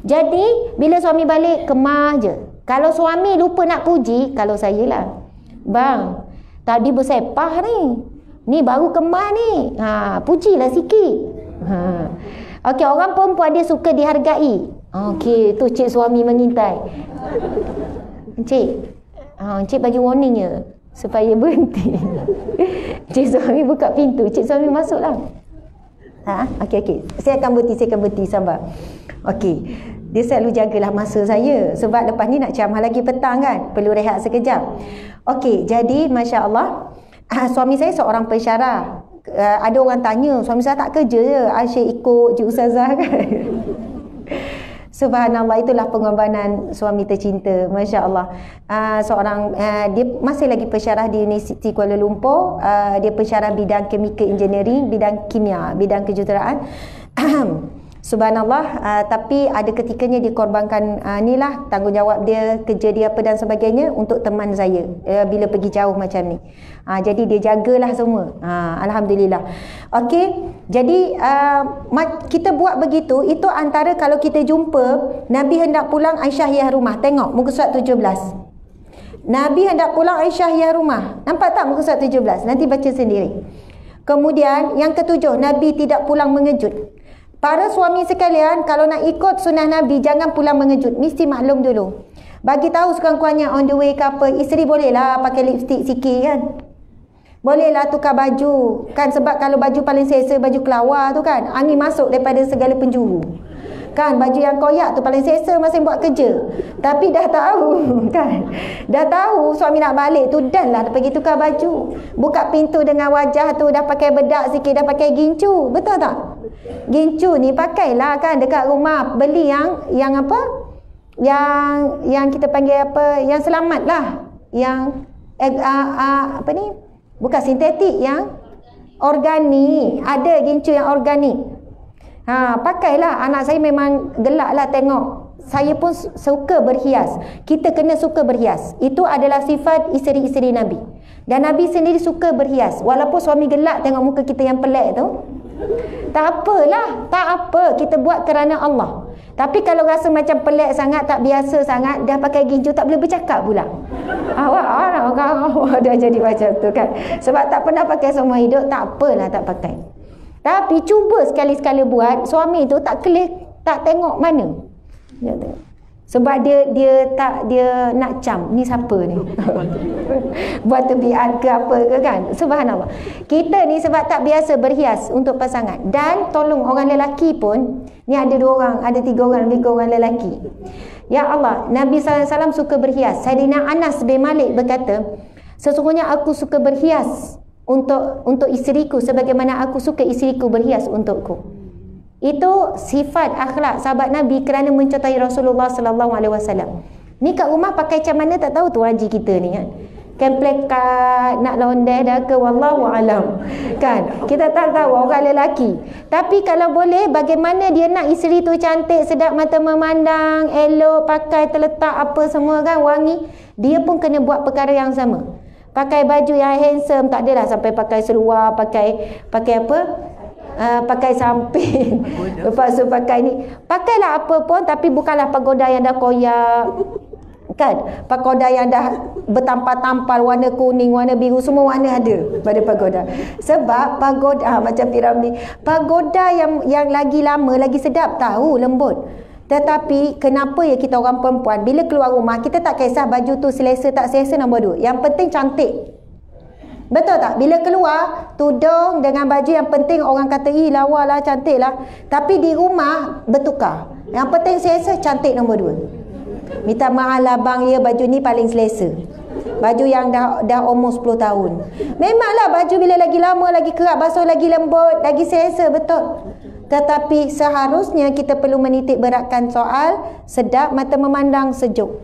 Jadi bila suami balik kemas je. Kalau suami lupa nak puji, kalau saya lah, bang tadi bersepah ni baru kemas ni, pujilah sikit. Okey, orang perempuan dia suka dihargai. Okey, tu cik suami mengintai. Encik bagi warning je supaya berhenti. Cik suami buka pintu, cik suami masuklah. Okey. Saya akan berhenti, sabar. Okey. Dia selalu jagalah masa saya, sebab lepas ni nak ceramah lagi petang kan, perlu rehat sekejap. Okey, jadi masya-Allah, suami saya seorang pensyarah. Ada orang tanya, suami saya tak kerja je, asyik ikut Cik Ustazah kan. Subhanallah, itulah pengorbanan suami tercinta, masya-Allah. Seorang dia masih lagi pensyarah di Universiti Kuala Lumpur. Dia pensyarah bidang chemical engineering, bidang kimia, bidang kejuruteraan. Subhanallah, tapi ada ketikanya dikorbankan inilah tanggungjawab dia, kerja dia apa dan sebagainya untuk teman saya bila pergi jauh macam ni. Jadi dia jagalah semua. Alhamdulillah. Okey, jadi kita buat begitu. Itu antara kalau kita jumpa Nabi hendak pulang, Aisyah ya rumah. Tengok muka surat 17. Nabi hendak pulang, Aisyah ya rumah. Nampak tak muka surat 17? Nanti baca sendiri. Kemudian yang ketujuh, Nabi tidak pulang mengejut. Para suami sekalian, kalau nak ikut sunnah Nabi, jangan pulang mengejut. Mesti maklum dulu. Bagi tahu sekurang-kurangnya on the way ke apa. Isteri bolehlah pakai lipstick sikit kan. Bolehlah tukar baju. Kan sebab kalau baju paling selesa baju kelawar tu kan, angin masuk daripada segala penjuru. Kan baju yang koyak tu paling selesa masa buat kerja. Tapi dah tahu kan. Dah tahu suami nak balik tu, dan lah pergi tukar baju. Buka pintu dengan wajah tu dah pakai bedak sikit, dah pakai gincu. Betul tak? Gincu ni pakailah kan dekat rumah, beli yang apa? Yang kita panggil apa? Yang selamat lah. Yang apa ni? Bukan sintetik, yang organik. Ada gincu yang organik. Pakailah. Anak saya memang gelaklah tengok. Saya pun suka berhias. Kita kena suka berhias. Itu adalah sifat isteri-isteri Nabi. Dan Nabi sendiri suka berhias. Walaupun suami gelak tengok muka kita yang pelik tu, tak apalah, tak apa, kita buat kerana Allah. Tapi kalau rasa macam pelik sangat, tak biasa sangat, dah pakai gincu, tak boleh bercakap pula. Awak dah jadi macam tu kan. Sebab tak pernah pakai seumur hidup, tak apalah tak pakai. Tapi cuba sekali-sekala buat, suami tu tak tengok mana. Sebab dia nak cam, ni siapa ni? Buat tebiat ke apa ke kan? Subhanallah. Kita ni sebab tak biasa berhias untuk pasangan. Dan tolong orang lelaki pun, ni ada 2 orang, ada 3 orang, lebih orang lelaki. Ya Allah, Nabi SAW suka berhias. Sayyidina Anas bin Malik berkata, sesungguhnya aku suka berhias untuk isteriku sebagaimana aku suka isteriku berhias untukku. Itu sifat akhlak sahabat Nabi kerana mencontohi Rasulullah SAW. Ni kat rumah pakai macam mana tak tahu tu haji kita ni kan. Kan plekat, nak londai dah ke, wallahu alam. Kan? Kita tak tahu orang lelaki. Tapi kalau boleh, bagaimana dia nak isteri tu cantik, sedap mata memandang, elok, pakai terletak apa semua kan, wangi. Dia pun kena buat perkara yang sama. Pakai baju yang handsome, tak adalah sampai pakai seluar, pakai apa? Pakai samping. Lepas tu pakai ni. Pakailah apa pun, tapi bukanlah pagoda yang dah koyak. Kan? Pagoda yang dah bertampal-tampal, warna kuning, warna biru, semua warna ada pada pagoda. Sebab pagoda macam piramid. Pagoda yang lagi lama, lagi sedap, tahu lembut. Tetapi kenapa ya kita orang perempuan bila keluar rumah, kita tak kisah baju tu selesa tak selesa, nombor 2. Yang penting cantik. Betul tak? Bila keluar, tudung dengan baju yang penting orang kata, lawa lah, cantik lah. Tapi di rumah bertukar. Yang penting selesa, cantik nombor 2. Minta maaf lah bang, ya baju ni paling selesa. Baju yang dah umur 10 tahun. Memanglah baju bila lagi lama, lagi kerap basuh, lagi lembut, lagi selesa, betul. Tetapi seharusnya kita perlu menitik beratkan soal sedap mata memandang, sejuk.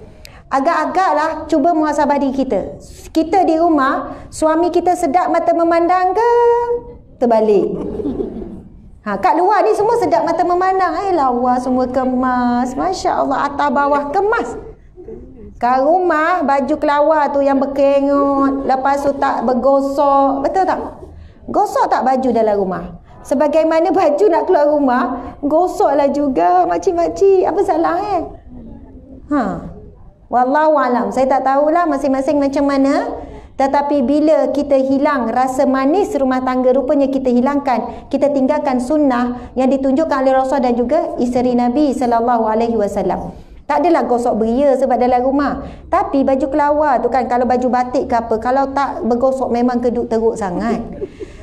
Agak-agaklah cuba muhasabah diri kita. Kita di rumah, suami kita sedap mata memandang ke terbalik? Kat luar ni semua sedap mata memandang. Lawa semua kemas. Masya Allah, atas bawah kemas. Kat rumah, baju kelawar tu yang berkengut, lepas tu tak bergosok. Betul tak? Gosok tak baju dalam rumah? Sebagaimana baju nak keluar rumah, gosoklah juga makcik-makcik. Apa salah Wallahualam, saya tak tahulah masing-masing macam mana. Tetapi bila kita hilang rasa manis rumah tangga, rupanya kita hilangkan, kita tinggalkan sunnah yang ditunjukkan oleh Rasul dan juga isteri Nabi SAW. Tak adalah gosok beria sebab dalam rumah. Tapi baju kelawar tu kan, kalau baju batik ke apa, kalau tak bergosok memang kedut teruk sangat.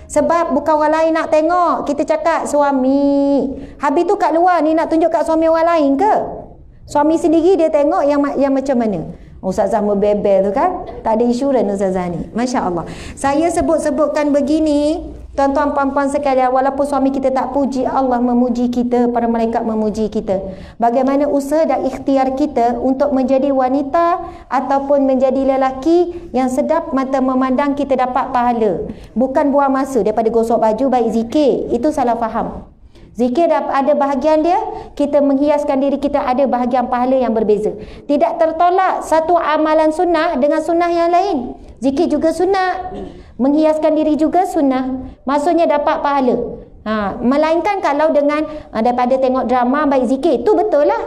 Sebab bukan orang lain nak tengok, kita cakap suami. Habis tu kat luar ni nak tunjuk kat suami orang lain ke? Suami sendiri dia tengok yang macam mana? Ustazah membebel tu kan, tak ada insurans Ustazah ni. Masya Allah. Saya sebut-sebutkan begini, tuan-tuan puan-puan sekalian, walaupun suami kita tak puji, Allah memuji kita, para malaikat memuji kita. Bagaimana usaha dan ikhtiar kita untuk menjadi wanita ataupun menjadi lelaki yang sedap mata memandang, kita dapat pahala. Bukan buang masa daripada gosok baju baik zikir. Itu salah faham. Zikir ada bahagian dia, kita menghiaskan diri kita ada bahagian pahala yang berbeza. Tidak tertolak satu amalan sunnah dengan sunnah yang lain. Zikir juga sunnah, menghiaskan diri juga sunnah. Maksudnya dapat pahala. Melainkan kalau dengan daripada tengok drama baik zikir, itu betul lah.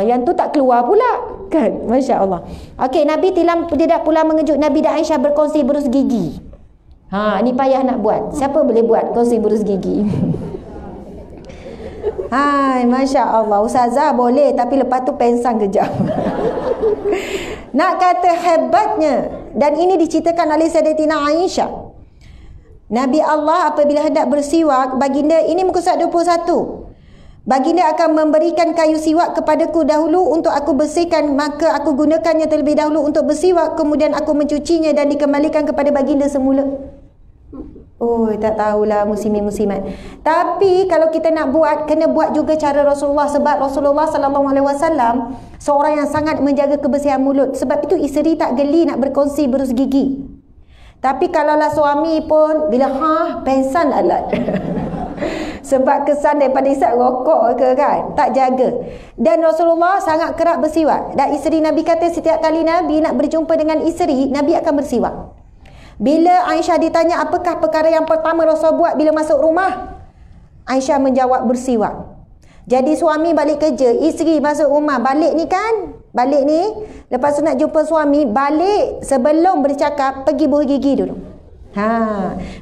Yang tu tak keluar pula kan. Masya Allah. Okey, Nabi tidak pula mengejut Nabi dan Aisyah berkongsi berus gigi. Ni payah nak buat. Siapa boleh buat kongsi berus gigi? Hai, Masya Allah. Ustazah boleh, tapi lepas tu pensang kejap. Nak kata hebatnya, dan ini diceritakan oleh Sayyidatina Aisyah, Nabi Allah apabila hendak bersiwak, baginda, ini muka surat 21, baginda akan memberikan kayu siwak kepadaku dahulu untuk aku bersihkan, maka aku gunakannya terlebih dahulu untuk bersiwak, kemudian aku mencucinya dan dikembalikan kepada baginda semula. Oh, tak tahulah muslimin-muslimat. Tapi kalau kita nak buat, kena buat juga cara Rasulullah. Sebab Rasulullah SAW seorang yang sangat menjaga kebersihan mulut. Sebab itu isteri tak geli nak berkongsi berus gigi. Tapi kalaulah suami pun, bila pensan alat. Sebab kesan daripada isap rokok ke kan, tak jaga. Dan Rasulullah sangat kerap bersiwak. Dan isteri Nabi kata setiap kali Nabi nak berjumpa dengan isteri, Nabi akan bersiwak. Bila Aisyah ditanya apakah perkara yang pertama Rasul buat bila masuk rumah, Aisyah menjawab bersiwak. Jadi suami balik kerja, isteri masuk rumah, balik ni lepas tu nak jumpa suami, balik sebelum bercakap pergi buah gigi dulu.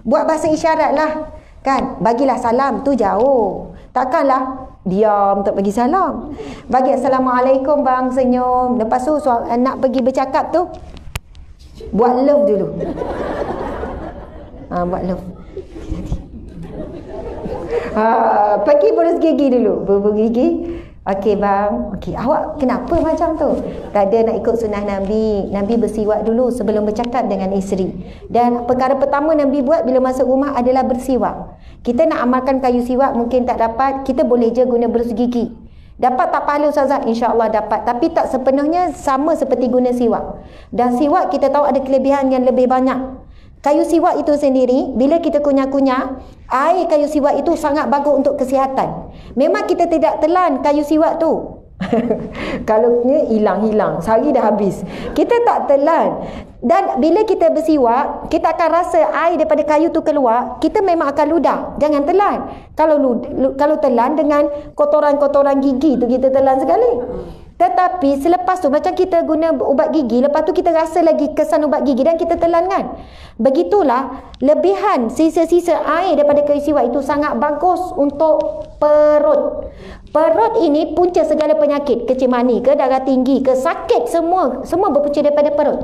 Buat bahasa isyarat lah kan, bagilah salam tu jauh. Takkanlah diam tak bagi salam. Bagi assalamualaikum bang, senyum. Lepas tu nak pergi bercakap tu, buat love dulu. Buat love. Pergi berus gigi dulu. Berus gigi. Okey bang. Okey, awak kenapa macam tu? Tak ada, nak ikut sunnah Nabi. Nabi bersiwak dulu sebelum bercakap dengan isteri. Dan perkara pertama Nabi buat bila masuk rumah adalah bersiwak. Kita nak amalkan kayu siwak mungkin tak dapat, kita boleh je guna berus gigi. Dapat tak pahala Ustazah? InsyaAllah dapat. Tapi tak sepenuhnya sama seperti guna siwak. Dan siwak kita tahu ada kelebihan yang lebih banyak. Kayu siwak itu sendiri, bila kita kunyah-kunyah, air kayu siwak itu sangat bagus untuk kesihatan. Memang kita tidak telan kayu siwak tu. Kalau hilang-hilang, sehari dah habis. Kita tak telan. Dan bila kita bersiwak, kita akan rasa air daripada kayu tu keluar, kita memang akan ludah. Jangan telan. Kalau telan dengan kotoran-kotoran gigi tu, kita telan sekali. Tetapi selepas tu macam kita guna ubat gigi, lepas tu kita rasa lagi kesan ubat gigi dan kita telan kan. Begitulah lebihan sisa-sisa air daripada kayu siwak itu sangat bagus untuk perut. Perut ini punca segala penyakit, kencing manis ke, darah tinggi ke, sakit, semua berpunca daripada perut.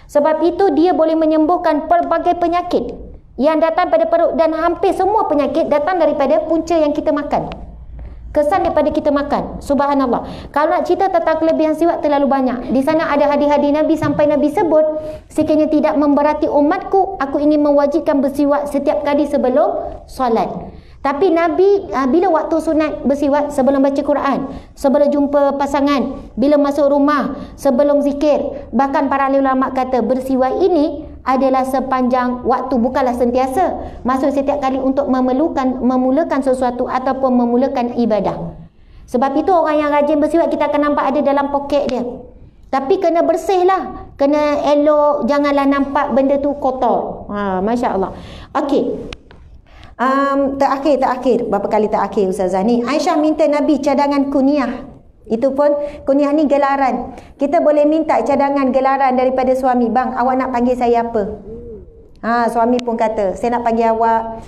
Sebab itu dia boleh menyembuhkan pelbagai penyakit yang datang pada perut, dan hampir semua penyakit datang daripada punca yang kita makan. Kesan daripada kita makan. Subhanallah. Kalau nak cerita tentang kelebihan siwak terlalu banyak. Di sana ada hadis-hadis Nabi sampai Nabi sebut, sekiranya tidak memberati umatku, aku ingin mewajibkan bersiwak setiap kali sebelum solat. Tapi Nabi bila waktu sunat bersiwak? Sebelum baca Quran, sebelum jumpa pasangan, bila masuk rumah, sebelum zikir. Bahkan para ulama kata bersiwak ini adalah sepanjang waktu, bukanlah sentiasa. Maksud setiap kali untuk memulakan sesuatu ataupun memulakan ibadah. Sebab itu orang yang rajin bersiwak kita akan nampak ada dalam poket dia. Tapi kena bersih lah, kena elok, janganlah nampak benda tu kotor. Masya Allah. Okey. Terakhir. Berapa kali terakhir Ustazah ni? Aisyah minta Nabi cadangan kunyah. Itu pun kunyah ni gelaran. Kita boleh minta cadangan gelaran daripada suami. Bang, awak nak panggil saya apa? Suami pun kata, saya nak panggil awak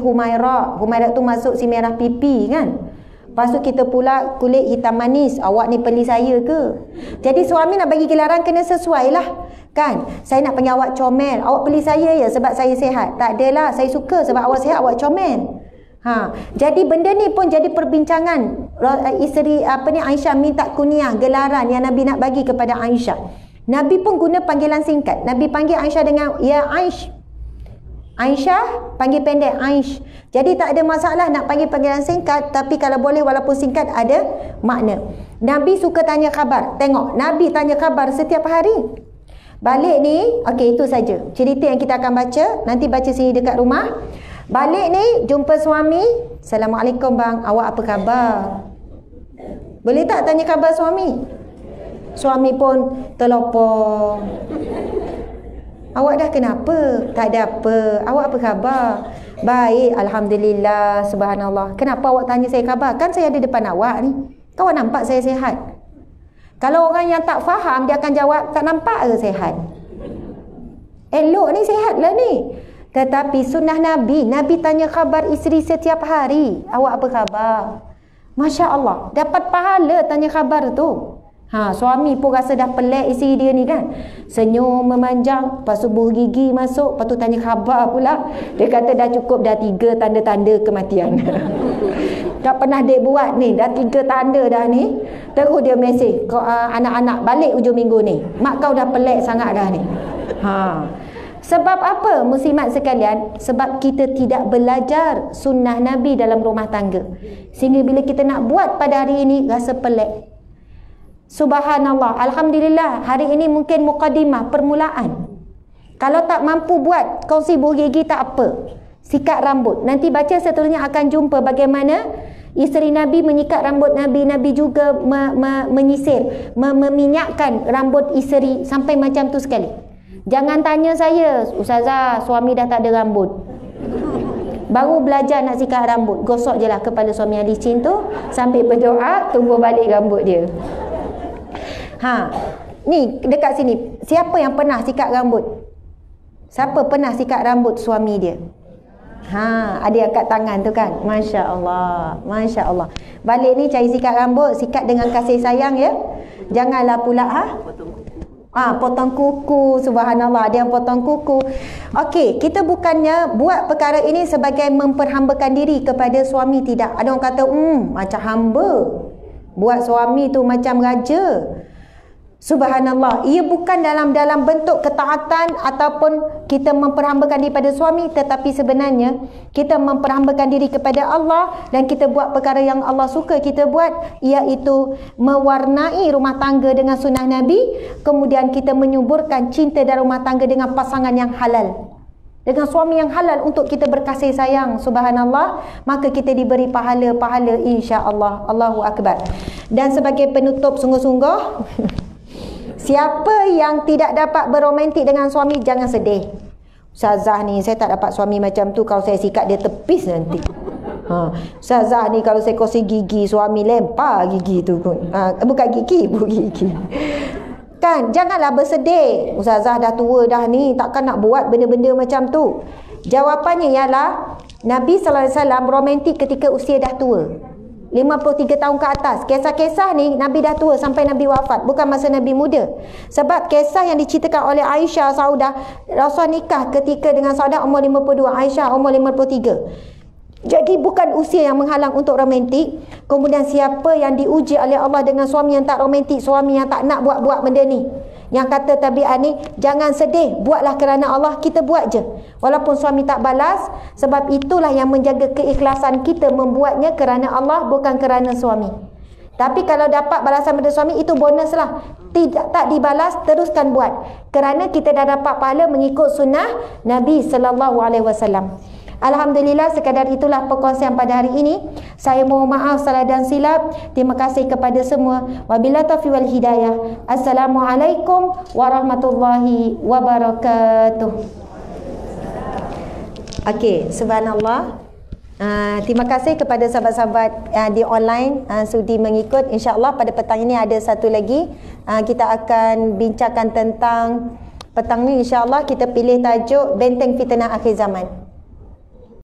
Humairah. Humairah tu masuk si merah pipi kan. Lepas tu kita pula kulit hitam manis. Awak ni peli saya ke? Jadi suami nak bagi gelaran kena sesuai lah kan. Saya nak panggil awak comel. Awak peli saya ya sebab saya sihat? Tak adalah, saya suka sebab awak sihat, awak comel. Jadi benda ni pun jadi perbincangan. Isteri Aisyah minta kunyah, gelaran yang Nabi nak bagi kepada Aisyah. Nabi pun guna panggilan singkat. Nabi panggil Aisyah dengan ya Aish. Aisyah panggil pendek Aish. Jadi tak ada masalah nak panggil panggilan singkat, tapi kalau boleh walaupun singkat ada makna. Nabi suka tanya khabar. Tengok, Nabi tanya khabar setiap hari. Balik ni, okey, itu saja cerita yang kita akan baca. Nanti baca sini dekat rumah. Balik ni jumpa suami, Assalamualaikum bang, awak apa khabar? Boleh tak tanya khabar suami? Suami pun terlopor. Awak dah kenapa? Tak ada apa. Awak apa khabar? Baik, alhamdulillah, subhanallah. Kenapa awak tanya saya khabar? Kan saya ada depan awak ni. Kau nampak saya sihat? Kalau orang yang tak faham, dia akan jawab, tak nampak ke sihat? Elok ni, sihat lah ni. Tetapi sunnah Nabi, Nabi tanya khabar isteri setiap hari. Awak apa khabar? Masya Allah, dapat pahala tanya khabar tu. Suami pun rasa dah pelik isteri dia ni kan. Senyum memanjang, lepas tu buh gigi masuk, lepas tu tanya khabar pula. Dia kata dah cukup, dah 3 tanda-tanda kematian. Tak pernah dia buat ni, dah 3 tanda dah ni. Terus dia mesej, anak-anak balik hujung minggu ni. Mak kau dah pelik sangat dah ni. Sebab apa muslimat sekalian? Sebab kita tidak belajar sunnah Nabi dalam rumah tangga. Sehingga bila kita nak buat pada hari ini, rasa pelik. Subhanallah, alhamdulillah, hari ini mungkin muqaddimah, permulaan. Kalau tak mampu buat kongsi buh gigi tak apa, sikat rambut. Nanti baca seterusnya akan jumpa bagaimana isteri Nabi menyikat rambut Nabi. Nabi juga menyisir, meminyakkan rambut isteri sampai macam tu sekali. Jangan tanya saya, Ustazah, suami dah tak ada rambut, baru belajar nak sikat rambut. Gosok je lah kepala suami yang licin tu, sambil berdoa, tunggu balik rambut dia. Ni dekat sini, siapa yang pernah sikat rambut? Siapa pernah sikat rambut suami dia? Ada yang kat tangan tu kan. Masya Allah, Masya Allah. Balik ni cari sikat rambut, sikat dengan kasih sayang ya. Janganlah pula potong kuku. Subhanallah, ada yang potong kuku. Okey, kita bukannya buat perkara ini sebagai memperhambakan diri kepada suami, tidak. Ada orang kata macam hamba, buat suami tu macam raja. Subhanallah, ia bukan dalam bentuk ketaatan ataupun kita memperhambakan diri pada suami, tetapi sebenarnya kita memperhambakan diri kepada Allah dan kita buat perkara yang Allah suka kita buat, iaitu mewarnai rumah tangga dengan sunnah Nabi. Kemudian kita menyuburkan cinta dalam rumah tangga dengan pasangan yang halal, dengan suami yang halal untuk kita berkasih sayang. Subhanallah, maka kita diberi pahala-pahala insya-Allah. Allahu Akbar. Dan sebagai penutup sungguh-sungguh, siapa yang tidak dapat berromantik dengan suami, jangan sedih. Ustazah ni, saya tak dapat suami macam tu. Kalau saya sikat dia tepis nanti. Ustazah ni, kalau saya kongsi gigi, suami lempar gigi tu. Bukan gigi, ibu gigi. Kan, janganlah bersedih. Ustazah dah tua dah ni, takkan nak buat benda-benda macam tu. Jawapannya ialah Nabi SAW romantik ketika usia dah tua, 53 tahun ke atas. Kisah-kisah ni Nabi dah tua sampai Nabi wafat, bukan masa Nabi muda. Sebab kisah yang diceritakan oleh Aisyah Saudah, Rasul nikah ketika dengan Saudah umur 52, Aisyah umur 53. Jadi bukan usia yang menghalang untuk romantik. Kemudian siapa yang diuji oleh Allah dengan suami yang tak romantik, suami yang tak nak buat-buat benda ni, yang kata tabiat ni, jangan sedih, buatlah kerana Allah, kita buat je walaupun suami tak balas. Sebab itulah yang menjaga keikhlasan kita membuatnya kerana Allah, bukan kerana suami. Tapi kalau dapat balasan daripada suami, itu bonus lah. Tak dibalas, teruskan buat, kerana kita dah dapat pahala mengikut sunnah Nabi SAW. Alhamdulillah, sekadar itulah perkongsian pada hari ini. Saya mohon maaf salah dan silap. Terima kasih kepada semua. Wabillahi taufiq wal hidayah. Assalamualaikum warahmatullahi wabarakatuh. Okey, subhanallah. Terima kasih kepada sahabat-sahabat di online sudi mengikut. InsyaAllah pada petang ini ada satu lagi. Kita akan bincangkan tentang, petang ni insyaAllah kita pilih tajuk Benteng Fitnah Akhir Zaman.